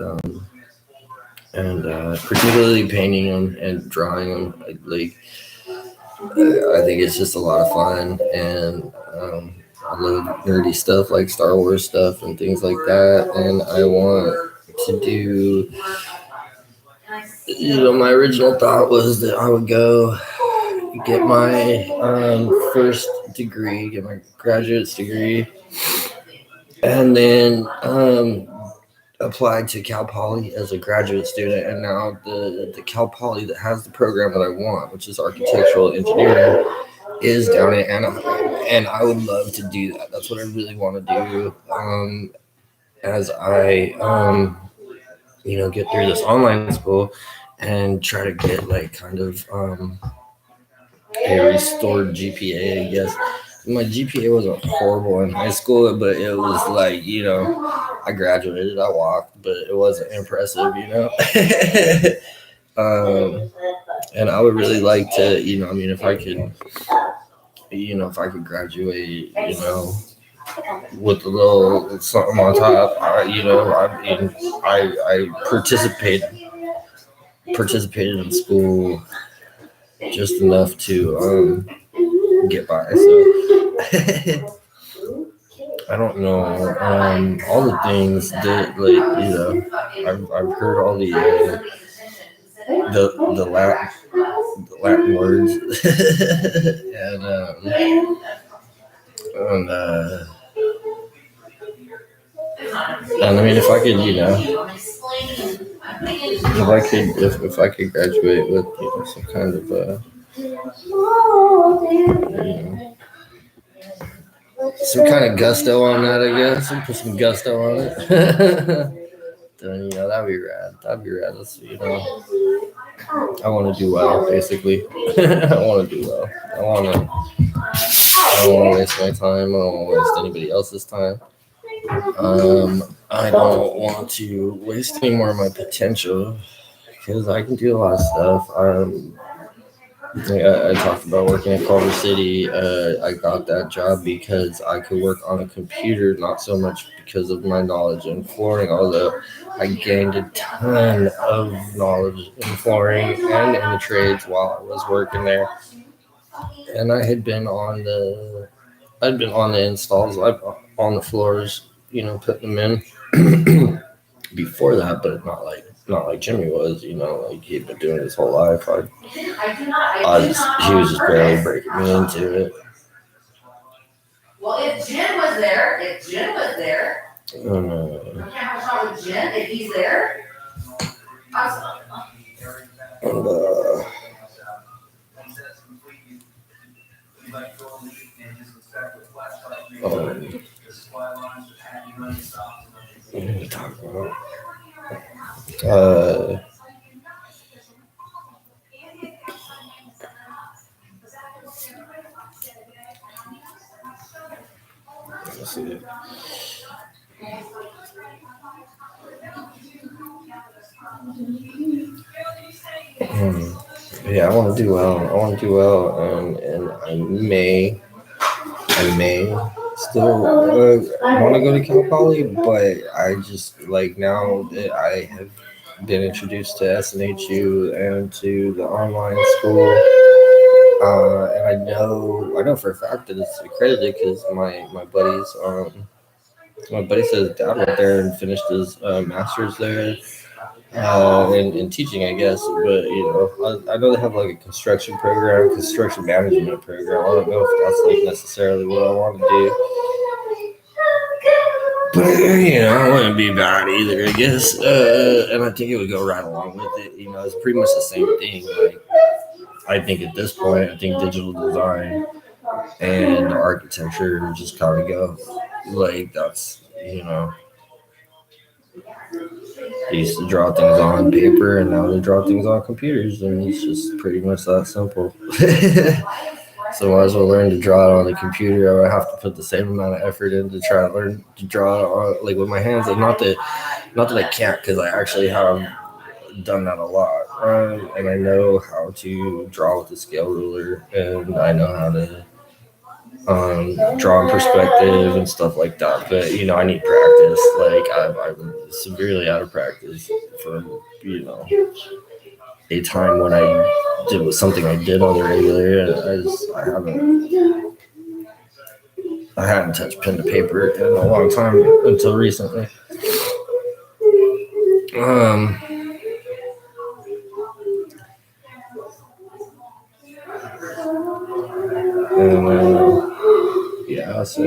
particularly painting them and drawing them. I think it's just a lot of fun, and I love nerdy stuff like Star Wars stuff and things like that. And I want to do, my original thought was that I would go get my first degree, get my graduate's degree, and then applied to Cal Poly as a graduate student. And now the Cal Poly that has the program that I want, which is architectural engineering, is down in Anaheim, and I would love to do that. That's what I really want to do. As I get through this online school and try to get kind of a restored GPA, I guess. My GPA wasn't horrible in high school, but it was I graduated, I walked, but it wasn't impressive, and I would really like to, if I could graduate, with a little something on top, I participated in school just enough to get by. So I don't know all the things that I've heard all the Latin words and I mean, if I could, if I could graduate with some kind of some kind of gusto on that, I guess, and put some gusto on it, then that'd be rad. That's I want to do well, basically. I want to do well. I don't want to waste my time. I don't want to waste anybody else's time. I don't want to waste any more of my potential, because I can do a lot of stuff. I talked about working at Culver City. I got that job because I could work on a computer, not so much because of my knowledge in flooring, although I gained a ton of knowledge in flooring and in the trades while I was working there. And I had been on the installs, on the floors, putting them in before that, but not like Jimmy was, he'd been doing it his whole life. He was just barely breaking me into it. Well, if Jen was there. Okay, what's wrong with Jen? If he's there. What are we talking about? Let's see. Yeah, I want to do well. And I may still want to go to Cal Poly, but I just now that I have been introduced to SNHU and to the online school, and I know for a fact that it's accredited because my buddy said his dad went there and finished his master's there. In teaching, I guess, but I know they have a construction management program. I don't know if that's necessarily what I want to do, but I wouldn't be bad either, I guess. And I think it would go right along with it. It's pretty much the same thing. I think at this point, digital design and architecture just kind of go that's They used to draw things on paper, and now they draw things on computers, and it's just pretty much that simple. So I might as well learn to draw it on the computer. I would have to put the same amount of effort in to try to learn to draw with my hands. Not that I can't, because I actually have done that a lot. And I know how to draw with the scale ruler, and I know how to draw in perspective and stuff like that. But you know, I need practice. Like I'm severely out of practice from a time when I did something I did on the regular, and I hadn't touched pen to paper in a long time until recently. Yeah, so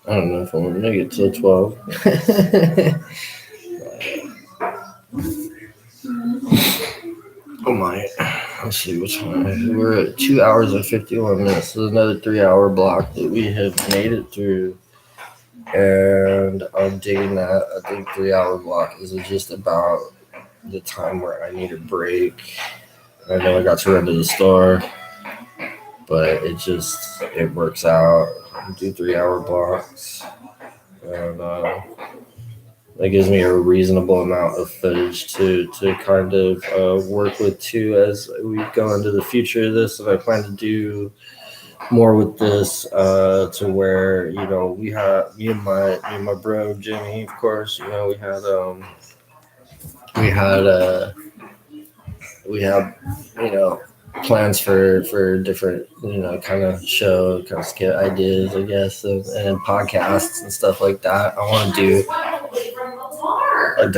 I don't know if I'm gonna make it till 12. Oh my! Let's see which one. We're at 2 hours and 51 minutes. So another 3-hour block that we have made it through, and I'm digging that. I think 3-hour block is just about the time where I need a break. I know I got to run to the store, but it works out. I do 3-hour blocks, and that gives me a reasonable amount of footage to kind of work with too as we go into the future of this. And I plan to do more with this to where we have me and my bro Jimmy, of course. We have plans for different kind of show, kind of skit ideas, I guess, and podcasts and stuff like that. I want to do. I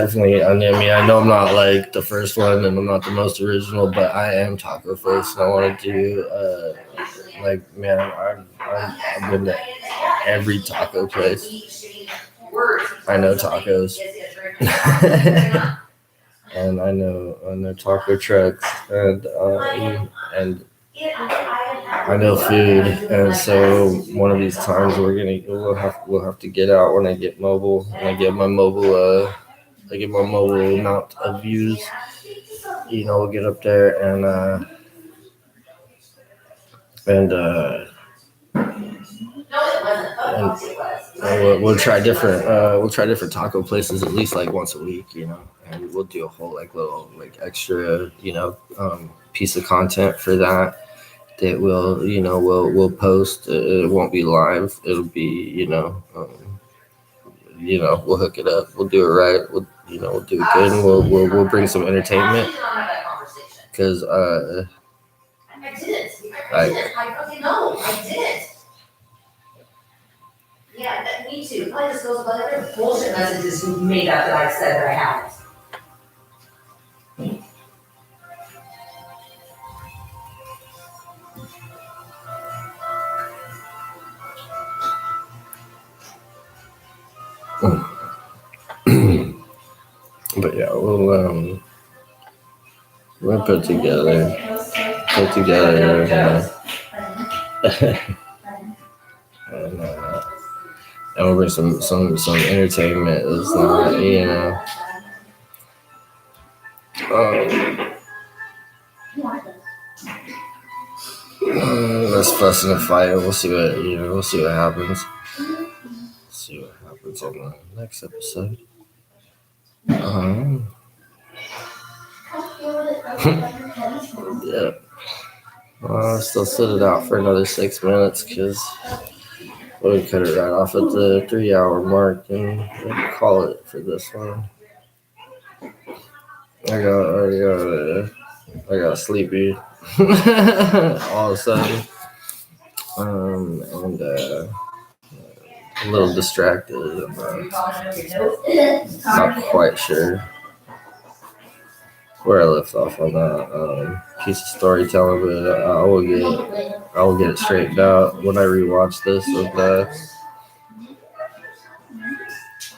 know I'm not like the first one, and I'm not the most original, but I am Taco Face, and I want to do I've been to every taco place. I know tacos. And I know taco trucks, and I know food, and so one of these times we'll have to get out when I get mobile, and I get my mobile amount of views. We'll get up there and we'll try different taco places at least like once a week, and we'll do a whole little extra piece of content for that we'll post. It won't be live. It'll be we'll hook it up. We'll do it right. We'll do it good, and we'll bring some entertainment because I did. I did. Yeah, me too. Probably just goes by other bullshit messages you made up that I said that I haven't. But yeah, we'll put together and we'll bring some entertainment. It's not let's fuss and fight. We'll see what happens. See what happens on the next episode. Yeah. I'll still sit it out for another 6 minutes because we'll cut it right off at the 3-hour mark and we'll call it for this one. I got sleepy all of a sudden, and a little distracted. I'm not quite sure where I left off on that piece of storytelling, but I will get it straightened out when I rewatch this,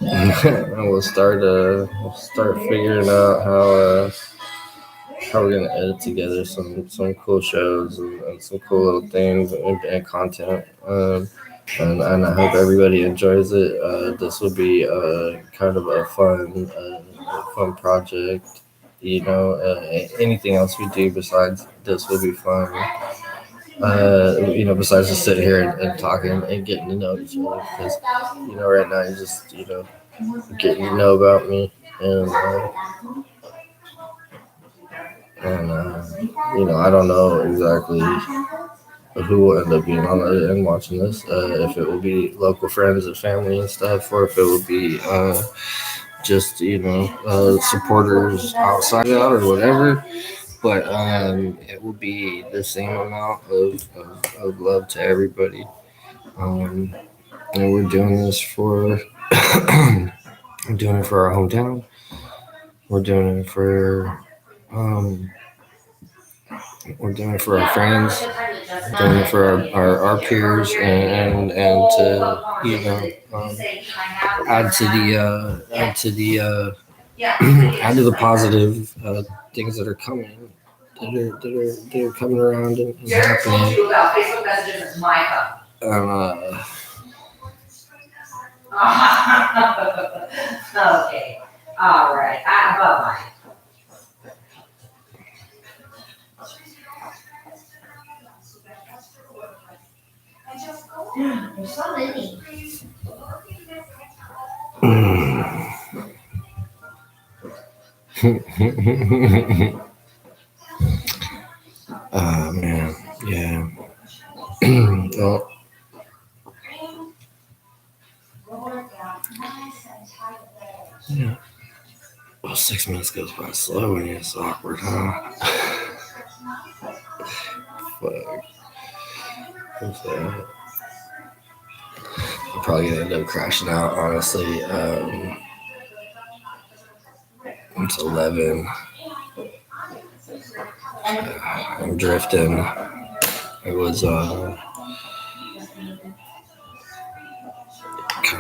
and we'll start figuring out how we're gonna edit together some cool shows and some cool little things and content. And I hope everybody enjoys it. This will be kind of a fun project. anything else we do besides this will be fun. Besides just sitting here and talking and getting to know each other. Because, right now you're just, getting to know about me. And I don't know exactly who will end up being on it and watching this. If it will be local friends and family and stuff, or if it will be just supporters outside out or whatever. But it will be the same amount of love to everybody. And we're doing this for we're doing it for our hometown. We're doing it for we're doing it for our friends. We're doing it for our peers and to add to the positive things that are coming, that are coming around and Jared told happening. you about Facebook messages is my phone. Okay. All right. Bye-bye. There's so many. Oh man, yeah. Yeah. Well, 6 minutes goes by slow and it's awkward, huh? Fuck. What's that? I'm probably gonna end up crashing out, honestly. It's 11. I'm drifting. It was kind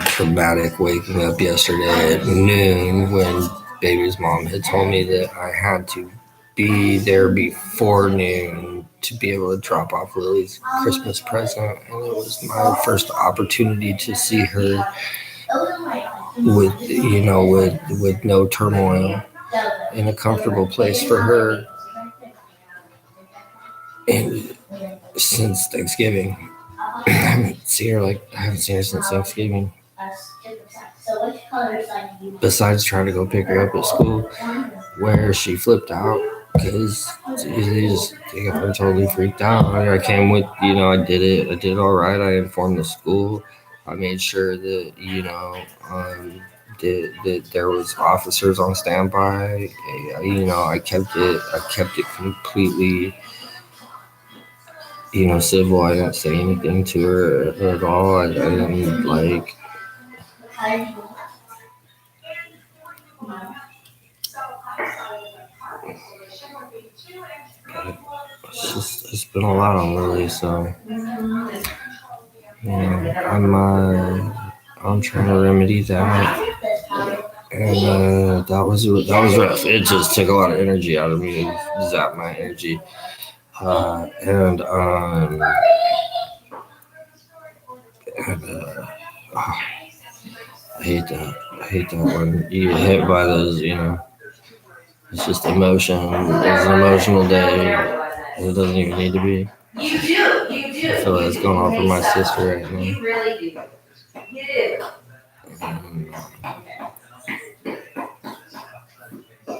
of traumatic waking up yesterday at noon when baby's mom had told me that I had to be there before noon to be able to drop off Lily's Christmas present, and it was my first opportunity to see her with no turmoil, in a comfortable place for her, and since Thanksgiving. I haven't seen her since Thanksgiving. Besides trying to go pick her up at school, where she flipped out because they got her totally freaked out. I came with, I did it all right. I informed the school. I made sure that, that there was officers on standby. I kept it completely, civil. I didn't say anything to her at all. I didn't like. It's been a lot on Lily, so I'm trying to remedy that, and that was rough. It just took a lot of energy out of me, zapped my energy, I hate that. I hate that when you get hit by those, it's just emotion. It's an emotional day. It doesn't even need to be. You do. I feel like it's going on for my sister right now. You really do. You do. I'm good.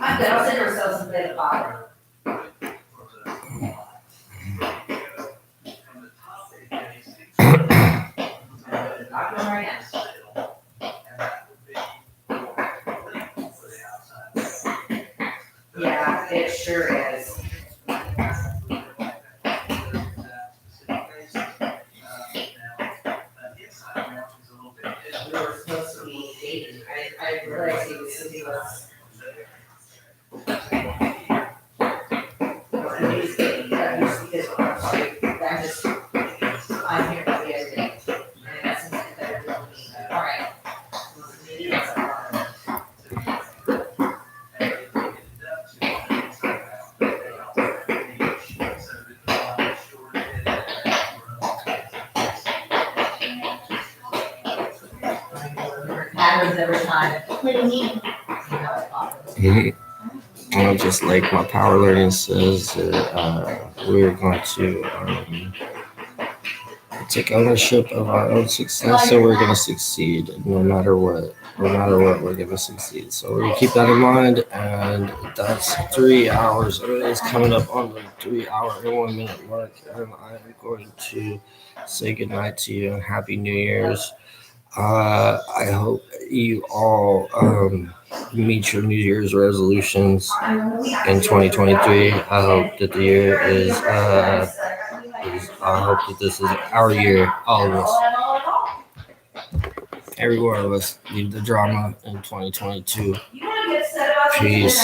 I'll send her some bit of fodder. I'll come right now. Yeah, it sure is. We were supposed to be dating. I realized he was something else. I'm here for the other day. And that's something that I don't need. All right. Happens every time. What do you mean? You know, it happens. just like my power learning says, we're going to take ownership of our own success, and we're going to succeed no matter what. No matter what, we're going to succeed. So we're going to keep that in mind. And that's 3 hours. It's coming up on the 3 hour and 1 minute mark. And I am going to say goodnight to you and Happy New Year's. I hope you all meet your New Year's resolutions in 2023. I hope that the year is I hope that this is our year, all of us. Every one of us leave the drama in 2022. Peace.